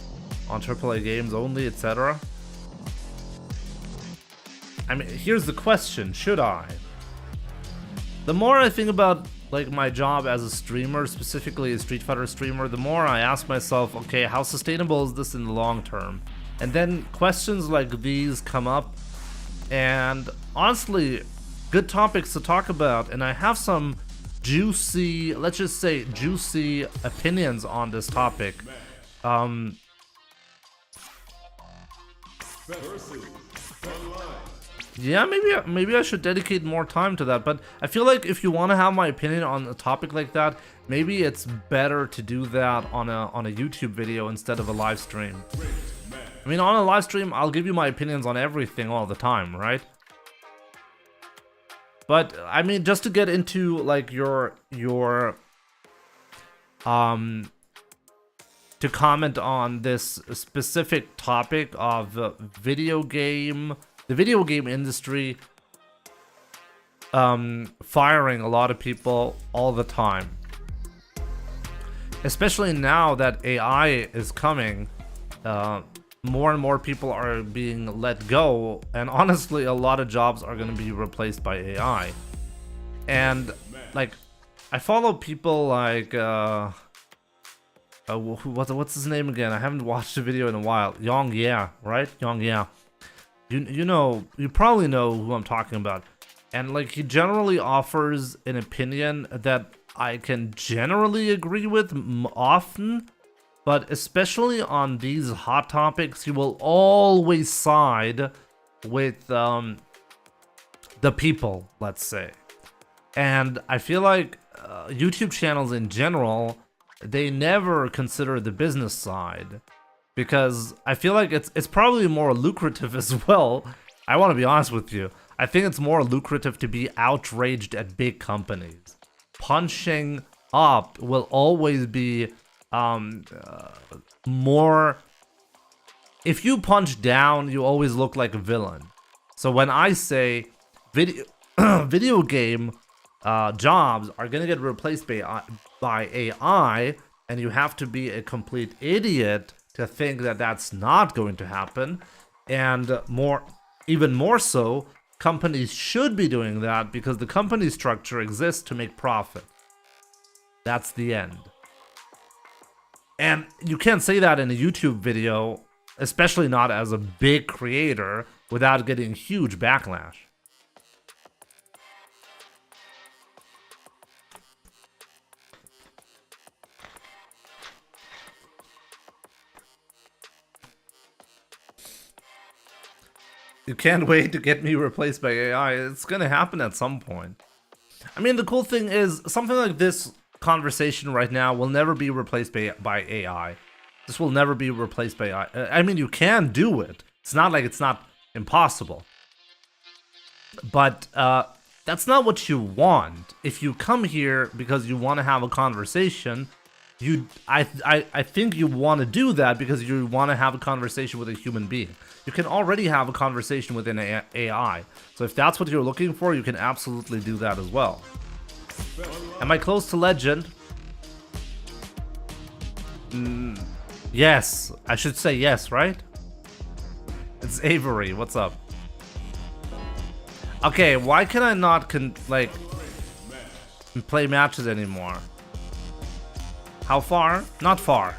on AAA games only, etc. I mean, here's the question, should I? The more I think about like my job as a streamer, specifically a Street Fighter streamer, the more I ask myself, okay, how sustainable is this in the long term? And then questions like these come up, and honestly, good topics to talk about, and I have some juicy, let's just say juicy opinions on this topic. Yeah, maybe I should dedicate more time to that, but I feel like if you want to have my opinion on a topic like that, maybe it's better to do that on a YouTube video instead of a live stream. I mean, on a live stream, I'll give you my opinions on everything all the time, right? But I mean, just to get into like your to comment on this specific topic of the video game industry firing a lot of people all the time, especially now that AI is coming. More and more people are being let go, and honestly a lot of jobs are going to be replaced by AI. And like, I follow people like what's his name again? I haven't watched the video in a while. Yong Yeah, right? Yong Yeah. You probably know who I'm talking about. And like, he generally offers an opinion that I can generally agree with often, but especially on these hot topics, he will always side with the people, let's say. And I feel like YouTube channels in general, they never consider the business side, because I feel like it's probably more lucrative as well. I want to be honest with you. I think it's more lucrative to be outraged at big companies. Punching up will always be more. If you punch down, you always look like a villain. So when I say video game jobs are gonna get replaced by AI, and you have to be a complete idiot to think that that's not going to happen, and even more so, companies should be doing that because the company structure exists to make profit. That's the end. And you can't say that in a YouTube video, especially not as a big creator, without getting huge backlash. You can't wait to get me replaced by AI. It's gonna happen at some point. I mean, the cool thing is, something like this conversation right now will never be replaced by AI. This will never be replaced by AI. I mean, you can do it. It's not like it's not impossible. But that's not what you want. If you come here because you want to have a conversation, I think you want to do that because you want to have a conversation with a human being. You can already have a conversation with an AI. So if that's what you're looking for, you can absolutely do that as well. Am I close to legend? Yes. I should say yes, right? It's Avery. What's up? Okay, why can I not play matches anymore? How far? Not far.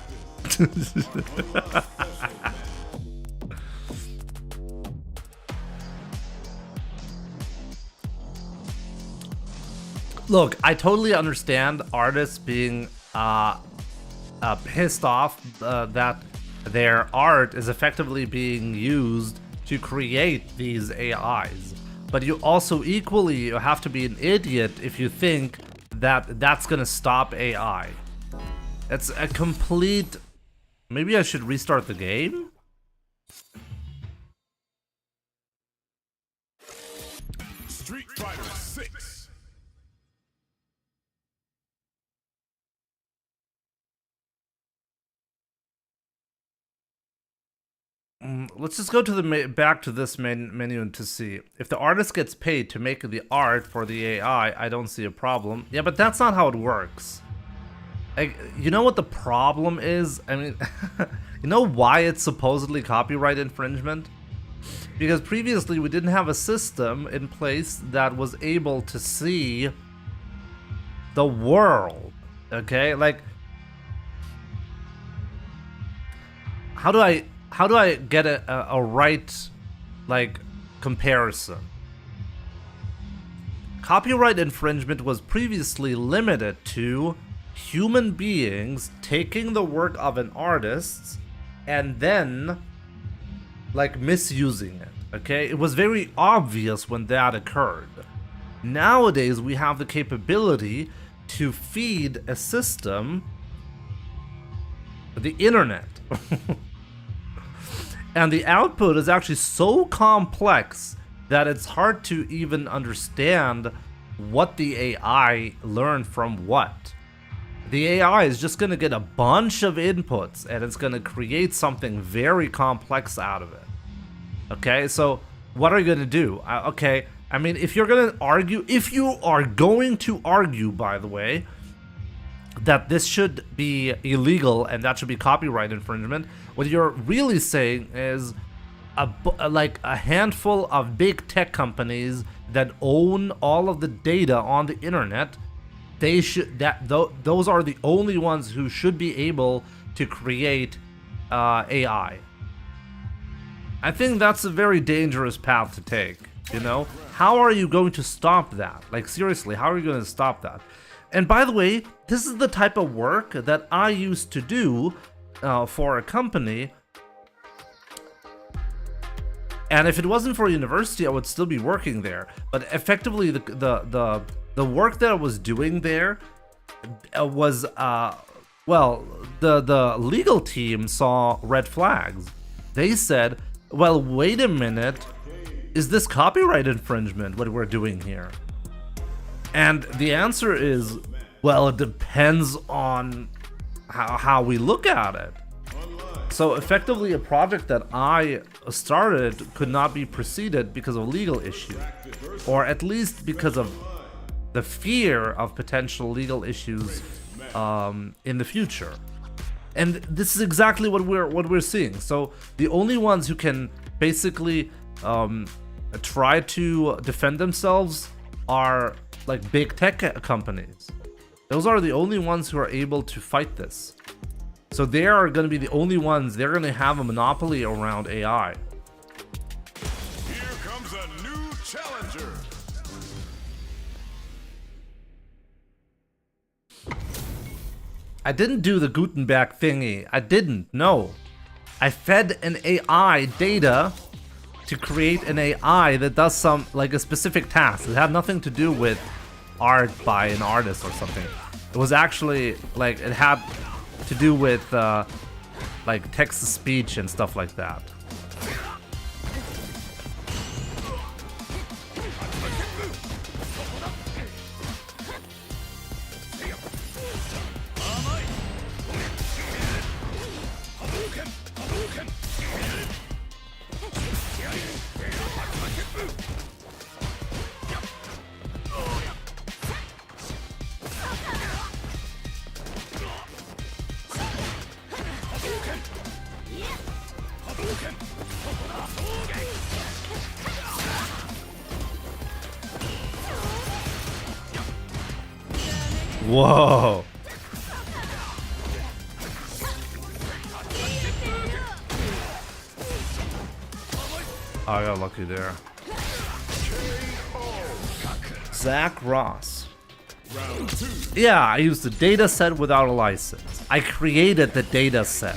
Look, I totally understand artists being pissed off that their art is effectively being used to create these AIs. But you also equally have to be an idiot if you think that that's gonna stop AI. It's a complete... Maybe I should restart the game?
Street Fighter 6.
let's just go to the back to this menu and to see if the artist gets paid to make the art for the AI. I don't see a problem. Yeah, but that's not how it works. You know what the problem is? I mean, you know why it's supposedly copyright infringement? Because previously we didn't have a system in place that was able to see the world. Okay, like how do I get a right like comparison? Copyright infringement was previously limited to human beings taking the work of an artist and then like misusing it. Okay, it was very obvious when that occurred. Nowadays we have the capability to feed a system the internet. And the output is actually so complex that it's hard to even understand what the AI learned from what. The AI is just going to get a bunch of inputs and it's going to create something very complex out of it. Okay, so what are you going to do? Okay, I mean, if you're going to argue, if you are going to argue, by the way, that this should be illegal and that should be copyright infringement, what you're really saying is like a handful of big tech companies that own all of the data on the internet, they should those are the only ones who should be able to create AI. I think that's a very dangerous path to take, you know? How are you going to stop that? Like, seriously, how are you going to stop that? And by the way, this is the type of work that I used to do for a company. And if it wasn't for university, I would still be working there. But effectively, the work that I was doing there was, well, the legal team saw red flags. They said, well, wait a minute, is this copyright infringement, what we're doing here? And the answer is, well, it depends on how we look at it. So effectively, a project that I started could not be proceeded because of legal issue, or at least because of the fear of potential legal issues in the future. And this is exactly what we're seeing. So the only ones who can basically try to defend themselves are like big tech companies. Those are the only ones who are able to fight this. So they are going to be the only ones, they're going to have a monopoly around AI.
Here comes a new challenger.
I didn't do the Gutenberg thingy. I didn't, no. I fed an AI data to create an AI that does some, like a specific task. It had nothing to do with art by an artist or something. It was actually, like, it had to do with, like, text-to-speech and stuff like that. Whoa. I got lucky there. Zach Ross. Yeah, I used the data set without a license. I created the data set.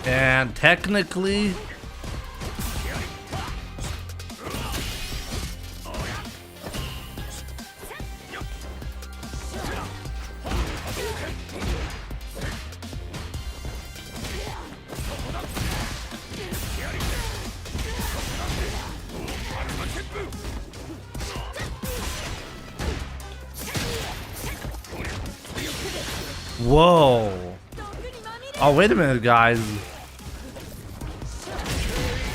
And technically, Whoa. Oh, wait a minute, guys.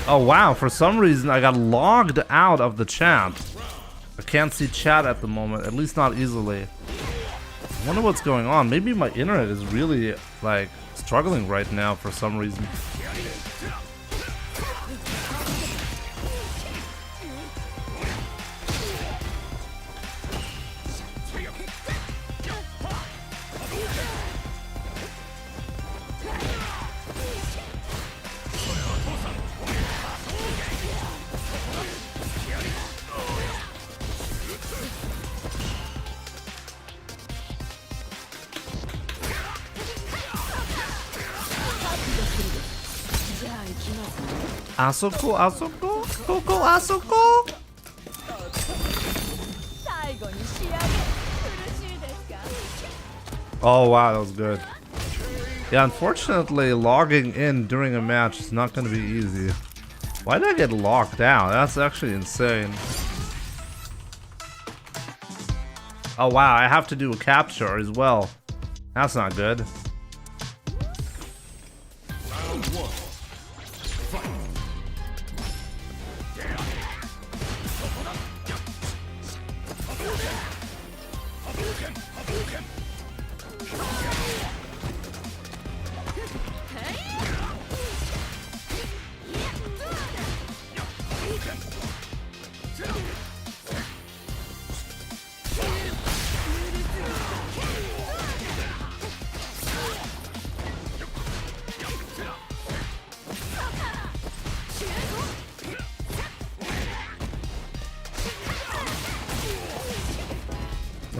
Oh, wow. For some reason, I got logged out of the chat. I can't see chat at the moment, at least not easily. I wonder what's going on. Maybe my internet is really, like, struggling right now for some reason. Asoko, Asoko, Koko, Asoko. Oh wow, that was good. Yeah, unfortunately, logging in during a match is not going to be easy. Why did I get locked out? That's actually insane. Oh wow, I have to do a capture as well. That's not good.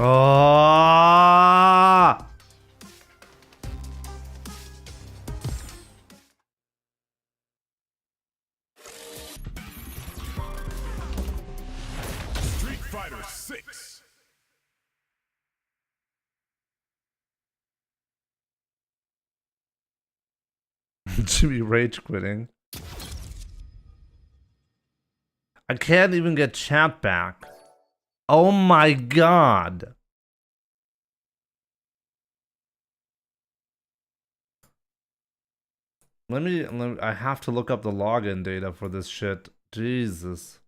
Oh!
Street Fighter 6.
Jimmy rage quitting. I can't even get chat back. Oh my god. Let me, I have to look up the login data for this shit. Jesus.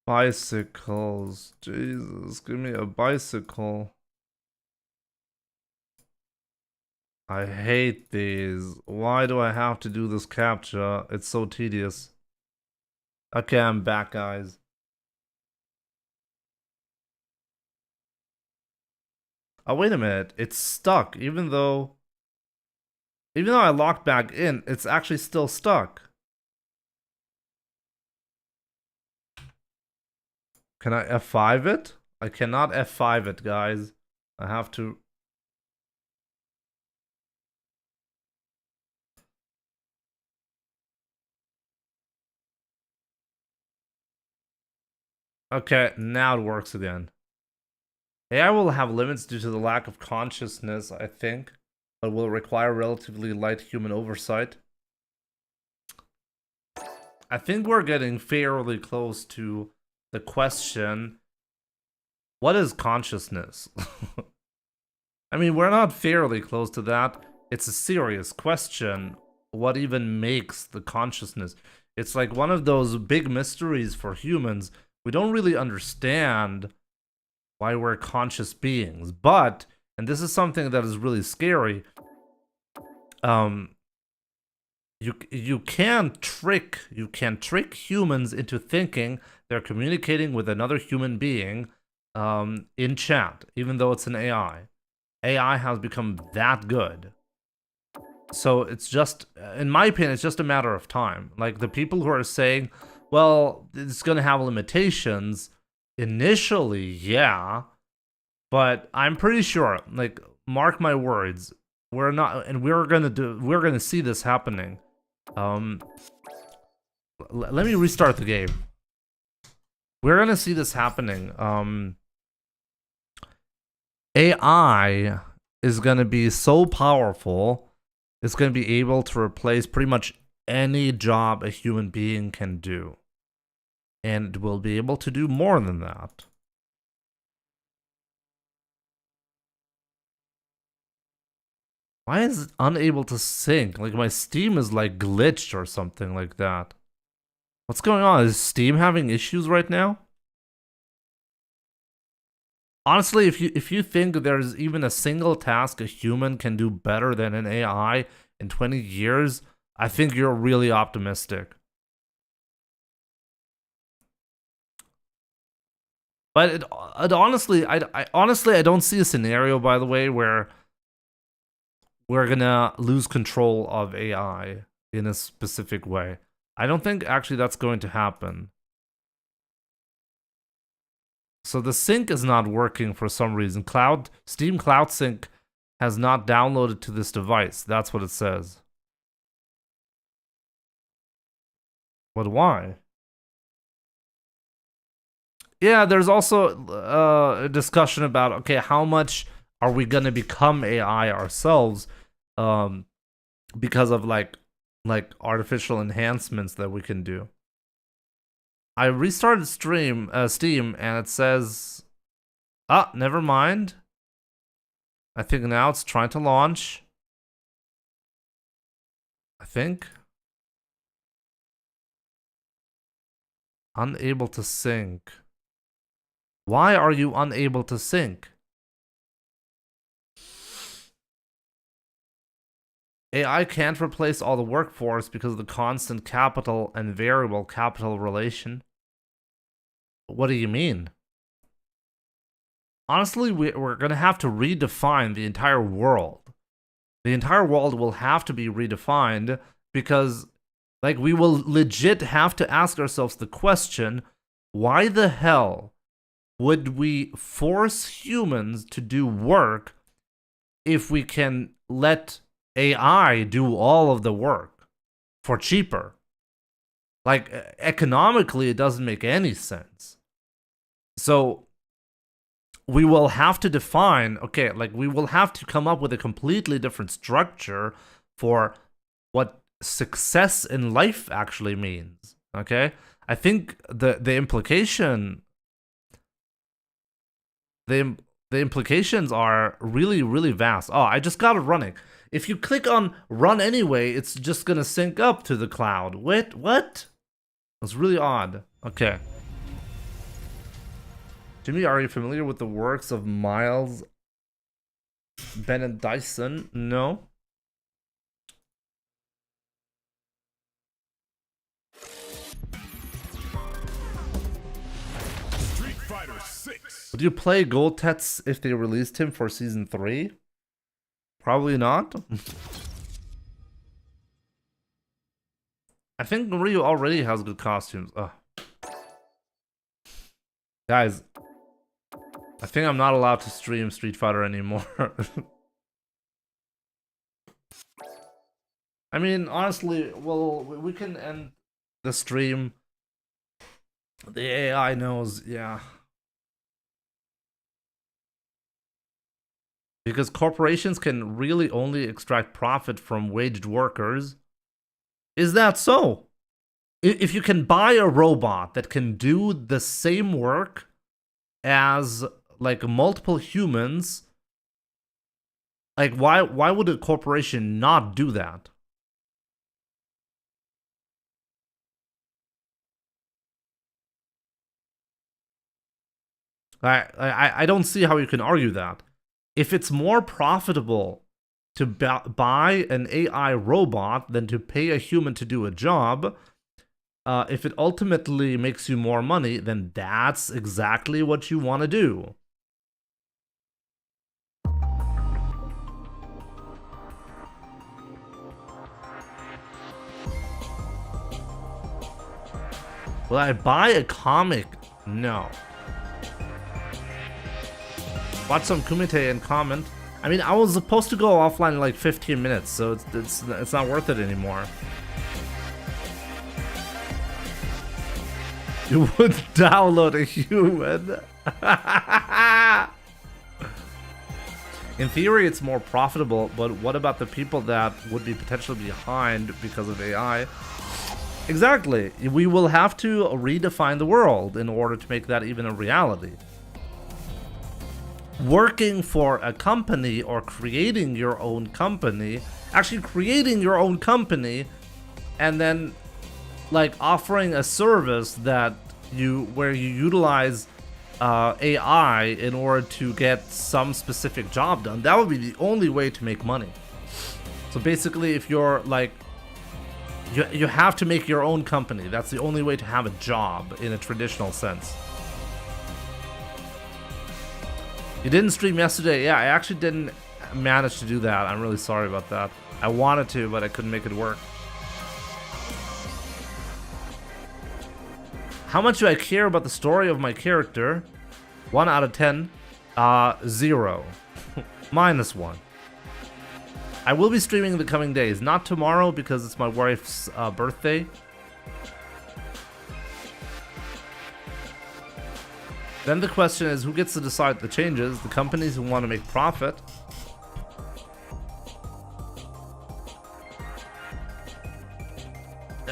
Bicycles. Jesus, give me a bicycle. I hate these. Why do I have to do this captcha? It's so tedious. Okay, I'm back, guys. Oh, wait a minute. It's stuck, even though I locked back in, it's actually still stuck. Can I F5 it? I cannot F5 it, guys. I have to... Okay, now it works again. AI will have limits due to the lack of consciousness, I think, but will require relatively light human oversight. I think we're getting fairly close to the question, what is consciousness? I mean, we're not fairly close to that. It's a serious question. What even makes the consciousness? It's like one of those big mysteries for humans. We don't really understand why we're conscious beings. But, and this is something that is really scary, you can trick humans into thinking they're communicating with another human being in chat, even though it's an AI. AI has become that good. So it's just, in my opinion, it's just a matter of time. Like the people who are saying, well, it's going to have limitations initially, yeah, but I'm pretty sure, like, mark my words, we're gonna see this happening. Let me restart the game. We're gonna see this happening. AI is gonna be so powerful, it's gonna be able to replace pretty much any job a human being can do. And will be able to do more than that. Why is it unable to sync? Like my Steam is like glitched or something like that. What's going on? Is Steam having issues right now? Honestly, if you think there's even a single task a human can do better than an AI in 20 years, I think you're really optimistic. But honestly, I honestly don't see a scenario, by the way, where we're gonna lose control of AI in a specific way. I don't think actually that's going to happen. So the sync is not working for some reason. Steam Cloud Sync has not downloaded to this device. That's what it says. But why? Yeah, there's also a discussion about, okay, how much are we gonna become AI ourselves because of like artificial enhancements that we can do. I restarted Steam and it says, never mind. I think now it's trying to launch. I think. Unable to sync. Why are you unable to sync? AI can't replace all the workforce because of the constant capital and variable capital relation. What do you mean? Honestly, we're going to have to redefine the entire world. The entire world will have to be redefined because, like, we will legit have to ask ourselves the question, why the hell would we force humans to do work if we can let AI do all of the work for cheaper? Like, economically, it doesn't make any sense. So we will have to define, okay, like we will have to come up with a completely different structure for what success in life actually means. Okay? I think the implication the implications are really, really vast. Oh, I just got it running. If you click on run anyway, it's just gonna sync up to the cloud. Wait, what? That's really odd. Okay. Jimmy, are you familiar with the works of Miles Bennett Dyson? No.
Street Fighter 6.
Would you play Goldtets if they released him for season 3? Probably not. I think Ryu already has good costumes. Ugh. Guys, I think I'm not allowed to stream Street Fighter anymore. I mean, honestly, well, we can end the stream. The AI knows, yeah. Because corporations can really only extract profit from waged workers. Is that so? If you can buy a robot that can do the same work as like multiple humans, like why would a corporation not do that? I don't see how you can argue that. If it's more profitable to buy an AI robot than to pay a human to do a job, if it ultimately makes you more money, then that's exactly what you want to do. Will I buy a comic? No. Watch some Kumite and comment. I mean, I was supposed to go offline in like 15 minutes, so it's not worth it anymore. You would download a human. In theory, it's more profitable, but what about the people that would be potentially behind because of AI? Exactly. We will have to redefine the world in order to make that even a reality. Working for a company or creating your own company, actually creating your own company, and then like offering a service that where you utilize AI in order to get some specific job done, that would be the only way to make money. So basically, if you're like, you have to make your own company. That's the only way to have a job in a traditional sense. You didn't stream yesterday? Yeah, I actually didn't manage to do that. I'm really sorry about that. I wanted to, but I couldn't make it work. How much do I care about the story of my character? 1 out of 10. 0. -1. I will be streaming in the coming days. Not tomorrow because it's my wife's birthday. Then the question is, who gets to decide the changes? The companies who want to make profit.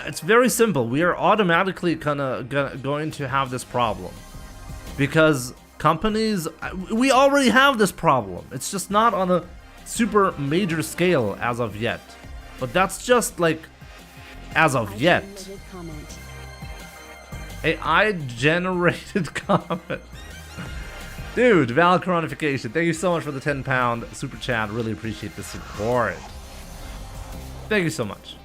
It's very simple. We are automatically going to have this problem because companies, we already have this problem. It's just not on a super major scale as of yet, but that's just like as of yet. AI generated comment. Dude, valid chronification. Thank you so much for the £10 super chat. Really appreciate the support. Thank you so much.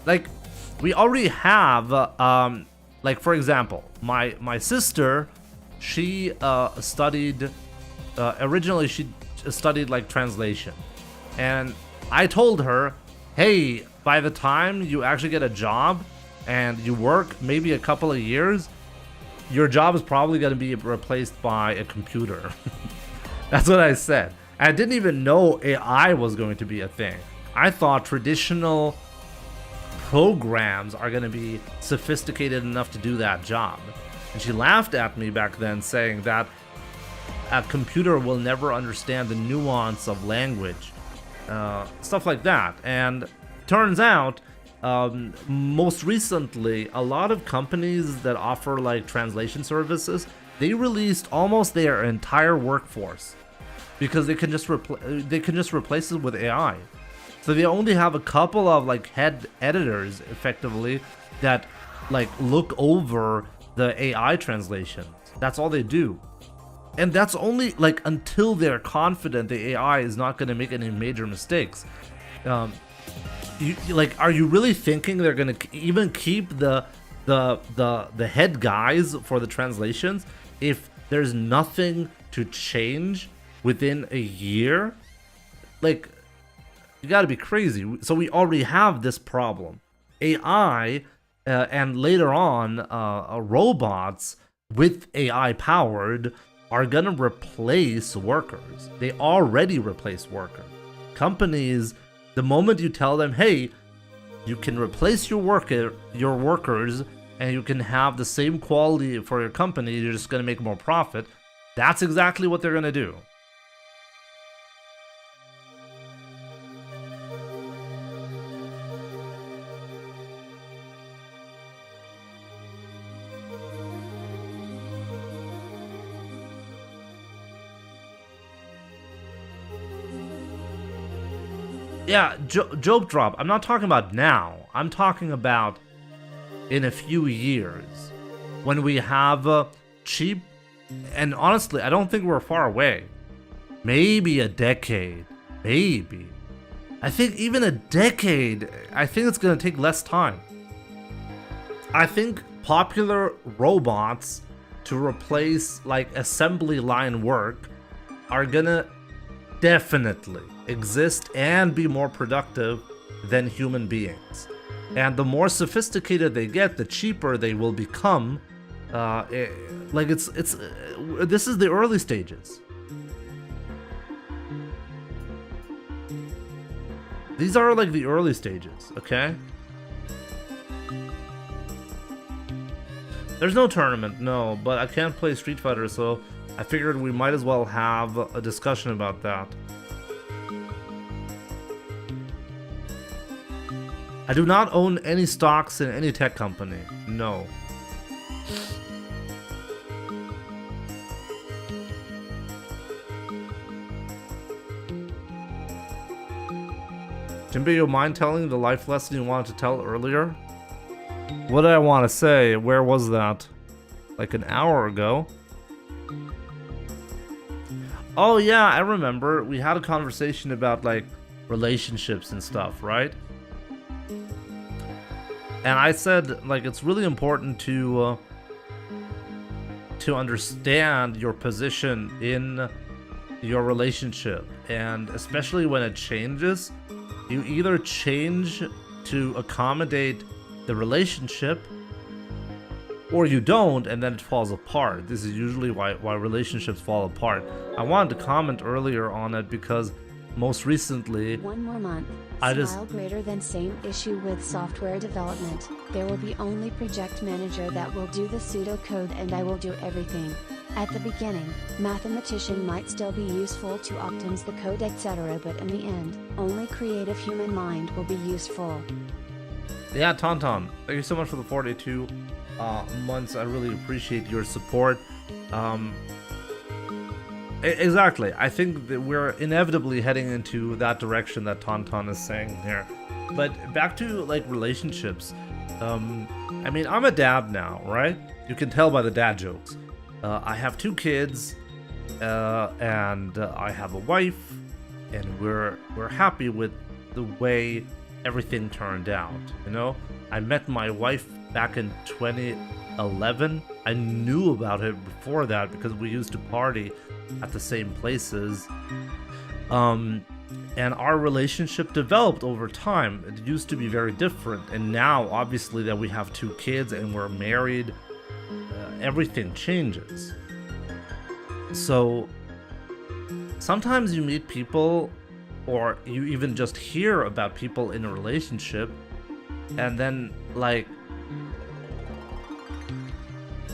Like, we already have, like, for example, my sister, she studied, originally she studied, like, translation. And I told her, hey, by the time you actually get a job and you work maybe a couple of years, your job is probably going to be replaced by a computer. That's what I said. I didn't even know AI was going to be a thing. I thought traditional programs are going to be sophisticated enough to do that job. And she laughed at me back then, saying that a computer will never understand the nuance of language, stuff like that. And turns out, most recently, a lot of companies that offer like translation services, they released almost their entire workforce because they can just replace it with AI. So they only have a couple of like head editors, effectively, that like look over the AI translations. That's all they do. And that's only like until they're confident the AI is not going to make any major mistakes. Like, are you really thinking they're going to even keep the head guys for the translations if there's nothing to change within a year? Like, you gotta be crazy. So we already have this problem. AI and later on robots with AI powered are gonna replace workers. They already replace workers. Companies, the moment you tell them, hey, you can replace your workers and you can have the same quality for your company, you're just gonna make more profit, that's exactly what they're gonna do. Yeah, Job Drop, I'm not talking about now. I'm talking about in a few years when we have cheap, and honestly, I don't think we're far away. Maybe a decade, maybe. I think even a decade, I think it's gonna take less time. I think popular robots to replace like assembly line work are gonna definitely exist and be more productive than human beings. And the more sophisticated they get, the cheaper they will become. Like this is the early stages. These are like the early stages, okay? There's no tournament, no, but I can't play Street Fighter, so I figured we might as well have a discussion about that. I do not own any stocks in any tech company, no. Jimbo, you mind telling the life lesson you wanted to tell earlier? What did I want to say? Where was that? Like an hour ago? Oh yeah, I remember. We had a conversation about like relationships and stuff, right? And I said like it's really important to understand your position in your relationship, and especially when it changes. You either change to accommodate the relationship, or you don't, and then it falls apart. This is usually why relationships fall apart. I wanted to comment earlier on it because most recently,
one more month.
I
Smile greater than same issue with software development. There will be only project manager that will do the pseudocode and I will do everything. At the beginning, mathematician might still be useful to optimize the code etc. but in the end, only creative human mind will be useful.
Yeah, Tauntaun, thank you so much for the 42 months. I really appreciate your support. Exactly. I think that we're inevitably heading into that direction that Tauntaun is saying here. But back to like relationships. I mean, I'm a dad now, right? You can tell by the dad jokes. I have 2 kids, and I have a wife, and we're happy with the way everything turned out. You know, I met my wife back in 2011. I knew about her before that because we used to party at the same places. And our relationship developed over time. It used to be very different, and now obviously that we have 2 kids and we're married, everything changes. So sometimes you meet people, or you even just hear about people in a relationship, and then like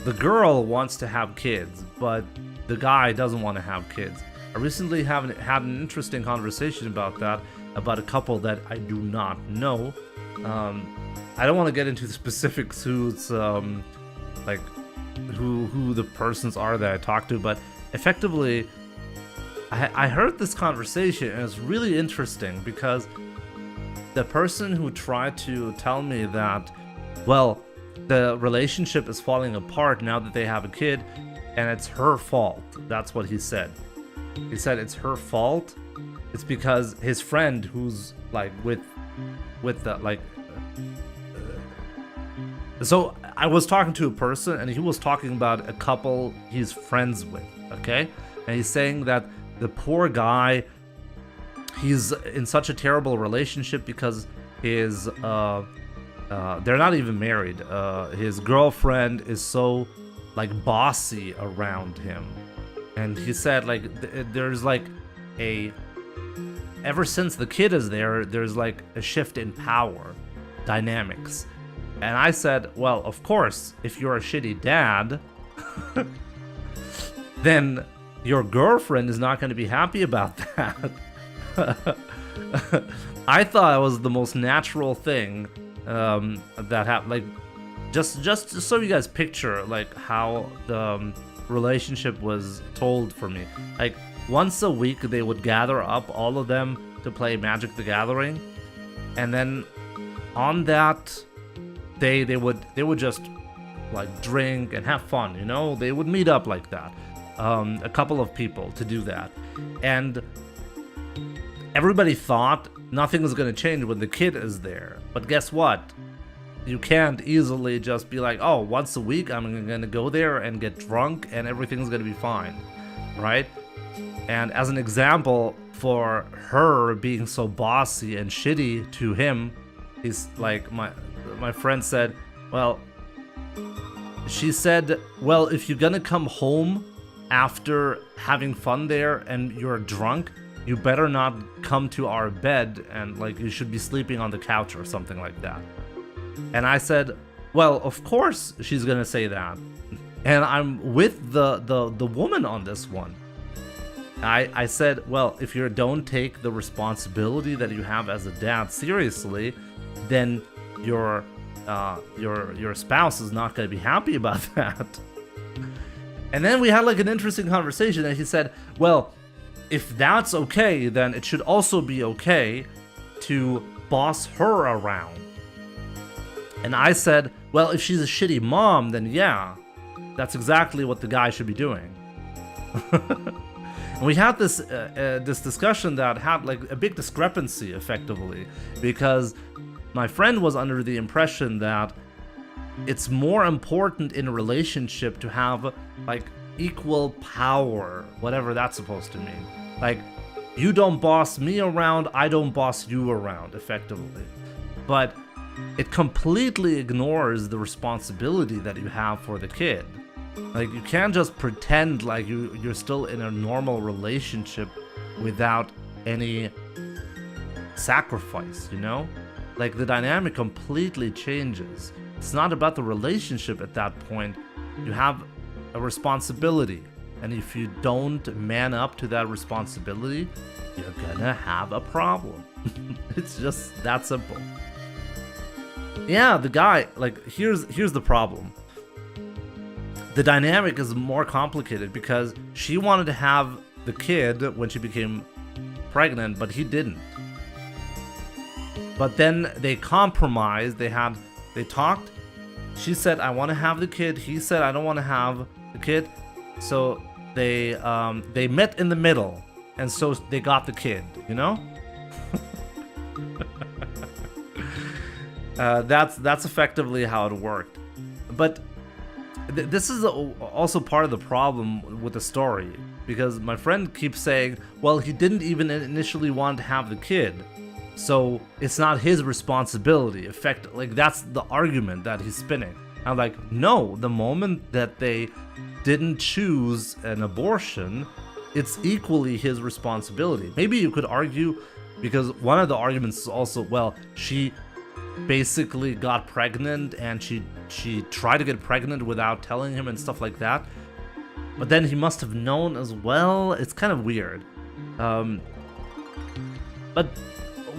the girl wants to have kids, but the guy doesn't want to have kids. I recently had an interesting conversation about that, about a couple that I do not know. I don't want to get into the specifics who's like who the persons are that I talked to, but effectively I heard this conversation and it's really interesting because the person who tried to tell me that, well, the relationship is falling apart now that they have a kid and it's her fault. That's what he said. He said it's her fault. It's because his friend who's like with the like so I was talking to a person and he was talking about a couple he's friends with, okay? And he's saying that the poor guy, he's in such a terrible relationship because his they're not even married. His girlfriend is so like bossy around him. And he said like there's like ever since the kid is there, there's like a shift in power dynamics. And I said, well, of course, if you're a shitty dad, then your girlfriend is not going to be happy about that. I thought it was the most natural thing that happened. Like, just so you guys picture like how the relationship was told for me. Like once a week they would gather up all of them to play Magic the Gathering, and then on that day they would just like drink and have fun, you know. They would meet up like that, a couple of people to do that, and everybody thought nothing was going to change when the kid is there. But guess what? You can't easily just be like, oh, once a week I'm going to go there and get drunk and everything's going to be fine, right? And as an example, for her being so bossy and shitty to him, he's like, my friend said, well, she said, well, if you're gonna come home after having fun there and you're drunk, you better not come to our bed, and like you should be sleeping on the couch or something like that. And I said, Well, of course she's gonna say that. And I'm with the woman on this one. I said, well, if you don't take the responsibility that you have as a dad seriously, then your spouse is not going to be happy about that. And then we had like an interesting conversation, and he said, well, if that's okay, then it should also be okay to boss her around. And I said, well, if she's a shitty mom, then yeah, that's exactly what the guy should be doing. And we had this discussion that had like a big discrepancy, effectively, because my friend was under the impression that it's more important in a relationship to have like equal power, whatever that's supposed to mean. Like, you don't boss me around, I don't boss you around, effectively. But it completely ignores the responsibility that you have for the kid. Like, you can't just pretend like you're still in a normal relationship without any sacrifice, you know? Like, the dynamic completely changes. It's not about the relationship at that point. You have a responsibility, and if you don't man up to that responsibility, you're gonna have a problem. It's just that simple. Yeah, the guy, like, here's the problem. The dynamic is more complicated because she wanted to have the kid when she became pregnant, but he didn't. But then they compromised, they talked. She said, I want to have the kid. He said, I don't want to have the kid. So they met in the middle, and so they got the kid, you know? That's effectively how it worked. But this is also part of the problem with the story, because my friend keeps saying, well, he didn't even initially want to have the kid, so it's not his responsibility. Like, that's the argument that he's spinning. I'm like, no, the moment that they didn't choose an abortion, it's equally his responsibility. Maybe you could argue, because one of the arguments is also, well, she basically got pregnant and she tried to get pregnant without telling him and stuff like that, but then he must have known as well. It's kind of weird. But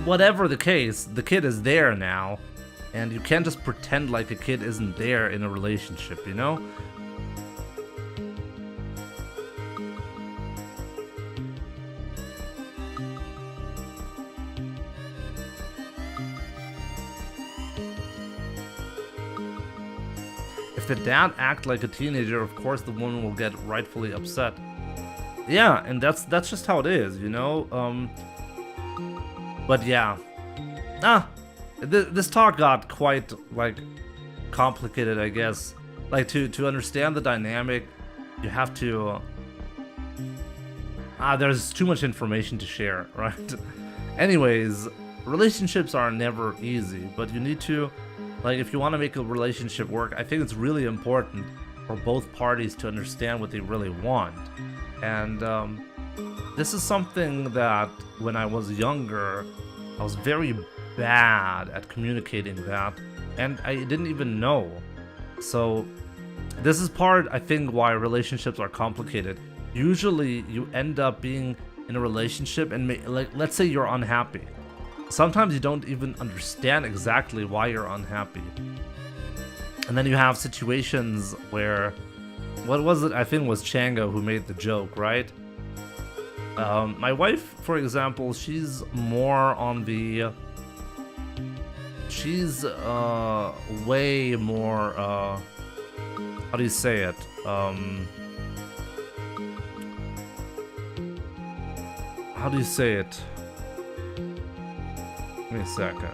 whatever the case, the kid is there now, and you can't just pretend like a kid isn't there in a relationship, you know? If the dad acts like a teenager, of course the woman will get rightfully upset. Yeah, and that's just how it is, you know? But yeah. This talk got quite, like, complicated, I guess. Like, to understand the dynamic, you have to... there's too much information to share, right? Anyways, relationships are never easy, but you need to... Like, if you want to make a relationship work, I think it's really important for both parties to understand what they really want. And this is something that when I was younger, I was very bad at communicating that, and I didn't even know. So this is part, I think, why relationships are complicated. Usually you end up being in a relationship and like, let's say you're unhappy. Sometimes you don't even understand exactly why you're unhappy. And then you have situations where, what was it? I think it was Chango who made the joke, right? My wife, for example, she's more on the... She's way more, how do you say it? How do you say it? Give me a second.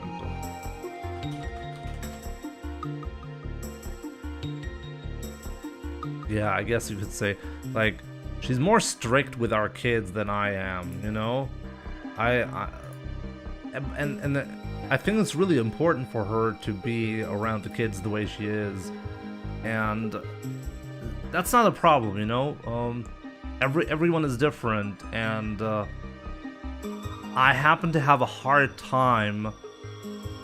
Yeah, I guess you could say, like, she's more strict with our kids than I am, you know? And I think it's really important for her to be around the kids the way she is, and that's not a problem, you know? Everyone is different, and I happen to have a hard time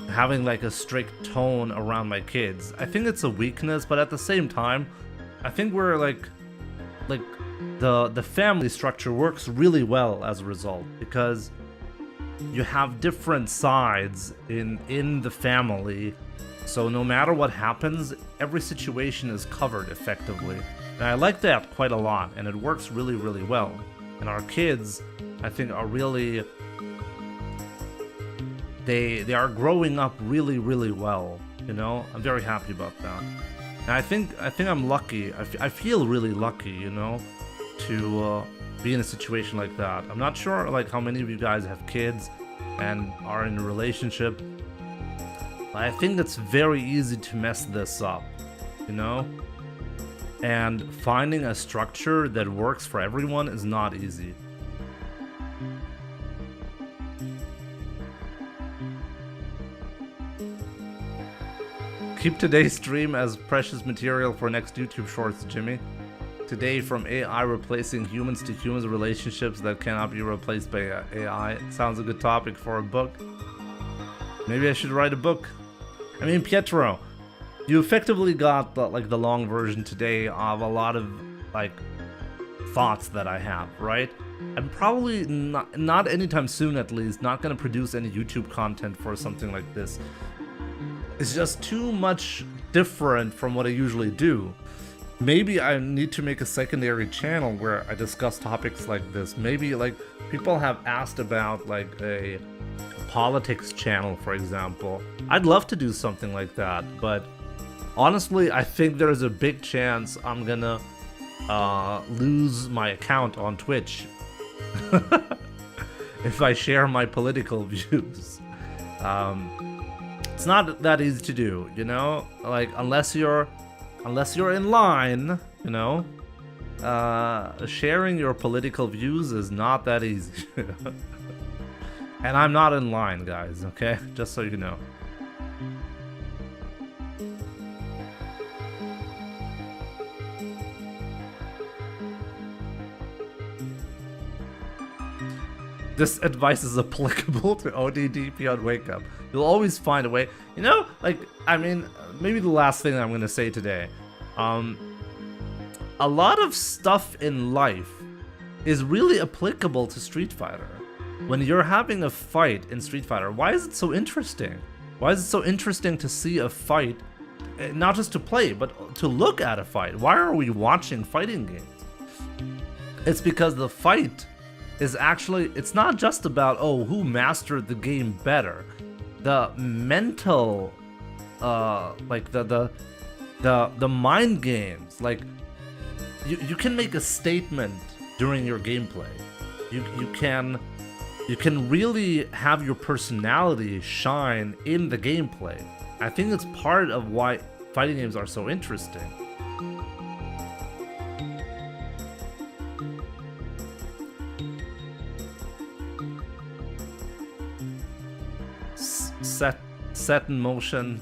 having like a strict tone around my kids. I think it's a weakness, but at the same time, I think we're like the family structure works really well as a result, because you have different sides in the family, so no matter what happens, every situation is covered effectively. And I like that quite a lot, and it works really, really well. And our kids, I think, are really, they are growing up really, really well, you know? I'm very happy about that. And I think I'm lucky. I feel really lucky, you know, to be in a situation like that. I'm not sure like how many of you guys have kids and are in a relationship, but I think it's very easy to mess this up, you know? And finding a structure that works for everyone is not easy. Keep today's stream as precious material for next YouTube shorts, Jimmy. Today, from AI replacing humans to humans relationships that cannot be replaced by AI. Sounds a good topic for a book. Maybe I should write a book. I mean, Pietro, you effectively got the long version today of a lot of like thoughts that I have, right? I'm probably not anytime soon, at least, not gonna produce any YouTube content for something like this. It's just too much different from what I usually do. Maybe I need to make a secondary channel where I discuss topics like this. Maybe like people have asked about like a politics channel, for example. I'd love to do something like that, but honestly, I think there's a big chance I'm gonna lose my account on Twitch if I share my political views. It's not that easy to do, you know? Like, unless you're in line, you know? Sharing your political views is not that easy. And I'm not in line, guys, okay? Just so you know. This advice is applicable to ODD beyond Wake Up. You'll always find a way. You know, like, I mean, maybe the last thing I'm going to say today. A lot of stuff in life is really applicable to Street Fighter. When you're having a fight in Street Fighter, why is it so interesting? Why is it so interesting to see a fight, not just to play, but to look at a fight? Why are we watching fighting games? It's because the fight is actually, it's not just about, oh, who mastered the game better. The mental, like the mind games, like you can make a statement during your gameplay. You can really have your personality shine in the gameplay. I think it's part of why fighting games are so interesting. Set in motion.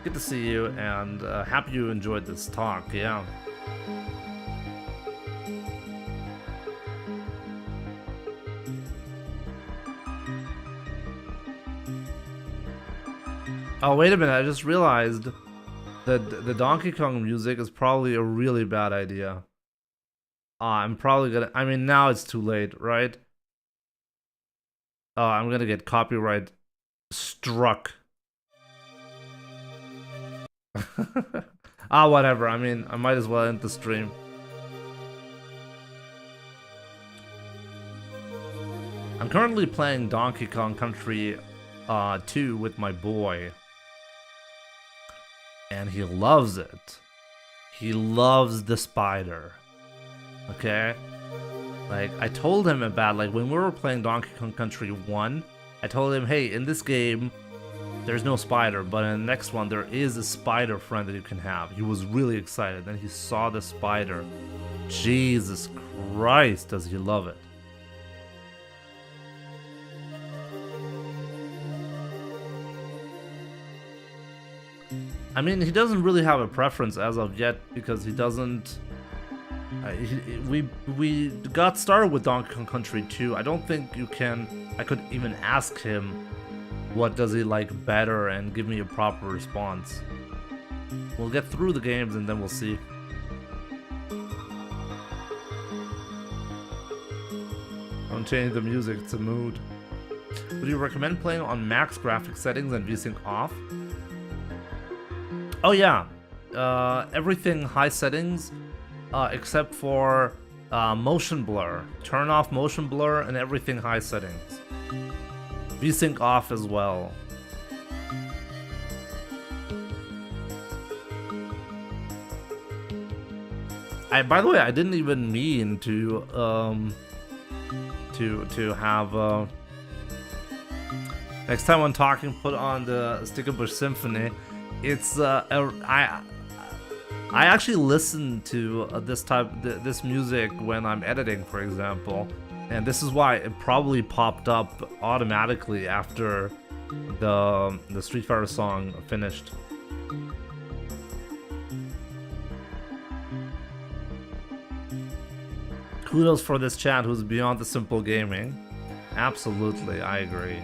Good to see you, and happy you enjoyed this talk. Yeah. Oh, wait a minute, I just realized that the Donkey Kong music is probably a really bad idea. I'm probably gonna, I mean, now it's too late, right? I'm gonna get copyright struck. Whatever, I mean, I might as well end the stream. I'm currently playing Donkey Kong Country 2 with my boy. And he loves it. He loves the spider. Okay? Like, I told him about, like, when we were playing Donkey Kong Country 1, I told him, hey, in this game, there's no spider, but in the next one, there is a spider friend that you can have. He was really excited. Then he saw the spider. Jesus Christ, does he love it. I mean, he doesn't really have a preference as of yet, because he doesn't... we got started with Donkey Kong Country 2. I don't think you can... I could even ask him what does he like better and give me a proper response. We'll get through the games and then we'll see. Don't change the music, it's a mood. Would you recommend playing on max graphic settings and VSync off? Oh yeah, everything high settings except for motion blur. Turn off motion blur and everything high settings. VSync off as well. By the way, I didn't even mean to have next time when talking, put on the Stickerbush Symphony. It's I actually listen to this music when I'm editing, for example, and this is why it probably popped up automatically after the Street Fighter song finished. Kudos for this chat who's beyond the simple gaming. Absolutely, I agree.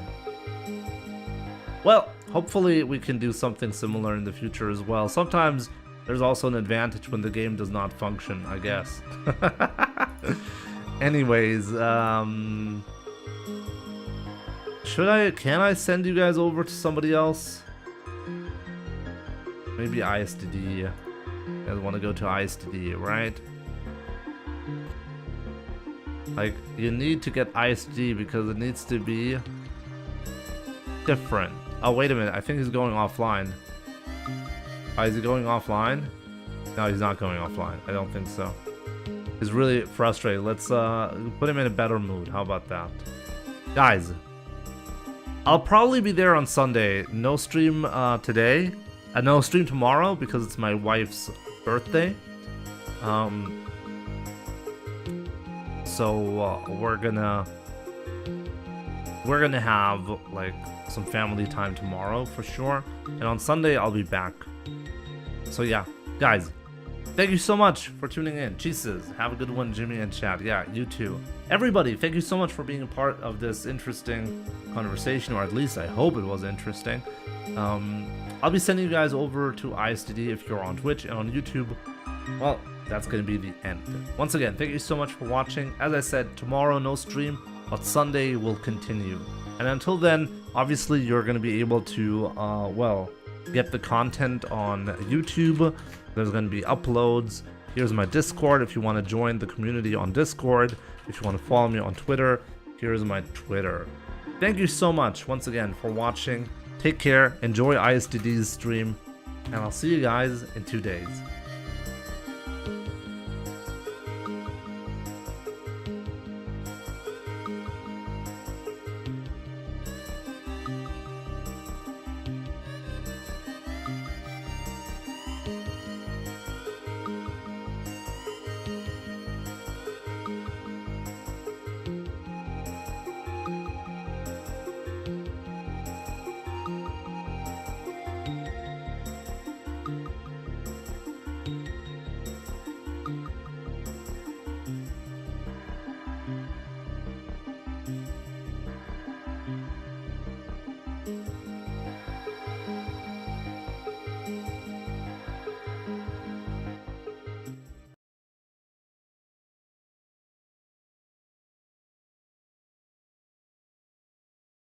Well, hopefully we can do something similar in the future as well. Sometimes there's also an advantage when the game does not function, I guess. Anyways, can I send you guys over to somebody else? Maybe ISTD. You guys want to go to ISTD, right? Like, you need to get ISTD because it needs to be different. Oh, wait a minute. I think he's going offline. Is he going offline? No, he's not going offline. I don't think so. He's really frustrated. Let's put him in a better mood. How about that? Guys, I'll probably be there on Sunday. No stream today. No stream tomorrow because it's my wife's birthday. So we're gonna have like some family time tomorrow for sure, and on Sunday I'll be back. So yeah, guys, thank you so much for tuning in. Jesus, have a good one, Jimmy and Chad. Yeah, you too. Everybody, thank you so much for being a part of this interesting conversation, or at least I hope it was interesting. I'll be sending you guys over to ISTD if you're on Twitch, and on YouTube, well, that's going to be the end. Once again, thank you so much for watching. As I said, tomorrow no stream, but Sunday will continue. And until then, obviously you're going to be able to, well, get the content on YouTube. There's going to be uploads. Here's my Discord if you want to join the community on Discord. If you want to follow me on Twitter, here's my Twitter. Thank you so much once again for watching. Take care, enjoy ISTD's stream, and I'll see you guys in 2 days.